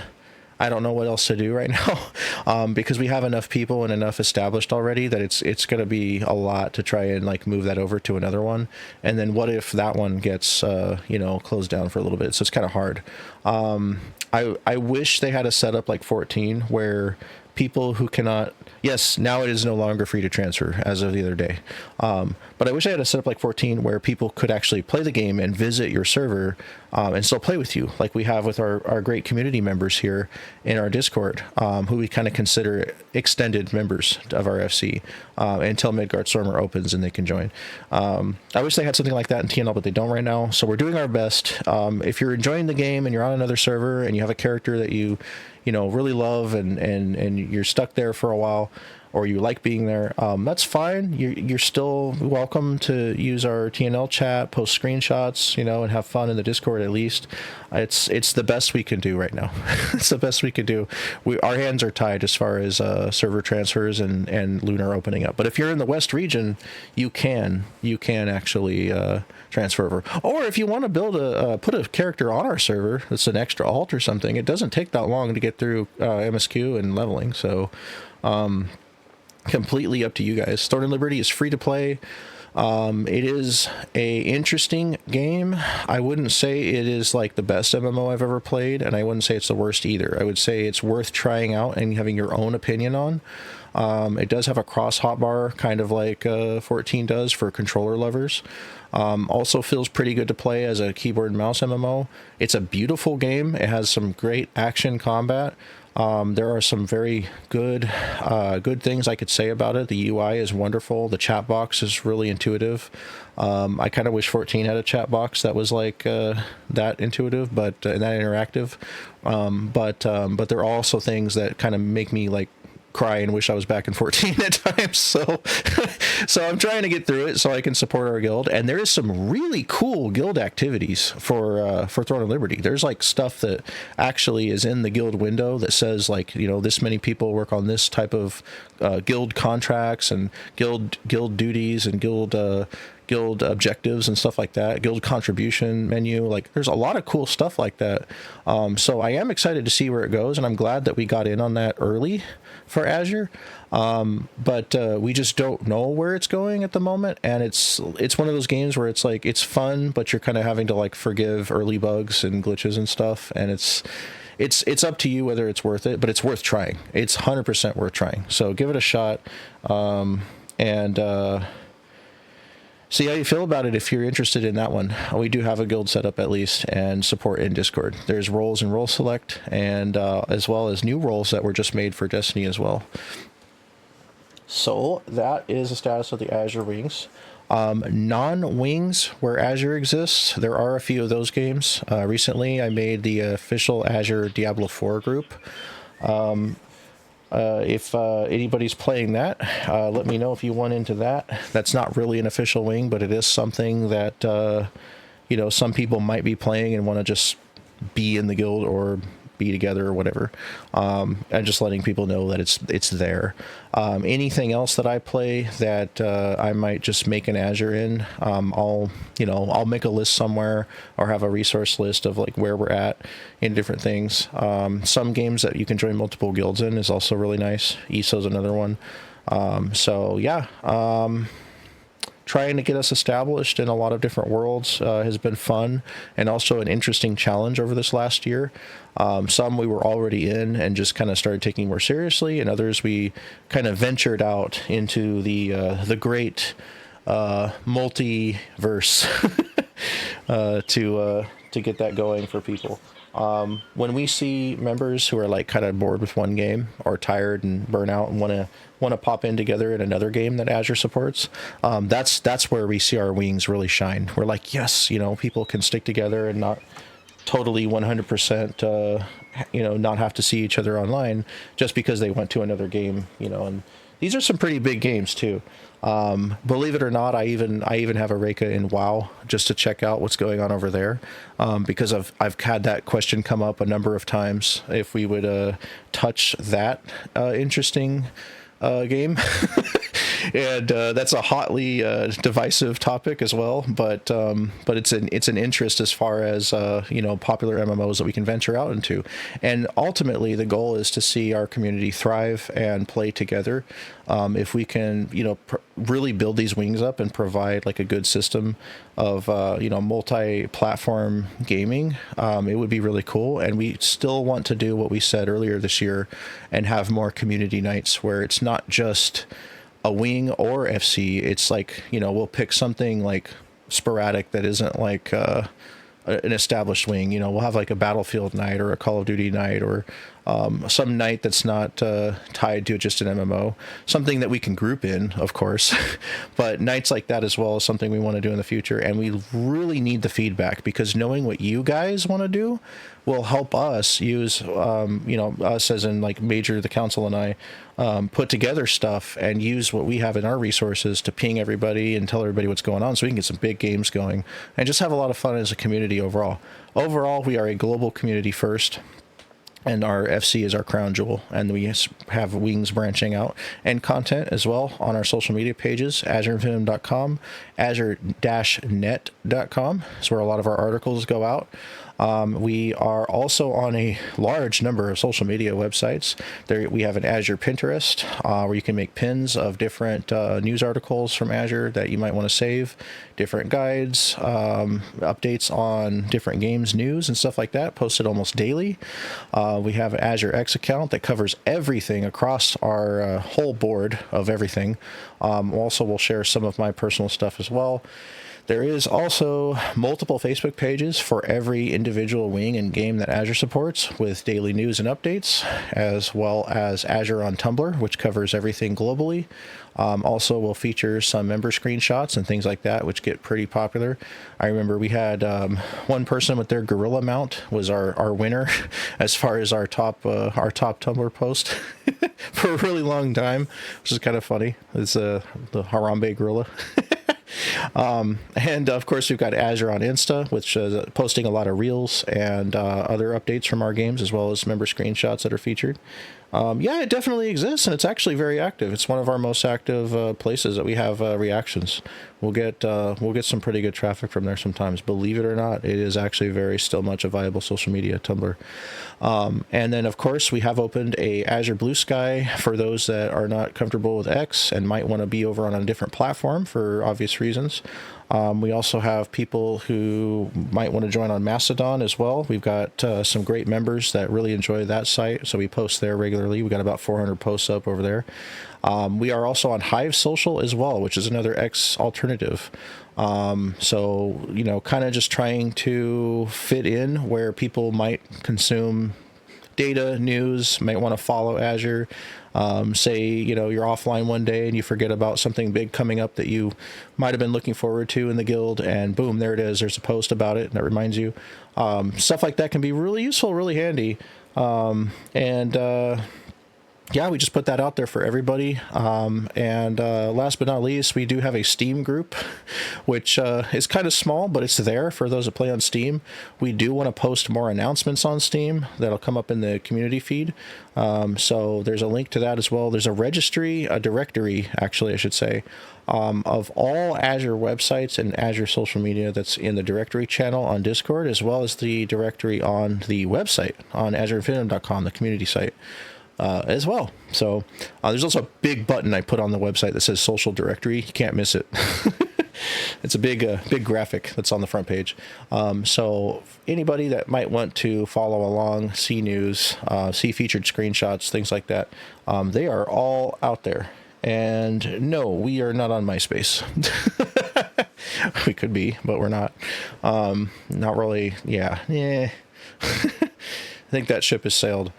I don't know what else to do right now, because we have enough people and enough established already that it's going to be a lot to try and move that over to another one. And then what if that one gets closed down for a little bit? So it's kind of hard. I wish they had a setup like 14 where people who cannot, yes, now it is no longer free to transfer as of the other day. But I wish I had a setup like 14 where people could actually play the game and visit your server and still play with you, like we have with our great community members here in our Discord, who we kind of consider extended members of our FC until Midgard Stormer opens and they can join. I wish they had something like that in TNL, but they don't right now. So we're doing our best. If you're enjoying the game and you're on another server and you have a character that you really love and you're stuck there for a while, or you like being there, that's fine. You're still welcome to use our TNL chat, post screenshots, and have fun in the Discord at least. It's the best we can do right now. It's the best we could do. Our hands are tied as far as server transfers and Lunar opening up. But if you're in the West region, you can actually transfer over. Or if you want to build put a character on our server that's an extra alt or something, it doesn't take that long to get through MSQ and leveling. So completely up to you guys. Throne and Liberty is free to play. It is a interesting game. I wouldn't say it is the best MMO I've ever played, and I wouldn't say it's the worst either. I would say it's worth trying out and having your own opinion on. It does have a cross hotbar, kind of like 14 does for controller lovers. Also feels pretty good to play as a keyboard and mouse MMO. It's a beautiful game. It has some great action combat. There are some very good things I could say about it. The UI is wonderful. The chat box is really intuitive. I kind of wish 14 had a chat box that was that intuitive, but and that interactive. But there are also things that kind of make me cry and wish I was back in 14 at times. So I'm trying to get through it so I can support our guild. And there is some really cool guild activities for Throne and Liberty. There's stuff that actually is in the guild window that says this many people work on this type of guild contracts and guild duties and guild objectives and stuff like that, guild contribution menu. There's a lot of cool stuff like that. So I am excited to see where it goes, and I'm glad that we got in on that early for Azure. But we just don't know where it's going at the moment, and it's one of those games where it's it's fun, but you're kind of having to forgive early bugs and glitches and stuff, and it's up to you whether it's worth it, but it's worth trying. It's 100% worth trying. So give it a shot, and see how you feel about it if you're interested in that one. We do have a guild set up at least, and support in Discord. There's roles and role select, and as well as new roles that were just made for Destiny as well. So that is the status of the Azure Wings. Non-Wings, where Azure exists, there are a few of those games. Recently, I made the official Azure Diablo 4 group. If anybody's playing that, let me know if you want into that. That's not really an official wing, but it is something that some people might be playing and want to just be in the guild or be together or whatever. And just letting people know that it's there. Anything else that I play that I might just make an Azure in, I'll make a list somewhere or have a resource list of like where we're at in different things. Some games that you can join multiple guilds in is also really nice. ESO's another one. Trying to get us established in a lot of different worlds has been fun and also an interesting challenge over this last year. Some we were already in and just kind of started taking more seriously, and others we kind of ventured out into the great multiverse to get that going for people. When we see members who are like kind of bored with one game or tired and burn out and want to pop in together in another game that Azure supports, that's where we see our wings really shine. We're like, yes, people can stick together and not totally 100%, not have to see each other online just because they went to another game, and these are some pretty big games too. Believe it or not, I even have a Reika in WoW just to check out what's going on over there, because I've had that question come up a number of times if we would touch that interesting game. And that's a hotly divisive topic as well, but it's an interest as far as popular MMOs that we can venture out into. And ultimately the goal is to see our community thrive and play together. If we can really build these wings up and provide like a good system of multi-platform gaming, it would be really cool. And we still want to do what we said earlier this year and have more community nights where it's not just a wing or FC. It's like, we'll pick something like sporadic that isn't like an established wing. We'll have like a Battlefield night or a Call of Duty night or some night that's not tied to just an MMO, something that we can group in, of course. But nights like that as well is something we want to do in the future, and we really need the feedback, because knowing what you guys want to do will help us use us as in like Major, the council, and I put together stuff and use what we have in our resources to ping everybody and tell everybody what's going on, so we can get some big games going and just have a lot of fun as a community overall. We are a global community first, and our FC is our crown jewel, and we have wings branching out and content as well on our social media pages. AzureInfinitum.com, Azure-net.com is where a lot of our articles go out. We are also on a large number of social media websites. There, we have an Azure Pinterest, where you can make pins of different news articles from Azure that you might want to save, different guides, updates on different games, news, and stuff like that, posted almost daily. We have an Azure X account that covers everything across our whole board of everything. Also, we'll share some of my personal stuff as well. There is also multiple Facebook pages for every individual wing and game that Azure supports, with daily news and updates, as well as Azure on Tumblr, which covers everything globally. Also, we'll feature some member screenshots and things like that, which get pretty popular. I remember we had one person with their gorilla mount was our winner as far as our top Tumblr post for a really long time, which is kind of funny. It's the Harambe gorilla. And of course we've got Azure on Insta, which is posting a lot of reels and other updates from our games, as well as member screenshots that are featured. It definitely exists, and it's actually very active. It's one of our most active places that we have reactions. We'll get some pretty good traffic from there sometimes. Believe it or not, it is actually still much a viable social media, Tumblr. And then of course we have opened a Azure Blue Sky for those that are not comfortable with X and might want to be over on a different platform for obvious reasons. We also have people who might want to join on Mastodon as well. We've got some great members that really enjoy that site, so we post there regularly. We've got about 400 posts up over there. We are also on Hive Social as well, which is another X alternative. So, kind of just trying to fit in where people might consume data, news, might want to follow Azure. Say, you're offline one day and you forget about something big coming up that you might have been looking forward to in the guild, and boom, there it is. There's a post about it that reminds you. Stuff like that can be really useful, really handy. Yeah, we just put that out there for everybody. Last but not least, we do have a Steam group, which is kind of small, but it's there for those that play on Steam. We do want to post more announcements on Steam that'll come up in the community feed. So there's a link to that as well. There's a directory, actually, I should say, of all Azure websites and Azure social media that's in the directory channel on Discord, as well as the directory on the website on AzureInfinitum.com, the community site. As well. So there's also a big button I put on the website that says social directory. You can't miss it. It's a big graphic that's on the front page. So anybody that might want to follow along, see news, see featured screenshots, things like that, they are all out there. And no, we are not on MySpace. We could be, but we're not. Not really. Yeah. I think that ship has sailed.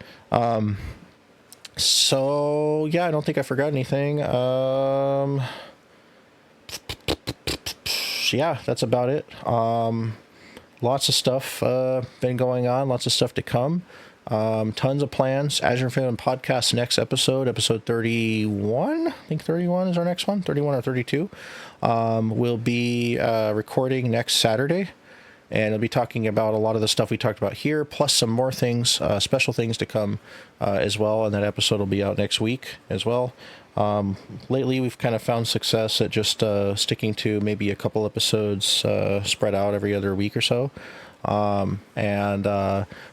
So yeah, I don't think I forgot anything. Yeah, that's about it. Lots of stuff been going on, lots of stuff to come. Tons of plans. Azure Infinitum Podcast next episode 31. I think 31 is our next one, 31 or 32. We'll be recording next Saturday. And I'll be talking about a lot of the stuff we talked about here, plus some more things, special things to come as well. And that episode will be out next week as well. Lately, we've kind of found success at just sticking to maybe a couple episodes spread out every other week or so.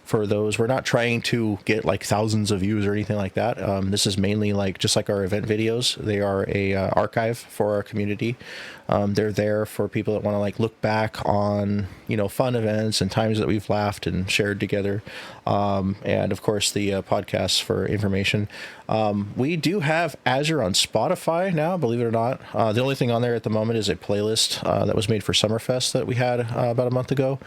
For those, we're not trying to get like thousands of views or anything like that. This is mainly just like our event videos. They are a archive for our community. They're there for people that want to look back on, fun events and times that we've laughed and shared together. And of course the podcasts for information. We do have Azure on Spotify now, believe it or not. The only thing on there at the moment is a playlist that was made for Summerfest that we had about a month and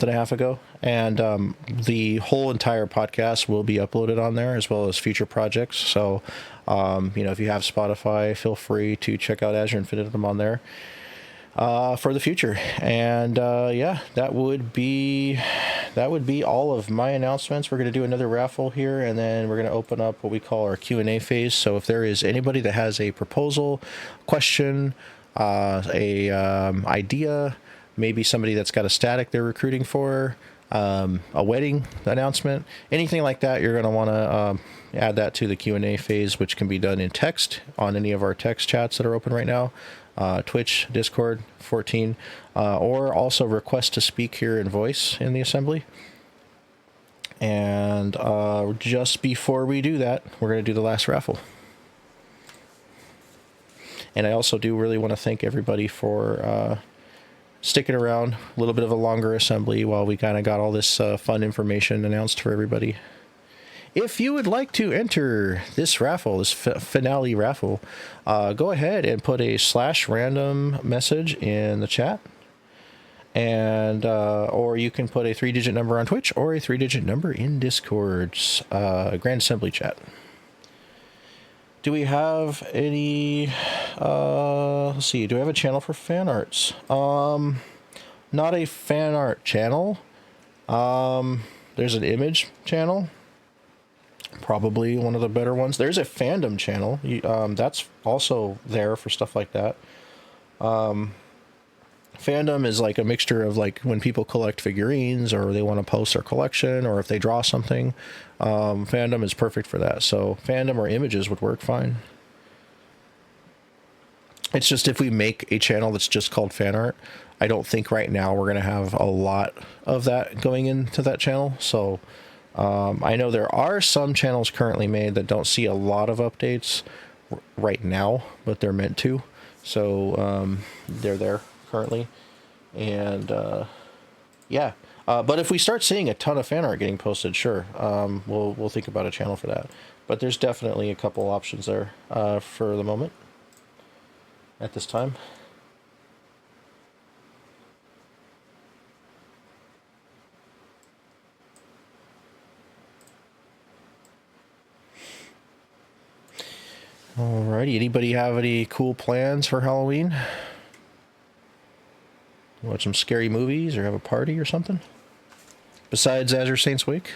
a half ago, and the whole entire podcast will be uploaded on there, as well as future projects. So if you have Spotify, feel free to check out Azure Infinitum on there for the future. And that would be all of my announcements. We're going to do another raffle here, and then we're going to open up what we call our Q&A phase. So if there is anybody that has a proposal, question, idea, maybe somebody that's got a static they're recruiting for, a wedding announcement, anything like that, you're going to want to add that to the Q&A phase, which can be done in text on any of our text chats that are open right now, Twitch, Discord, 14, or also request to speak here in voice in the assembly. And just before we do that, we're going to do the last raffle. And I also do really want to thank everybody for sticking around, a little bit of a longer assembly while we kind of got all this fun information announced for everybody. If you would like to enter this raffle, this finale raffle, go ahead and put a /random message in the chat, and or you can put a 3-digit number on Twitch or a 3-digit number in Discord's Grand Assembly chat. Do we have any, let's see, do we have a channel for fan arts? Not a fan art channel. There's an image channel. Probably one of the better ones. There's a fandom channel. That's also there for stuff like that. Fandom is like a mixture of when people collect figurines or they want to post their collection or if they draw something. Fandom is perfect for that. So fandom or images would work fine. It's just if we make a channel that's just called fan art, I don't think right now we're going to have a lot of that going into that channel. So I know there are some channels currently made that don't see a lot of updates right now, but they're meant to. So they're there currently. And but if we start seeing a ton of fan art getting posted, sure, we'll think about a channel for that. But there's definitely a couple options there for the moment at this time. Alrighty, anybody have any cool plans for Halloween? Watch some scary movies or have a party or something? Besides Azure Saints Wake?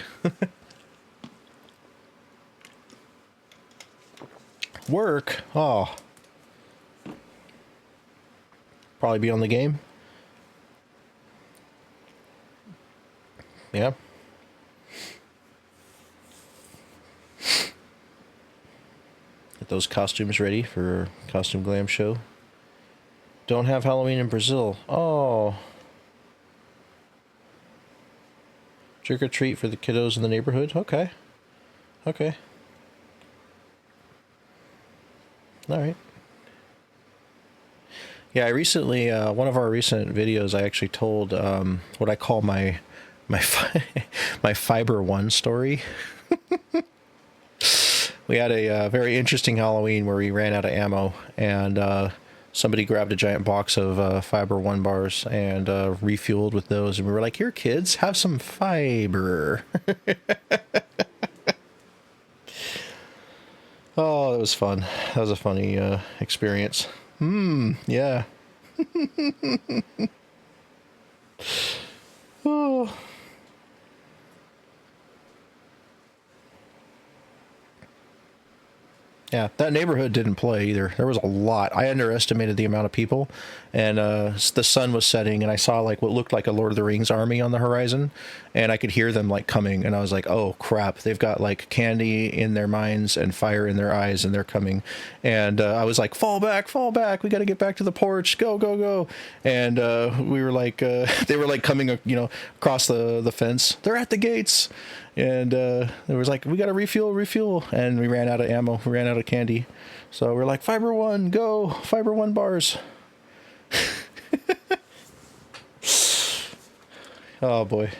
Work? Oh. Probably be on the game? Yeah. Get those costumes ready for Costume Glam Show. Don't have Halloween in Brazil. Oh. Trick or treat for the kiddos in the neighborhood? Okay. Okay. Alright. Yeah, I recently, one of our recent videos, I actually told what I call my my Fiber One story. We had a very interesting Halloween where we ran out of ammo, and somebody grabbed a giant box of Fiber One bars and refueled with those, and we were like, "Here, kids, have some fiber." Oh, that was fun. That was a funny experience. Yeah. Oh. Yeah, that neighborhood didn't play either. There was a lot. I underestimated the amount of people, and the sun was setting, and I saw like what looked like a Lord of the Rings army on the horizon, and I could hear them like coming, and I was like, "Oh crap! They've got like candy in their minds and fire in their eyes, and they're coming." And I was like, fall back! We got to get back to the porch! Go, go, go!" And we were like, they were like coming, across the fence. They're at the gates. And there was like, we got to refuel. And we ran out of ammo. We ran out of candy. So we're like, Fiber One, go. Fiber One bars. Oh, boy.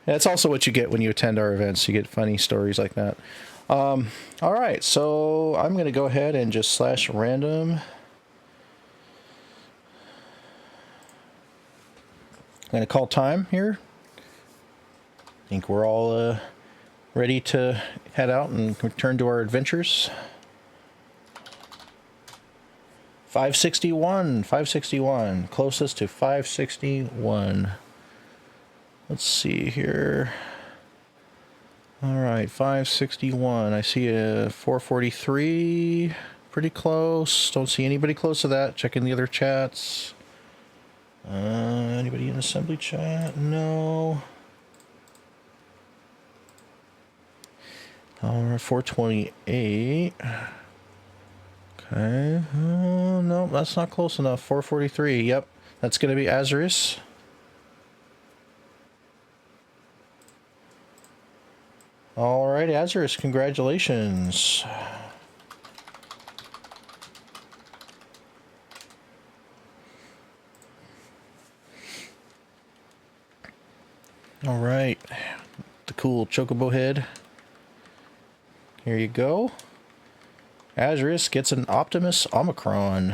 That's also what you get when you attend our events. You get funny stories like that. All right. So I'm going to go ahead and just /random. I'm going to call time here. I think we're all ready to head out and return to our adventures. 561, closest to 561. Let's see here. All right, 561. I see a 443, pretty close. Don't see anybody close to that. Checking the other chats. Anybody in assembly chat? No. All right, 428. Okay. No, that's not close enough. 443. Yep. That's going to be Azure. All right, Azure, congratulations. All right. The cool chocobo head. Here you go. Azure gets an Optimus Omicron.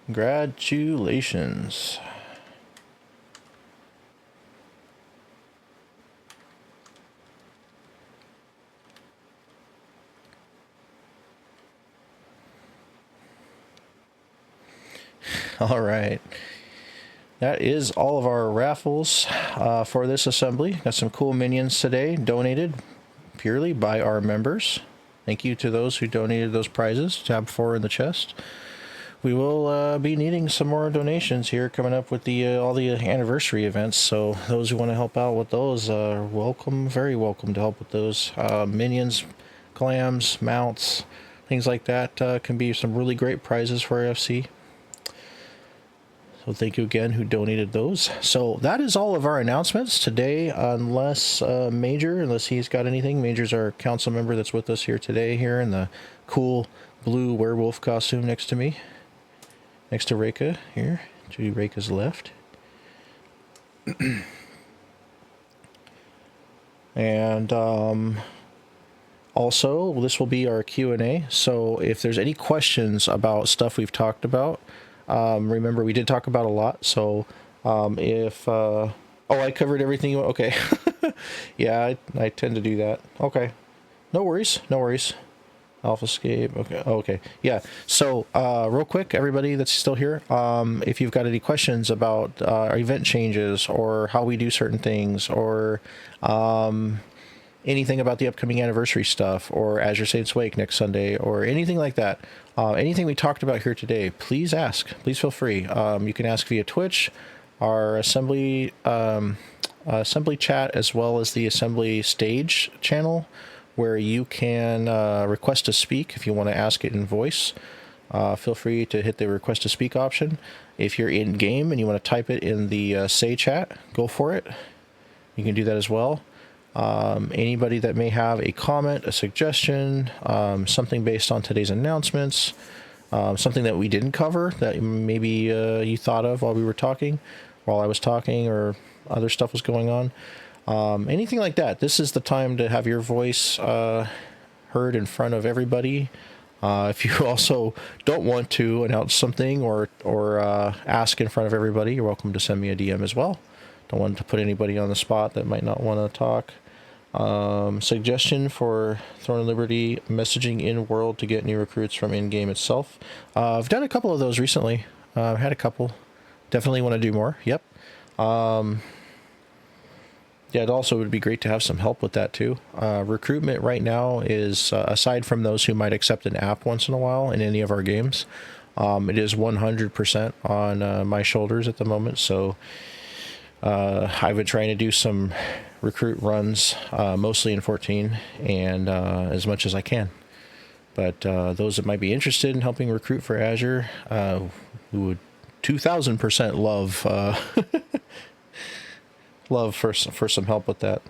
Congratulations. All right. That is all of our raffles for this assembly. Got some cool minions today, donated purely by our members. Thank you to those who donated those prizes. Tab 4 in the chest. We will be needing some more donations here coming up with the all the anniversary events. So those who want to help out with those are welcome, very welcome to help with those. Minions, clams, mounts, things like that can be some really great prizes for FC. So thank you again who donated those. So that is all of our announcements today, unless Major, unless he's got anything. Major's our council member that's with us here today, here in the cool blue werewolf costume next to me. Next to Reika here, to Reika's left. And also, this will be our Q&A. So if there's any questions about stuff we've talked about, remember we did talk about a lot. So if Oh, I covered everything. Okay. Yeah, I tend to do that. Okay. No worries. No worries. Alpha escape. Okay. Oh, okay. Yeah. So, real quick, everybody that's still here, if you've got any questions about our event changes or how we do certain things or anything about the upcoming anniversary stuff or Azure Saints Wake next Sunday or anything like that, anything we talked about here today, please ask. Please feel free. You can ask via Twitch, our assembly chat, as well as the assembly stage channel, where you can request to speak if you want to ask it in voice. Feel free to hit the request to speak option. If you're in game and you want to type it in the say chat, go for it. You can do that as well. Anybody that may have a comment, a suggestion, something based on today's announcements, something that we didn't cover that maybe you thought of while I was talking, or other stuff was going on. Anything like that. This is the time to have your voice heard in front of everybody. If you also don't want to announce something or ask in front of everybody, you're welcome to send me a DM as well. Don't want to put anybody on the spot that might not want to talk. Suggestion for Throne of Liberty messaging in world to get new recruits from in-game itself. I've done a couple of those recently. I've had a couple. Definitely want to do more. Yep. Yeah, it also would be great to have some help with that too. Recruitment right now is, aside from those who might accept an app once in a while in any of our games, it is 100% on my shoulders at the moment. So I've been trying to do some recruit runs, mostly in 14, and as much as I can. But those that might be interested in helping recruit for Azure, who would 2,000% love love for some help with that.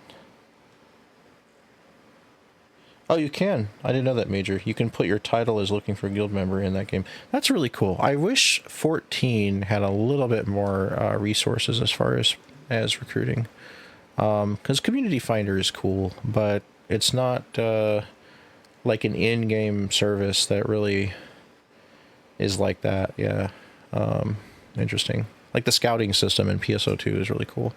Oh, you can. I didn't know that, Major. You can put your title as looking for a guild member in that game. That's really cool. I wish 14 had a little bit more resources as far as recruiting. Because Community Finder is cool, but it's not like an in-game service that really is like that. Yeah. Interesting. Like the scouting system in PSO2 is really cool.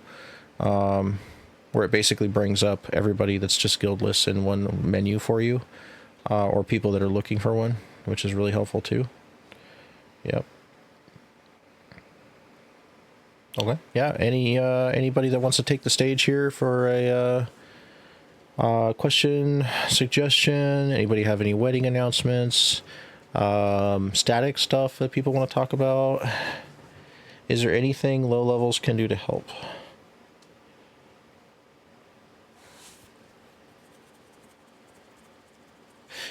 Where it basically brings up everybody that's just guildless in one menu for you, or people that are looking for one, which is really helpful too. Yep. Okay. Yeah. Anybody that wants to take the stage here for a question, suggestion? Anybody have any wedding announcements? Static stuff that people want to talk about? Is there anything low levels can do to help?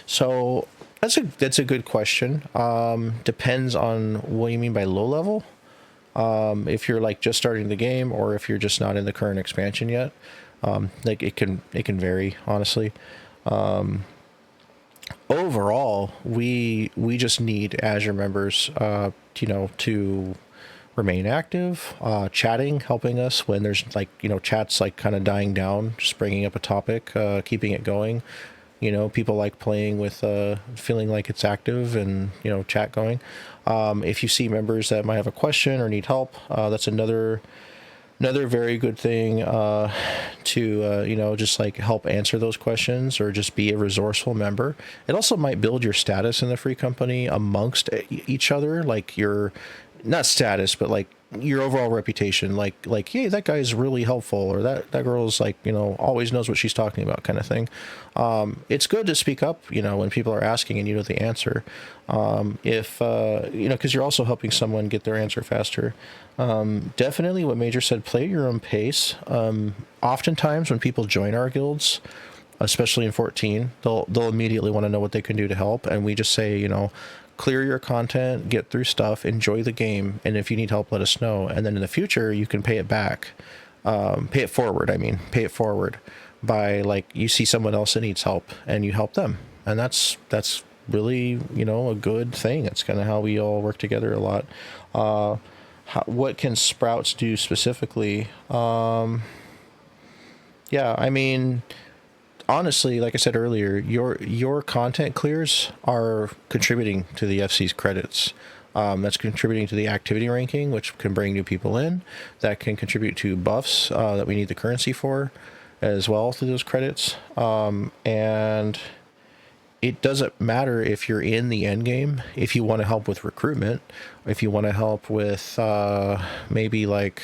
So that's a good question. Depends on what you mean by low level. If you're like just starting the game, or if you're just not in the current expansion yet, like it can vary, honestly. Overall, we just need Azure members, to remain active, chatting, helping us when there's like, chats like kind of dying down, just bringing up a topic, keeping it going. People like playing with, feeling like it's active and, chat going. If you see members that might have a question or need help, that's another very good thing to, just like help answer those questions or just be a resourceful member. It also might build your status in the free company amongst each other, like your, not status, but like your overall reputation, like, hey, that guy's really helpful, or that girl's like, always knows what she's talking about, kind of thing. It's good to speak up, when people are asking and you know the answer. If because you're also helping someone get their answer faster. Definitely what Major said, play at your own pace. Oftentimes when people join our guilds, especially in 14, they'll immediately want to know what they can do to help, and we just say, clear your content, get through stuff, enjoy the game, and if you need help, let us know. And then in the future, you can pay it back. Pay it forward by, like, you see someone else that needs help and you help them. And that's really, a good thing. It's kind of how we all work together a lot. What can Sprouts do specifically? Yeah, I mean, honestly, like I said earlier, your content clears are contributing to the FC's credits. That's contributing to the activity ranking, which can bring new people in. That can contribute to buffs that we need the currency for as well through those credits. And it doesn't matter if you're in the end game, if you want to help with recruitment, if you want to help with maybe like,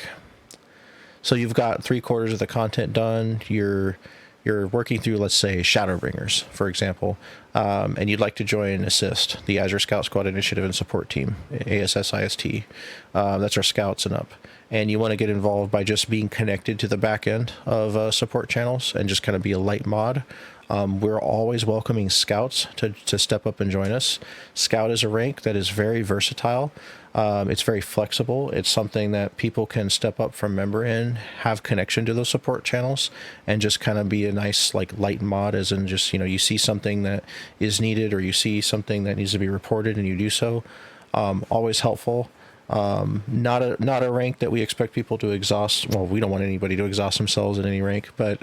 so you've got 3/4 of the content done, you're working through, let's say, Shadowbringers, for example, and you'd like to join Assist, the Azure Scout Squad Initiative and Support Team, ASSIST. That's our scouts and up. And you want to get involved by just being connected to the back end of support channels and just kind of be a light mod. We're always welcoming scouts to step up and join us. Scout is a rank that is very versatile. It's very flexible. It's something that people can step up from member in, have connection to those support channels, and just kind of be a nice like light mod, as in just, you see something that is needed or you see something that needs to be reported and you do so. Always helpful. Not a rank that we expect people to exhaust. Well, we don't want anybody to exhaust themselves in any rank, but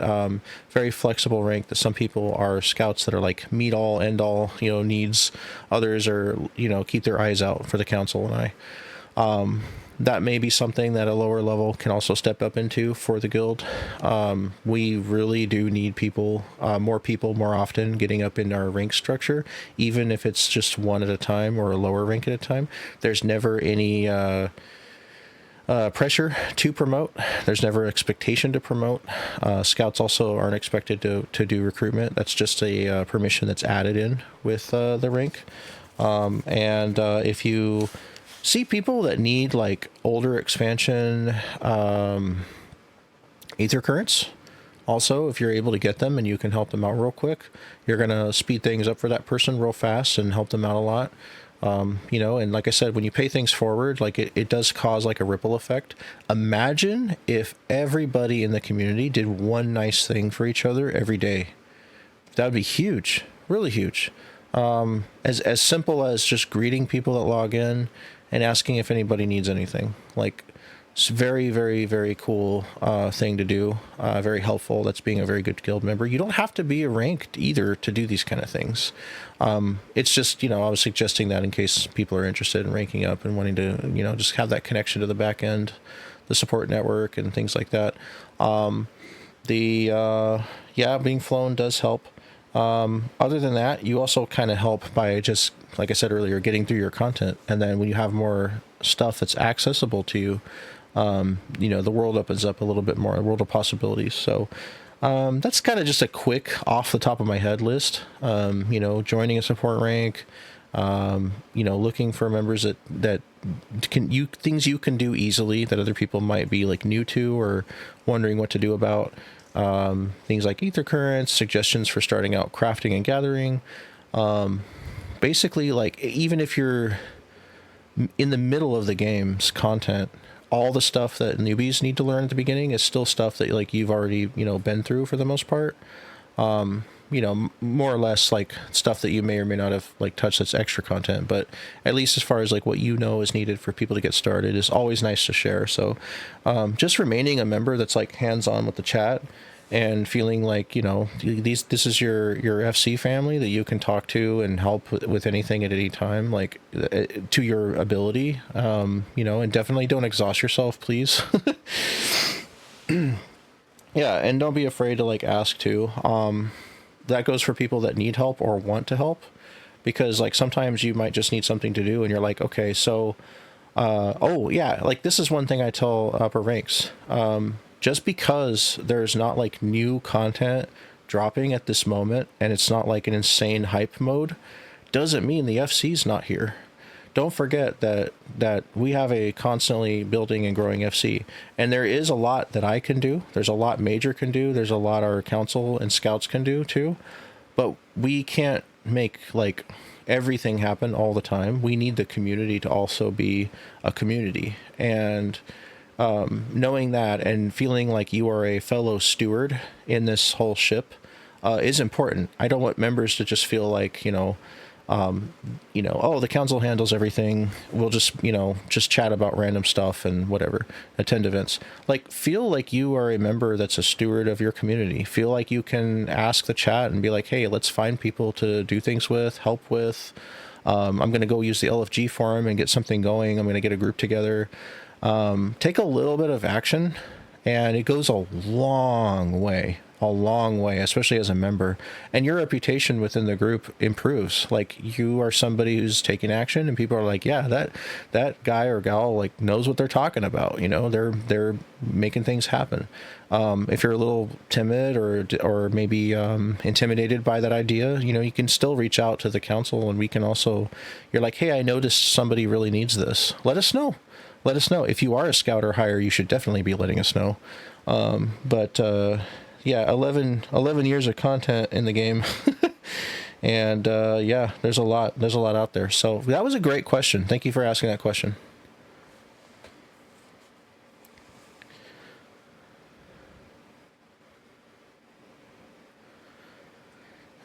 very flexible rank that some people are scouts that are like meet all end all, needs. Others are, keep their eyes out for the council and I. That may be something that a lower level can also step up into for the guild. We really do need people more often getting up in our rank structure, even if it's just one at a time or a lower rank at a time. There's never any pressure to promote. There's never expectation to promote. Scouts also aren't expected to do recruitment. That's just a permission that's added in with the rank. And if you see people that need like older expansion Aether Currents, also, if you're able to get them and you can help them out real quick, you're going to speed things up for that person real fast and help them out a lot. And like I said, when you pay things forward, like it does cause like a ripple effect. Imagine if everybody in the community did one nice thing for each other every day. That would be huge, really huge. As simple as just greeting people that log in and asking if anybody needs anything. Like, it's very, very, very cool thing to do. Very helpful. That's being a very good guild member. You don't have to be a ranked either to do these kind of things. It's just, I was suggesting that in case people are interested in ranking up and wanting to, just have that connection to the back end, the support network and things like that. Being flown does help. Other than that, you also kind of help by just, like I said earlier, getting through your content. And then when you have more stuff that's accessible to you, the world opens up a little bit more, a world of possibilities. So that's kind of just a quick off the top of my head list. Joining a support rank, looking for members that can things you can do easily that other people might be like new to or wondering what to do about. Things like Aether Currents, suggestions for starting out crafting and gathering. Basically, like, even if you're in the middle of the game's content, all the stuff that newbies need to learn at the beginning is still stuff that, like, you've already, been through for the most part. More or less, like, stuff that you may or may not have, like, touched that's extra content. But at least as far as, like, what is needed for people to get started is always nice to share. So just remaining a member that's, like, hands-on with the chat and feeling like, this is your FC family that you can talk to and help with anything at any time, like, to your ability, and definitely don't exhaust yourself, please. Yeah, and don't be afraid to, like, ask too. That goes for people that need help or want to help, because, like, sometimes you might just need something to do and you're like, okay, so like, this is one thing I tell upper ranks. Just because there's not, like, new content dropping at this moment and it's not like an insane hype mode doesn't mean the FC's not here. Don't forget that we have a constantly building and growing FC, and there is a lot that I can do. There's a lot Major can do. There's a lot our council and scouts can do too, but we can't make, like, everything happen all the time. We need the community to also be a community, and knowing that and feeling like you are a fellow steward in this whole ship is important. I don't want members to just feel like, the council handles everything. We'll just chat about random stuff and whatever, attend events. Like, feel like you are a member that's a steward of your community. Feel like you can ask the chat and be like, hey, let's find people to do things with, help with. I'm going to go use the LFG forum and get something going. I'm going to get a group together. Take a little bit of action, and it goes a long way, especially as a member, and your reputation within the group improves. Like, you are somebody who's taking action, and people are like, yeah, that guy or gal like knows what they're talking about. You know, they're making things happen. If you're a little timid or maybe intimidated by that idea, you know, you can still reach out to the council, and we can also, you're like, hey, I noticed somebody really needs this. Let us know. If you are a scout or higher, you should definitely be letting us know. Yeah, 11 years of content in the game. And yeah, there's a lot out there. So that was a great question. Thank you for asking that question.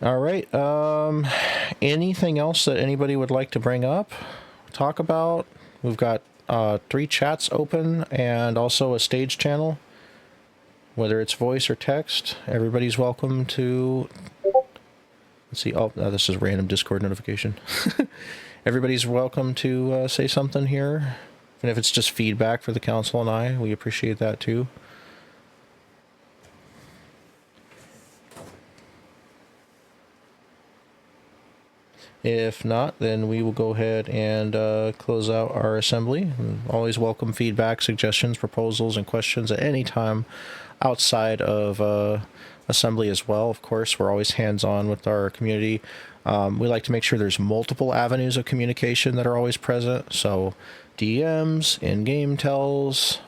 All right. Anything else that anybody would like to bring up, talk about? We've got 3 chats open and also a stage channel. Whether it's voice or text, everybody's welcome to... Let's see. Oh, this is a random Discord notification. Everybody's welcome to say something here. And if it's just feedback for the council and I, we appreciate that too. If not, then we will go ahead and close out our assembly. Always welcome feedback, suggestions, proposals, and questions at any time outside of assembly as well. Of course, we're always hands-on with our community. We like to make sure there's multiple avenues of communication that are always present. So DMs, in-game tells,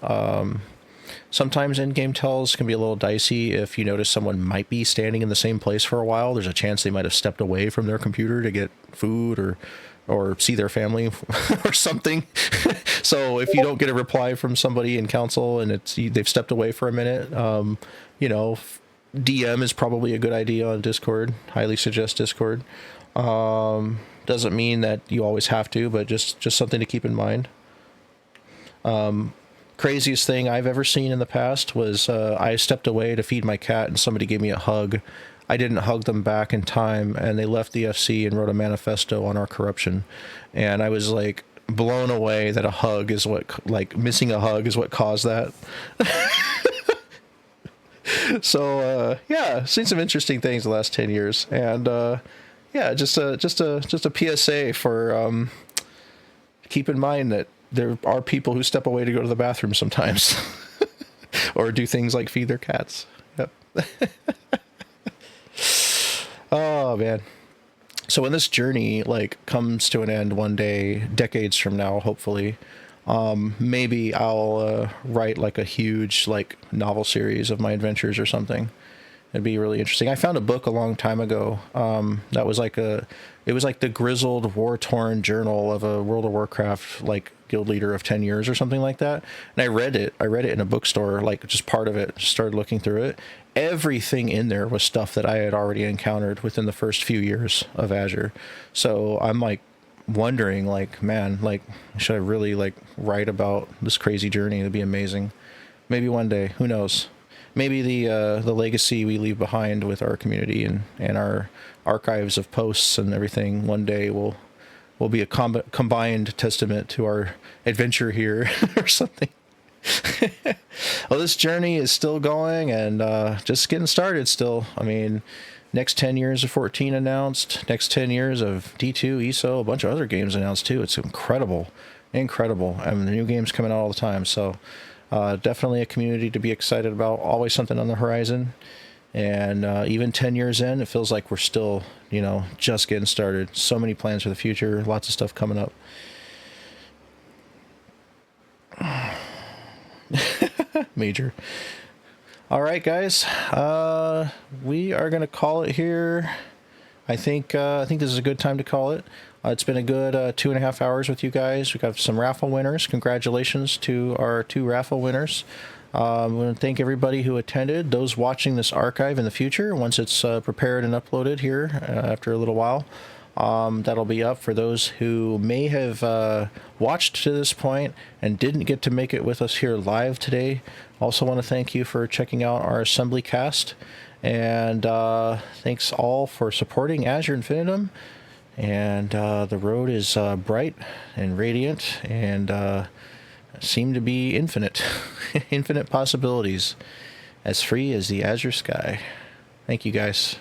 sometimes in-game tells can be a little dicey. If you notice someone might be standing in the same place for a while, there's a chance they might have stepped away from their computer to get food or see their family or something. So if you don't get a reply from somebody in council and they've stepped away for a minute, you know, DM is probably a good idea on Discord. Highly suggest Discord. Doesn't mean that you always have to, but just something to keep in mind. Craziest thing I've ever seen in the past was I stepped away to feed my cat and somebody gave me a hug. I didn't hug them back in time, and they left the FC and wrote a manifesto on our corruption. And I was like blown away that missing a hug is what caused that. So yeah, seen some interesting things the last 10 years, and yeah, just a PSA for keep in mind that there are people who step away to go to the bathroom sometimes, or do things like feed their cats. Yep. Oh man. So when this journey comes to an end one day, decades from now, hopefully, maybe I'll write a huge novel series of my adventures or something. It'd be really interesting. I found a book a long time ago that was it was like the grizzled, war-torn journal of a World of Warcraft guild leader of 10 years or something like that. And I read it in a bookstore, just part of it, just started looking through it. Everything in there was stuff that I had already encountered within the first few years of Azure. So I'm wondering, man, should I really write about this crazy journey? It'd be amazing. Maybe one day, who knows? Maybe the legacy we leave behind with our community and our archives of posts and everything one day will be a combined testament to our adventure here or something. Well, this journey is still going and just getting started still. I mean, next 10 years of 14 announced, next 10 years of D2, ESO, a bunch of other games announced too. It's incredible. I mean, the new games coming out all the time. So definitely a community to be excited about. Always something on the horizon. And even 10 years in, it feels like we're still, just getting started. So many plans for the future. Lots of stuff coming up. Major. All right, guys. We are going to call it here. I think this is a good time to call it. It's been a good 2.5 hours with you guys. We got some raffle winners. Congratulations to our 2 raffle winners. I want to thank everybody who attended. Those watching this archive in the future, once it's prepared and uploaded here after a little while, that'll be up for those who may have watched to this point and didn't get to make it with us here live today. Also want to thank you for checking out our assembly cast, and thanks all for supporting Azure Infinitum. And the road is bright and radiant and seem to be infinite. Infinite possibilities. As free as the Azure sky. Thank you, guys.